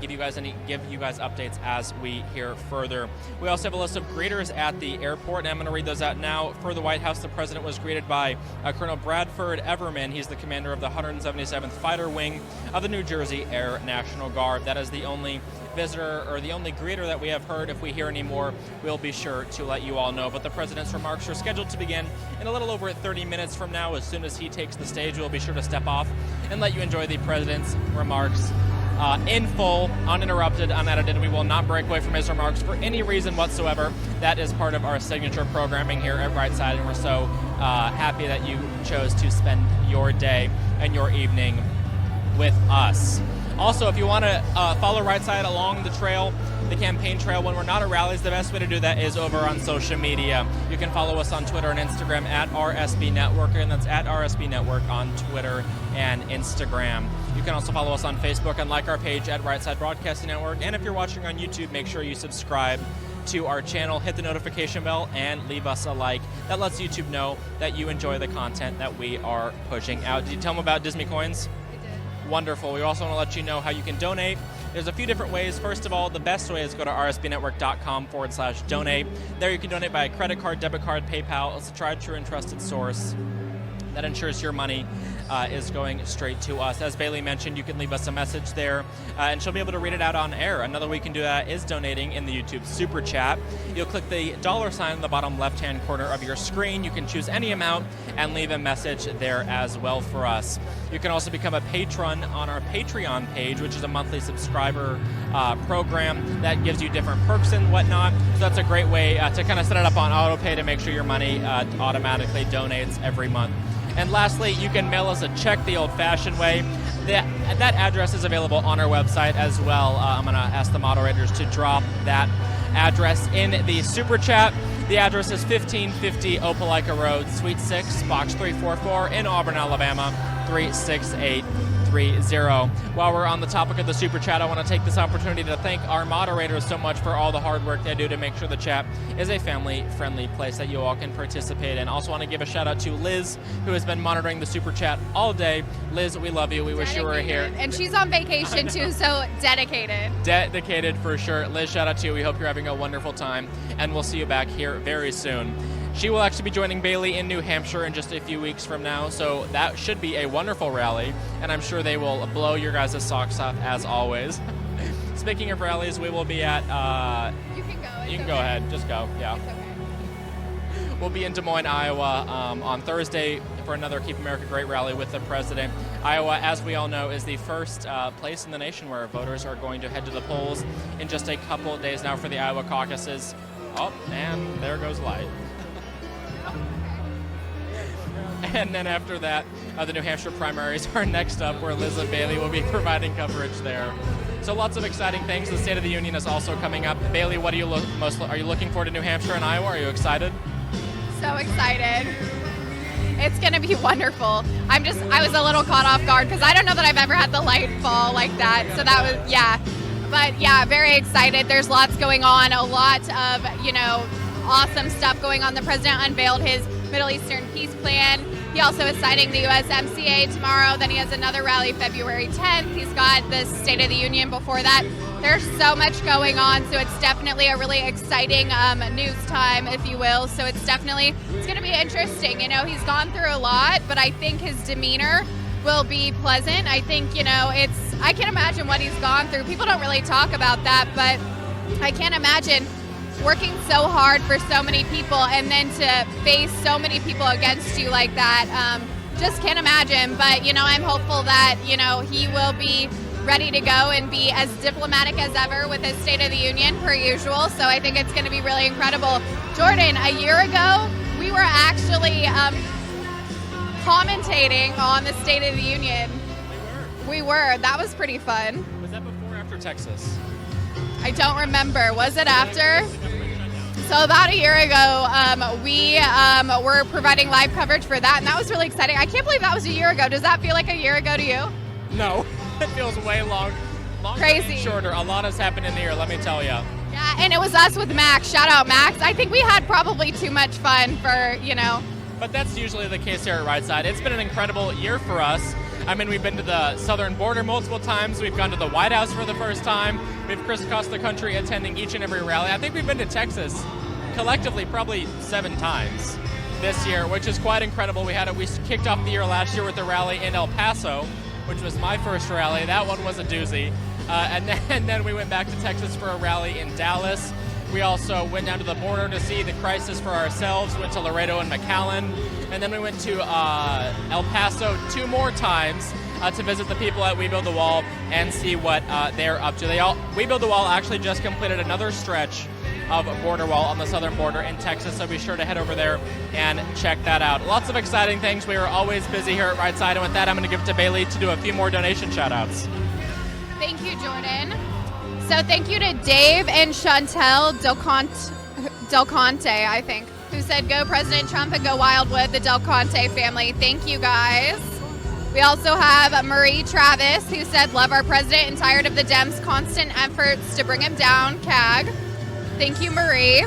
give you guys updates as we hear further. We also have a list of greeters at the airport, and I'm going to read those out now. For the White House, the president was greeted by Colonel Bradford Everman. He's the commander of the 177th Fighter Wing of the New Jersey Air National Guard. That is the only visitor or the only greeter that we have heard. If we hear any more, we'll be sure to let you all know. But the president's remarks are scheduled to begin in a little over 30 minutes from now. As soon as he takes the stage, we'll be sure to step off and let you enjoy the president's remarks in full, uninterrupted, unedited. We will not break away from his remarks for any reason whatsoever. That is part of our signature programming here at Brightside, and we're so happy that you chose to spend your day and your evening with us. Also, if you want to follow Brightside along the trail, the campaign trail, when we're not at rallies, the best way to do that is over on social media. You can follow us on Twitter and Instagram at RSB Network, and that's at RSB Network on Twitter and Instagram. You can also follow us on Facebook and like our page at Brightside Broadcasting Network. And if you're watching on YouTube, make sure you subscribe to our channel, hit the notification bell, and leave us a like. That lets YouTube know that you enjoy the content that we are pushing out. Did you tell them about Disney Coins? Wonderful. We also want to let you know how you can donate. There's a few different ways. First of all, the best way is go to rsbnetwork.com/donate. There you can donate by a credit card, debit card, PayPal. It's a tried, true, and trusted source That ensures your money is going straight to us. As Bailey mentioned, you can leave us a message there, and she'll be able to read it out on air. Another way you can do that is donating in the YouTube Super Chat. You'll click the $ in the bottom left-hand corner of your screen. You can choose any amount and leave a message there as well for us. You can also become a patron on our Patreon page, which is a monthly subscriber program that gives you different perks and whatnot. So that's a great way to kind of set it up on autopay to make sure your money automatically donates every month. And lastly, you can mail us a check the old-fashioned way. That address is available on our website as well. I'm going to ask the moderators to drop that address in the Super Chat. The address is 1550 Opelika Road, Suite 6, Box 344 in Auburn, Alabama, 36830. While we're on the topic of the Super Chat, I want to take this opportunity to thank our moderators so much for all the hard work they do to make sure the chat is a family-friendly place that you all can participate in. Also want to give a shout-out to Liz, who has been monitoring the Super Chat all day. Liz, we love you. We wish you were here.
And she's on vacation, too, so dedicated.
Dedicated for sure. Liz, shout out to you. We hope you're having a wonderful time, and we'll see you back here very soon. She will actually be joining Bailey in New Hampshire in just a few weeks from now, so that should be a wonderful rally, and I'm sure they will blow your guys' socks off as always. Speaking of rallies, we will be at...
You can go.
You can go ahead. Just go. Yeah.
It's okay.
We'll be in Des Moines, Iowa on Thursday for another Keep America Great rally with the president. Iowa, as we all know, is the first place in the nation where voters are going to head to the polls in just a couple of days now for the Iowa caucuses. Oh, and there goes light. And then after that, the New Hampshire primaries are next up, where Liz and Bailey will be providing coverage there. So lots of exciting things. The State of the Union is also coming up. Bailey, what are you are you looking forward to New Hampshire and Iowa? Are you excited?
So excited. It's going to be wonderful. I was a little caught off guard because I don't know that I've ever had the light fall like that. So that was, yeah. But yeah, very excited. There's lots going on, a lot of, awesome stuff going on. The president unveiled his Middle Eastern peace plan. He also is signing the USMCA tomorrow. Then he has another rally February 10th. He's got the State of the Union before that. There's so much going on, so it's definitely a really exciting news time, if you will. So it's going to be interesting. He's gone through a lot, but I think his demeanor will be pleasant. I think, I can't imagine what he's gone through. People don't really talk about that, but I can't imagine working so hard for so many people and then to face so many people against you like that. Just can't imagine. But, I'm hopeful that, he will be ready to go and be as diplomatic as ever with his State of the Union per usual. So I think it's going to be really incredible. Jordan, a year ago, we were actually commentating on the State of the Union. We were. That was pretty fun.
Was that before or after Texas?
I don't remember. Was it after? So about a year ago, we were providing live coverage for that, and that was really exciting. I can't believe that was a year ago. Does that feel like a year ago to you?
No, it feels way longer
Crazy.
and shorter. A lot has happened in the year, let me tell you.
Yeah, and it was us with Max. Shout out, Max. I think we had probably too much fun for,
But that's usually the case here at Right Side. It's been an incredible year for us. I mean, we've been to the southern border multiple times. We've gone to the White House for the first time. We've crisscrossed the country attending each and every rally. I think we've been to Texas collectively probably 7 times this year, which is quite incredible. We kicked off the year last year with the rally in El Paso, which was my first rally. That one was a doozy. And then we went back to Texas for a rally in Dallas. We also went down to the border to see the crisis for ourselves, went to Laredo and McAllen, and then we went to El Paso 2 more times to visit the people at We Build the Wall and see what they're up to. We Build the Wall actually just completed another stretch of border wall on the southern border in Texas, so be sure to head over there and check that out. Lots of exciting things. We are always busy here at Right Side, and with that, I'm going to give it to Bailey to do a few more donation shout-outs.
Thank you, Jordan. So thank you to Dave and Chantel Del Conte, I think, who said, "Go President Trump and go Wildwood," the Del Conte family. Thank you, guys. We also have Marie Travis, who said, "Love our president and tired of the Dems' constant efforts to bring him down, CAG." Thank you, Marie.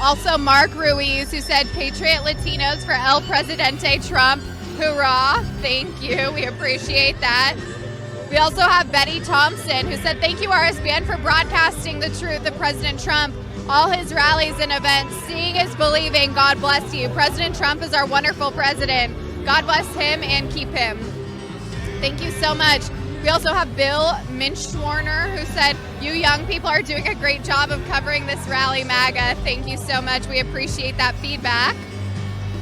Also, Mark Ruiz, who said, "Patriot Latinos for El Presidente Trump. Hoorah." Thank you. We appreciate that. We also have Betty Thompson, who said, "Thank you, RSBN, for broadcasting the truth of President Trump. All his rallies and events. Seeing is believing. God bless you. President Trump is our wonderful president." God bless him and keep him. Thank you so much. We also have Bill Minchwarner, who said, you young people are doing a great job of covering this rally, MAGA. Thank you so much. We appreciate that feedback.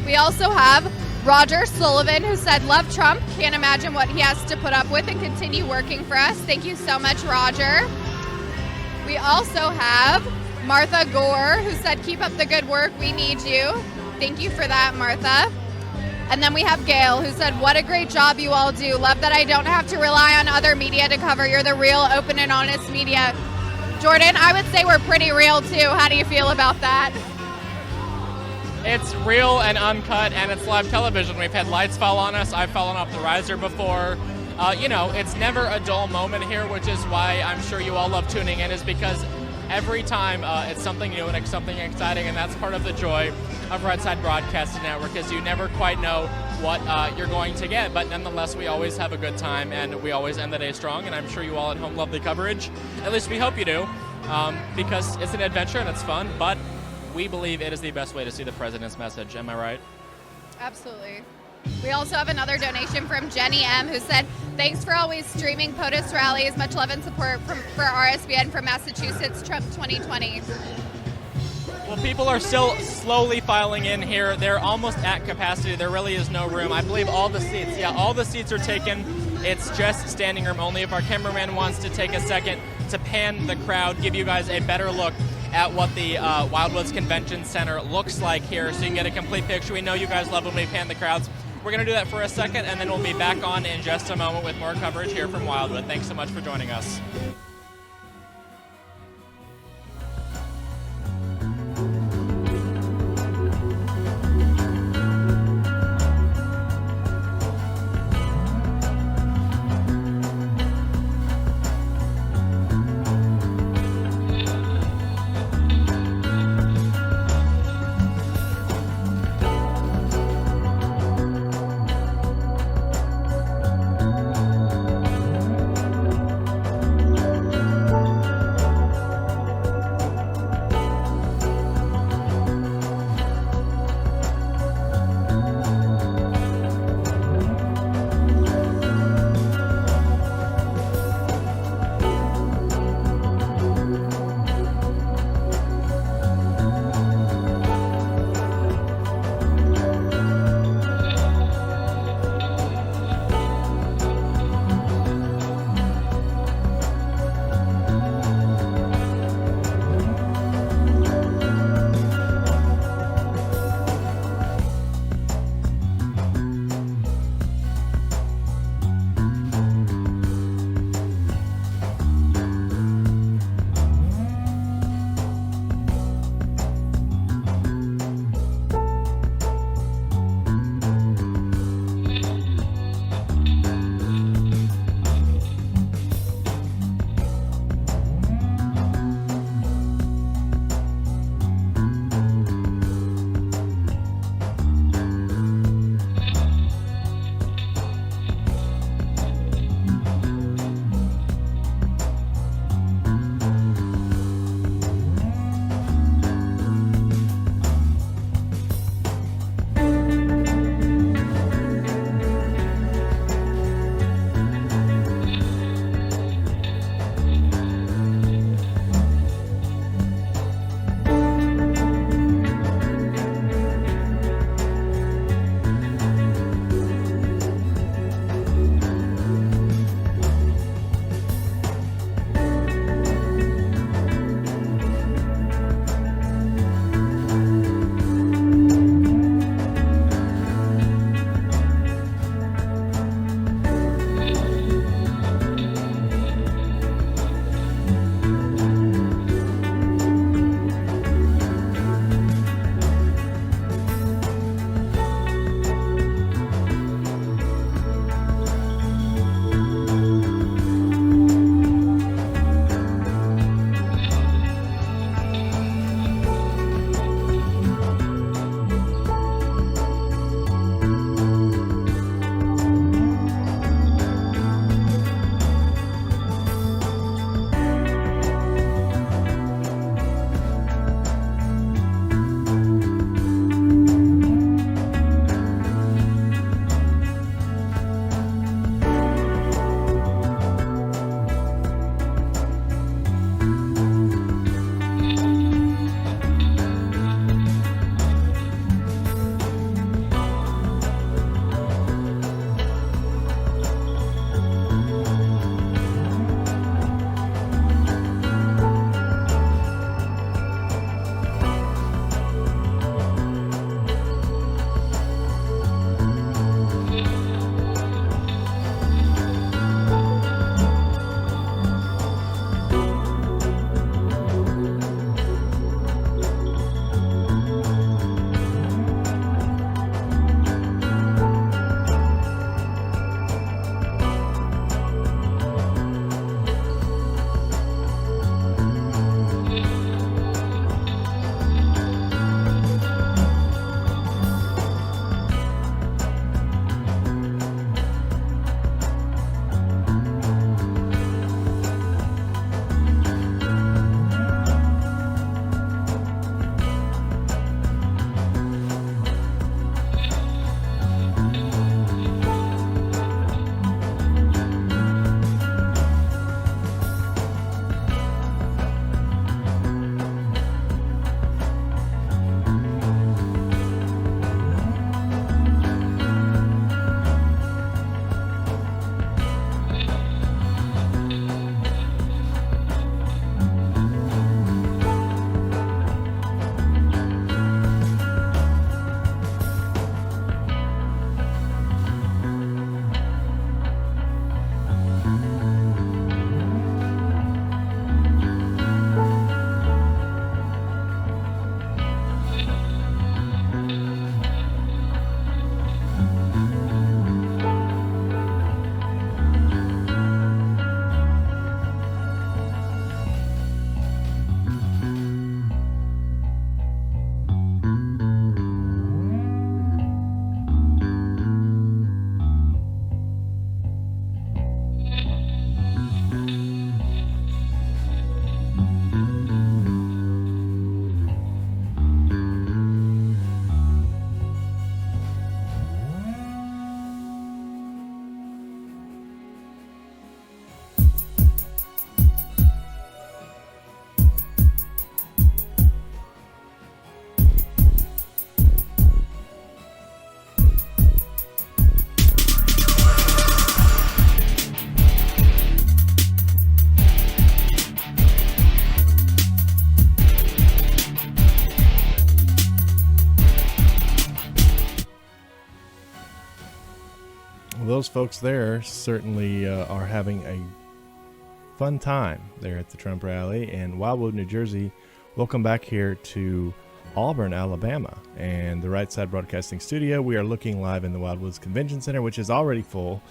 We also have Roger Sullivan, who said, love Trump. Can't imagine what he has to put up with and continue working for us. Thank you so much, Roger. We also have Martha Gore, who said, keep up the good work. We need you. Thank you for that, Martha. And then we have Gail, who said, what a great job you all do. Love that I don't have to rely on other media to cover. You're the real, open, and honest media. Jordan, I would say we're pretty real, too. How do you feel about that?
It's real and uncut, and it's live television. We've had lights fall on us. I've fallen off the riser before. It's never a dull moment here, which is why I'm sure you all love tuning in, is because every time it's something new and it's something exciting, and that's part of the joy of Right Side Broadcasting Network, is you never quite know what you're going to get, but nonetheless, we always have a good time, and we always end the day strong, and I'm sure you all at home love the coverage. At least we hope you do, because it's an adventure and it's fun, but we believe it is the best way to see the president's message. Am I right?
Absolutely. We also have another donation from Jenny M., who said, thanks for always streaming POTUS rallies. Much love and support for RSBN from Massachusetts, Trump 2020.
Well, people are still slowly filing in here. They're almost at capacity. There really is no room. I believe all the seats are taken. It's just standing room only. If our cameraman wants to take a second to pan the crowd, give you guys a better look at what the Wildwoods Convention Center looks like here, so you can get a complete picture. We know you guys love when we pan the crowds. We're going to do that for a second, and then we'll be back on in just a moment with more coverage here from Wildwood. Thanks so much for joining us.
folks there certainly are having a fun time there at the Trump rally. And Wildwood, New Jersey, welcome back here to Auburn, Alabama, and the Right Side Broadcasting Studio. We are looking live in the Wildwoods Convention Center, which is already full.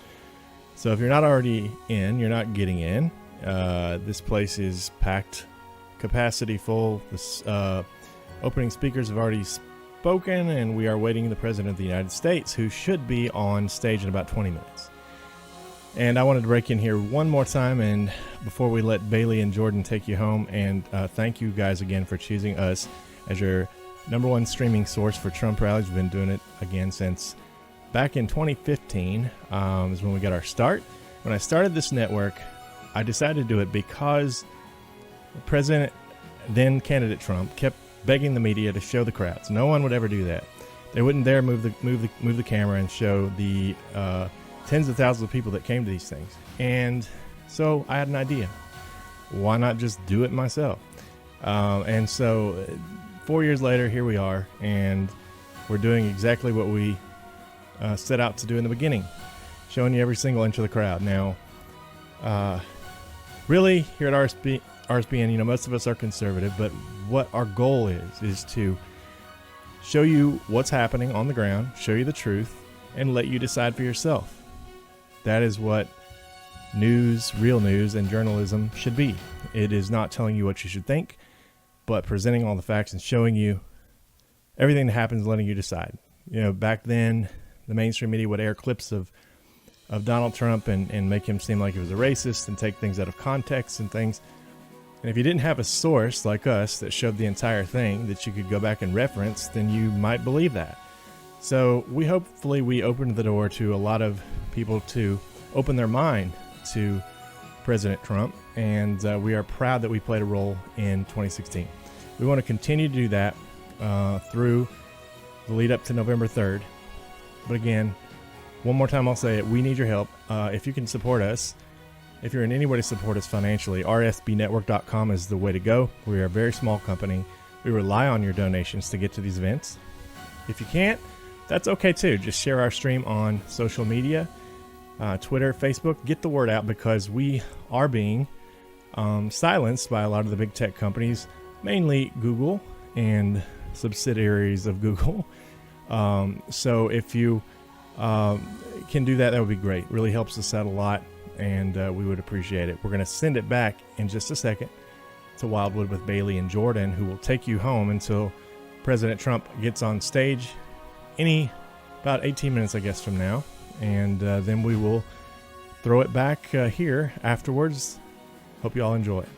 So if you're not already in, you're not getting in. This place is packed, capacity full. The opening speakers have already spoken, and we are waiting the President of the United States, who should be on stage in about 20 minutes. And I wanted to break in here one more time, and before we let Bailey and Jordan take you home, and thank you guys again for choosing us as your number one streaming source for Trump rallies. We've been doing it again since back in 2015 is when we got our start. When I started this network, I decided to do it because President, then candidate Trump, kept begging the media to show the crowds. No one would ever do that. They wouldn't dare move the camera and show the tens of thousands of people that came to these things. And so I had an idea. Why not just do it myself? And so 4 years later, here we are, and we're doing exactly what we set out to do in the beginning, showing you every single inch of the crowd. Now, really, here at RSBN, you know, most of us are conservative, but what our goal is to show you what's happening on the ground, show you the truth, and let you decide for yourself. That is what news, real news, and journalism should be. It is not telling you what you should think, but presenting all the facts and showing you everything that happens, letting you decide. You know, back then, the mainstream media would air clips of Donald Trump and make him seem like he was a racist and take things out of context and things. And if you didn't have a source like us that showed the entire thing that you could go back and reference, then you might believe that. So hopefully we opened the door to a lot of people to open their mind to President Trump, and we are proud that we played a role in 2016. We want to continue to do that through the lead up to November 3rd. But again, one more time I'll say it, we need your help. If you can support us, if you're in any way to support us financially, rsbnetwork.com is the way to go. We are a very small company. We rely on your donations to get to these events. If you can't, that's okay too. Just share our stream on social media, Twitter, Facebook. Get the word out, because we are being silenced by a lot of the big tech companies, mainly Google and subsidiaries of Google. So if you can do that, that would be great. It really helps us out a lot, and we would appreciate it. We're going to send it back in just a second to Wildwood with Bailey and Jordan, who will take you home until President Trump gets on stage about 18 minutes, I guess, from now. And then we will throw it back here afterwards. Hope you all enjoy it.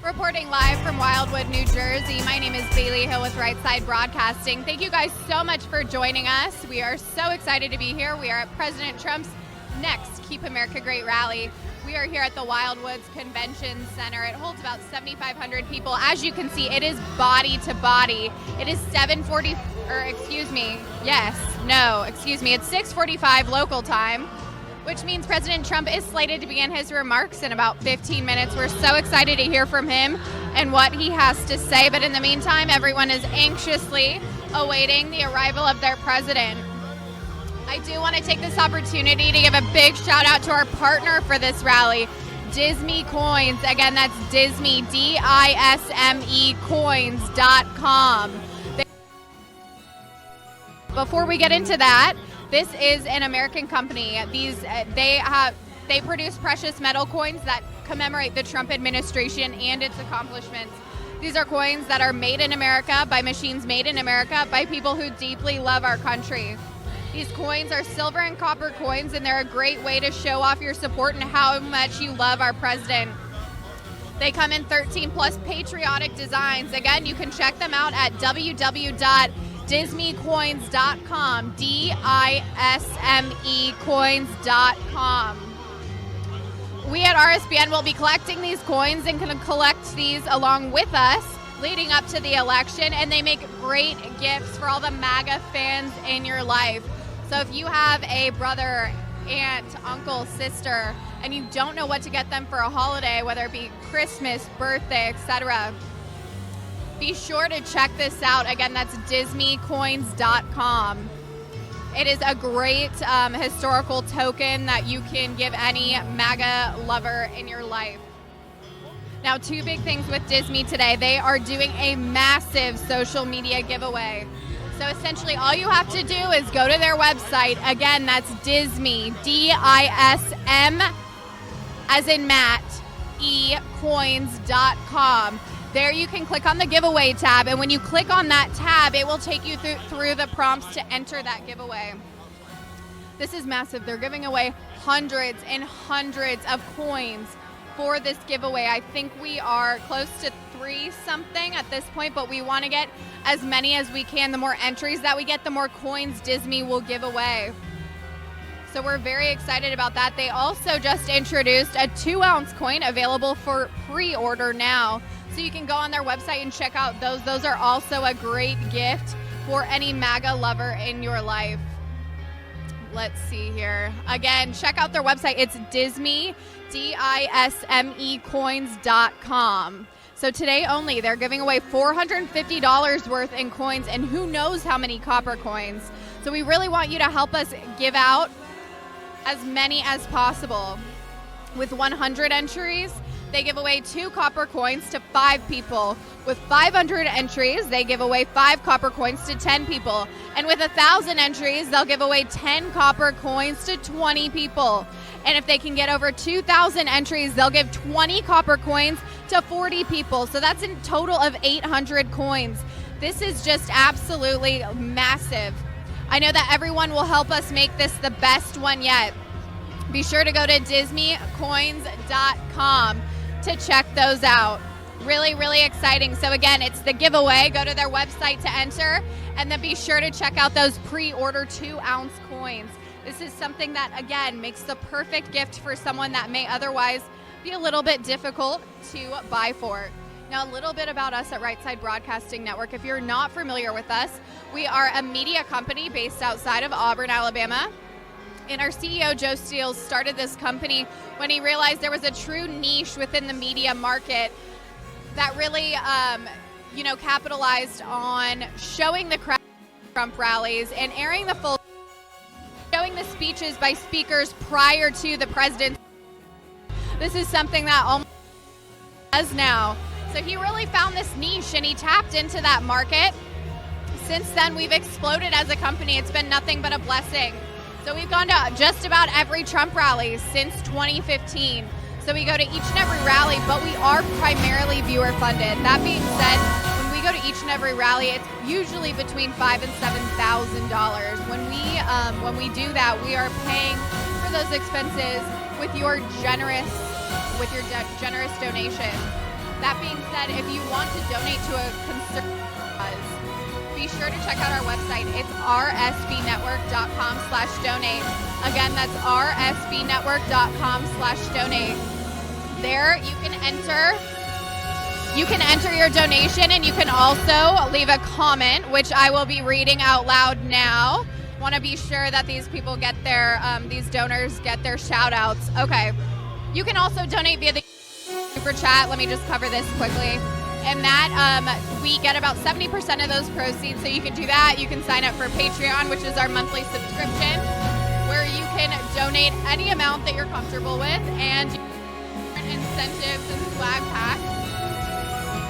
Reporting live from Wildwood, New Jersey, my name is Bailey Hill with Right Side Broadcasting. Thank you guys so much for joining us. We are so excited to be here. We are at President Trump's next Keep America Great rally. We are here at the Wildwoods Convention Center. It holds about 7,500 people. As you can see, it is body to body. It is it's 6:45 local time, which means President Trump is slated to begin his remarks in about 15 minutes. We're so excited to hear from him and what he has to say. But in the meantime, everyone is anxiously awaiting the arrival of their president. I do want to take this opportunity to give a big shout out to our partner for this rally, Disme Coins. Again, that's Disme, DISME coins.com. Before we get into that, this is an American company. They produce precious metal coins that commemorate the Trump administration and its accomplishments. These are coins that are made in America by machines made in America by people who deeply love our country. These coins are silver and copper coins, and they're a great way to show off your support and how much you love our president. They come in 13 plus patriotic designs. Again, you can check them out at www.disme dismecoins.com, DISME coins.com. We at RSBN will be collecting these coins and can collect these along with us leading up to the election, and they make great gifts for all the MAGA fans in your life. So if you have a brother, aunt, uncle, sister, and you don't know what to get them for a holiday, whether it be Christmas, birthday, etc., be sure to check this out. Again, that's dismecoins.com. It is a great historical token that you can give any MAGA lover in your life. Now, two big things with Disney today. They are doing a massive social media giveaway. So essentially all you have to do is go to their website. Again, that's Disney, DISM as in Matt, coins.com. There you can click on the giveaway tab, and when you click on that tab, it will take you through the prompts to enter that giveaway. This is massive. They're giving away hundreds and hundreds of coins for this giveaway. I think we are close to 3-something at this point, but we want to get as many as we can. The more entries that we get, the more coins Disney will give away. So we're very excited about that. They also just introduced a 2-ounce coin available for pre-order now. So you can go on their website and check out those. Those are also a great gift for any MAGA lover in your life. Let's see here. Again, check out their website. It's Disney, DISME coins.com. So today only, they're giving away $450 worth in coins, and who knows how many copper coins. So we really want you to help us give out as many as possible. With 100 entries, they give away 2 copper coins to 5 people. With 500 entries, they give away 5 copper coins to 10 people. And with 1,000 entries, they'll give away 10 copper coins to 20 people. And if they can get over 2,000 entries, they'll give 20 copper coins to 40 people. So that's a total of 800 coins. This is just absolutely massive. I know that everyone will help us make this the best one yet. Be sure to go to dismecoins.com to check those out. Really, really exciting. So again, it's the giveaway. Go to their website to enter, and then be sure to check out those pre-order 2-ounce coins. This is something that, again, makes the perfect gift for someone that may otherwise be a little bit difficult to buy for. Now, a little bit about us at Right Side Broadcasting Network. If you're not familiar with us, we are a media company based outside of Auburn, Alabama. And our CEO, Joe Steele, started this company when he realized there was a true niche within the media market that really, capitalized on showing the crowd Trump rallies and airing the full, showing the speeches by speakers prior to the president. This is something that almost does now. So he really found this niche and he tapped into that market. Since then, we've exploded as a company. It's been nothing but a blessing. So we've gone to just about every Trump rally since 2015. So we go to each and every rally, but we are primarily viewer funded. That being said, when we go to each and every rally, it's usually between $5,000 and $7,000. When we do that, we are paying for those expenses with your generous donation. That being said, if you want to donate to a conservative cause, be sure to check out our website. It's rsbnetwork.com/donate. Again, that's rsbnetwork.com/donate. There you can enter your donation, and you can also leave a comment, which I will be reading out loud now. Want to be sure that these people get these donors get their shout outs. Okay. You can also donate via the super chat. Let me just cover this quickly. And that we get about 70% of those proceeds. So you can do that. You can sign up for Patreon, which is our monthly subscription, where you can donate any amount that you're comfortable with, and different incentives and swag packs.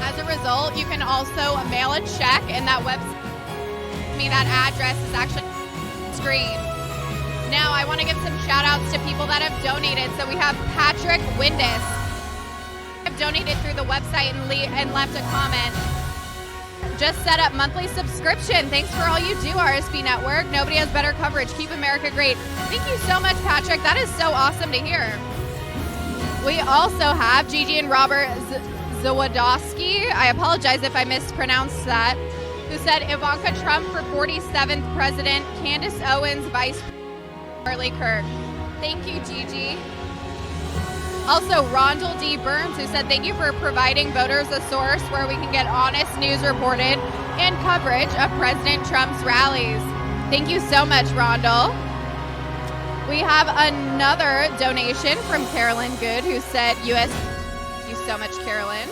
As a result, you can also mail a check, and that website, that address is actually on the screen. Now, I want to give some shout outs to people that have donated. So we have Patrick Windis. Donated through the website and left a comment. Just set up monthly subscription. Thanks for all you do, RSB Network. Nobody has better coverage. Keep America great. Thank you so much, Patrick. That is so awesome to hear. We also have Gigi and Robert Zawodowski. I apologize if I mispronounced that. who said Ivanka Trump for 47th president, Candace Owens, Vice Charlie Kirk. Thank you, Gigi. Also, Rondell D. Burns, who said, thank you for providing voters a source where we can get honest news reported and coverage of President Trump's rallies. Thank you so much, Rondell. We have another donation from Carolyn Good, who said, thank you so much, Carolyn.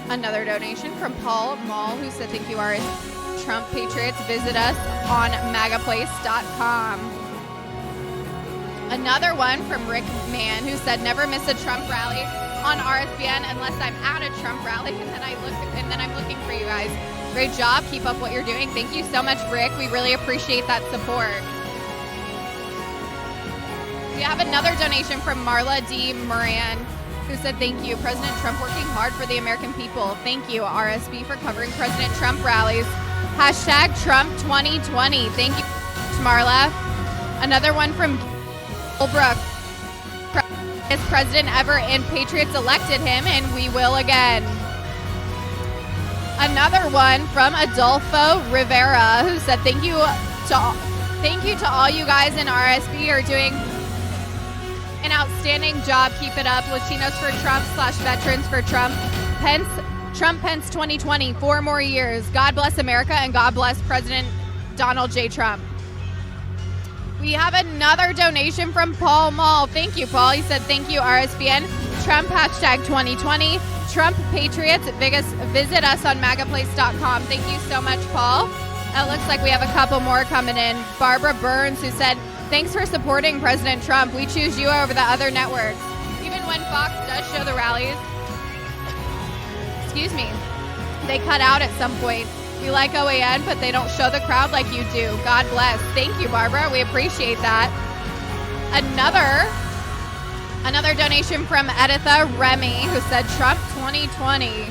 Another donation from Paul Mall, who said, thank you, our Trump Patriots. Visit us on magaplace.com. Another one from Rick Mann, who said, never miss a Trump rally on RSBN unless I'm at a Trump rally, and then I'm looking for you guys. Great job. Keep up what you're doing. Thank you so much, Rick. We really appreciate that support. We have another donation from Marla D. Moran, who said, thank you, President Trump working hard for the American people. Thank you, RSB, for covering President Trump rallies. Hashtag Trump 2020. Thank you, Marla. Another one from Holbrook. As president ever, and Patriots elected him, and we will again. Another one from Adolfo Rivera, who said, thank you to all you guys in RSB are doing an outstanding job. Keep it up. Latinos for Trump / Veterans for Trump. Pence 2020, 4 more years. God bless America, and God bless President Donald J. Trump. We have another donation from Paul Mall. Thank you, Paul. He said, thank you, RSBN. Trump hashtag 2020. Trump Patriots. Visit us on magaplace.com. Thank you so much, Paul. It looks like we have a couple more coming in. Barbara Burns, who said, thanks for supporting President Trump. We choose you over the other networks. Even when Fox does show the rallies, they cut out at some point. We like OAN, but they don't show the crowd like you do. God bless. Thank you, Barbara. We appreciate that. Another donation from Editha Remy, who said Trump 2020.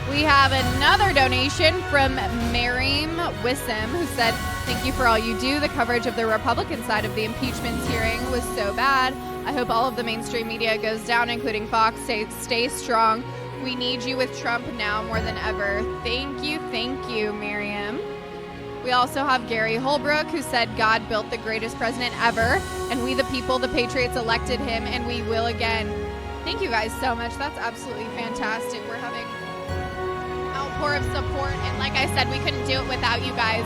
We have another donation from Miriam Wissam, who said, thank you for all you do. The coverage of the Republican side of the impeachment hearing was so bad. I hope all of the mainstream media goes down, including Fox. Stay strong. We need you with Trump now more than ever. Thank you, Miriam. We also have Gary Holbrook, who said, God built the greatest president ever, and we the people, the Patriots, elected him, and we will again. Thank you guys so much. That's absolutely fantastic. We're having an outpour of support, and like I said, we couldn't do it without you guys.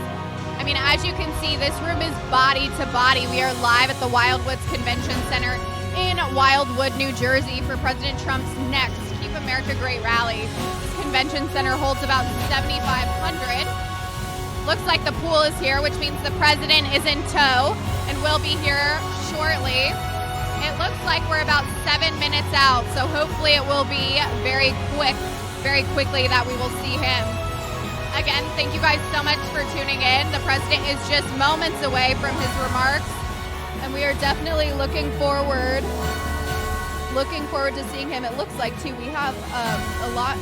I mean, as you can see, this room is body to body. We are live at the Wildwoods Convention Center in Wildwood, New Jersey for President Trump's next Keep America Great rally. This convention center holds about 7,500. Looks like the pool is here, which means the president is in tow and will be here shortly. It looks like we're about 7 minutes out, so hopefully it will be very quickly that we will see him. Again, thank you guys so much for tuning in. The president is just moments away from his remarks, and we are definitely looking forward to seeing him. It looks like too we have a lot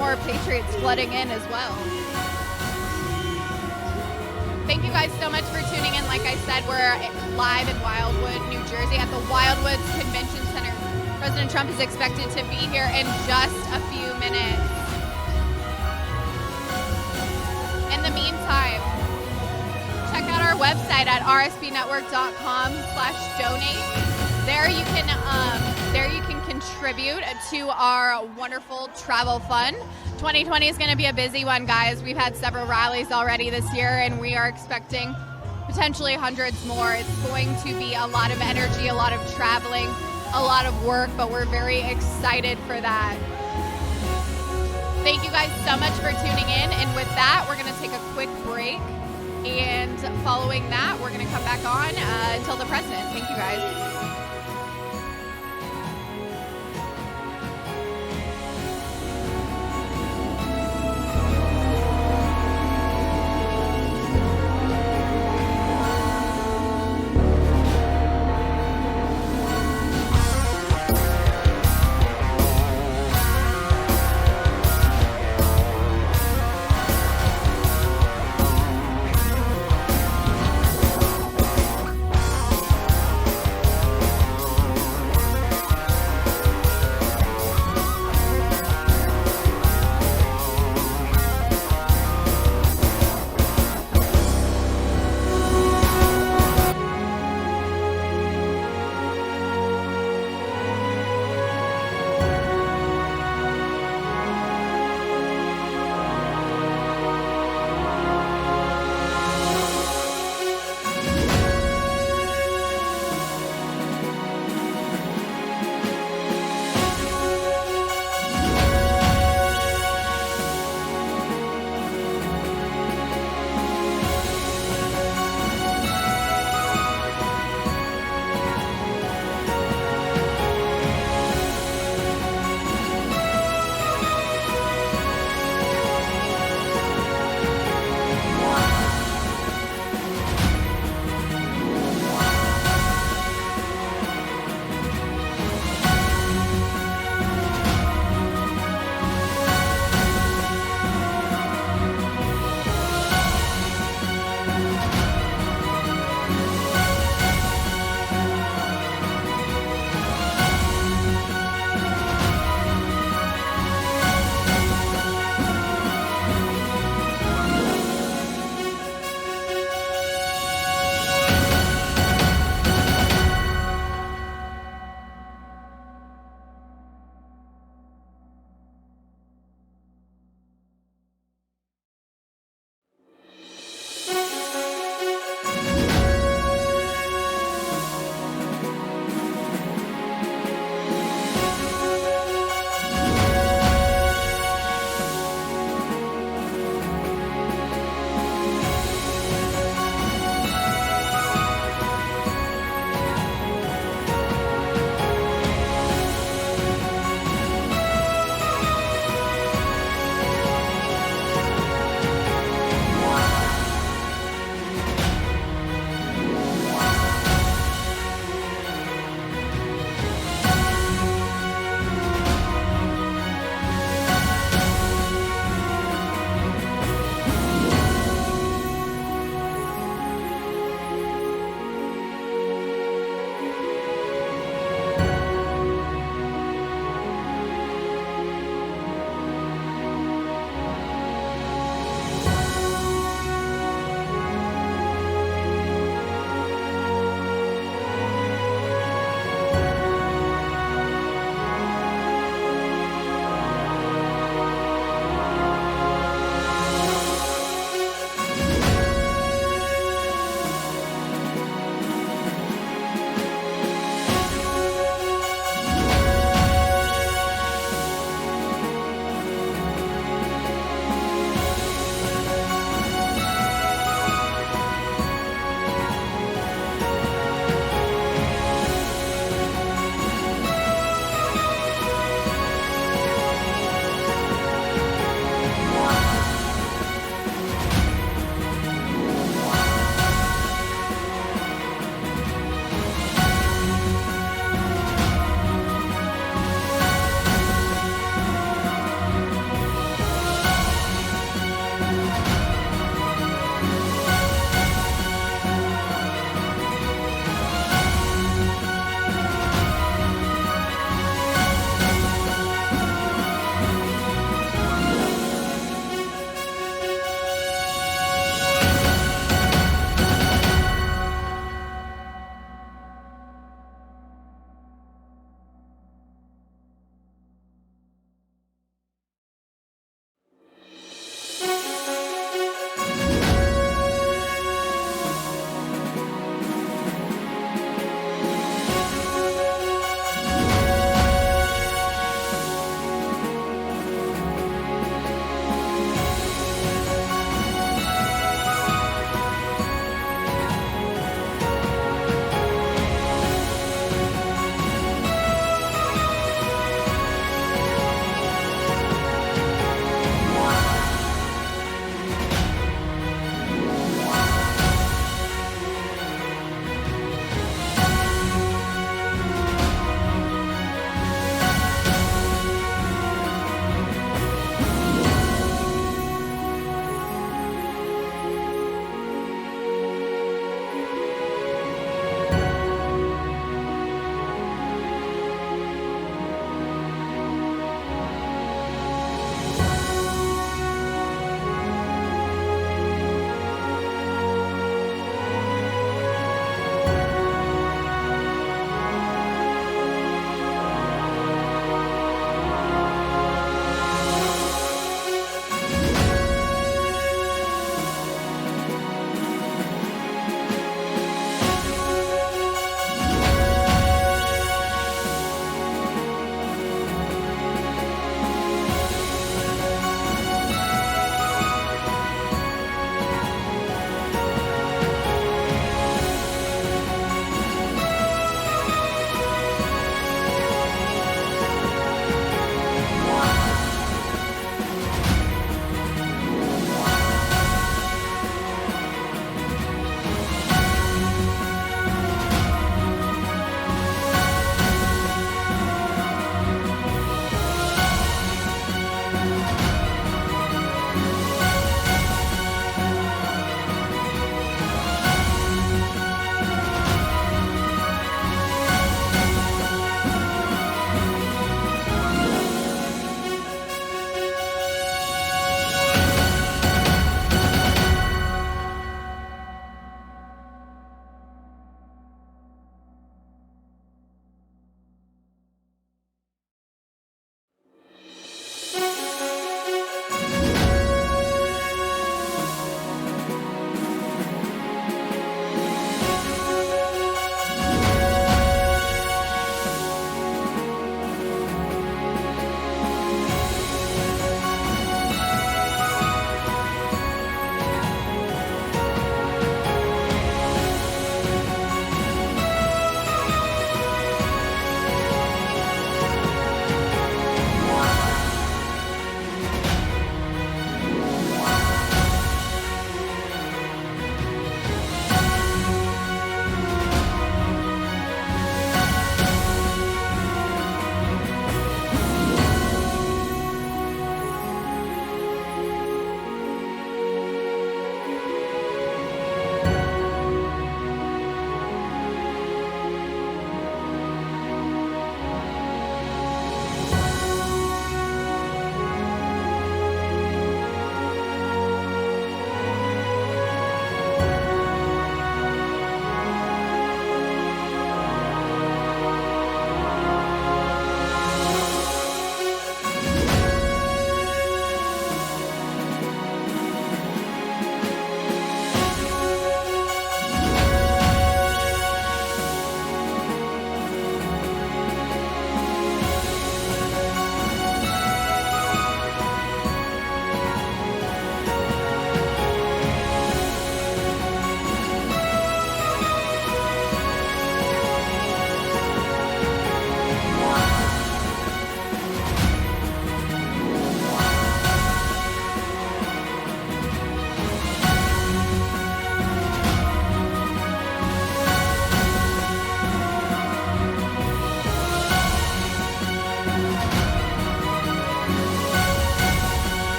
more Patriots flooding in as well. Thank you guys so much for tuning in. Like I said, we're live in Wildwood, New Jersey at the Wildwoods Convention Center. President Trump is expected to be here in just a few minutes. In the meantime, check out our website at rsbnetwork.com/donate. There you can contribute to our wonderful travel fund. 2020 is going to be a busy one, guys. We've had several rallies already this year, and we are expecting potentially hundreds more. It's going to be a lot of energy, a lot of traveling, a lot of work, but we're very excited for that. Thank you guys so much for tuning in, and with that, we're going to take a quick break, and following that, we're going to come back on until the president. Thank you, guys.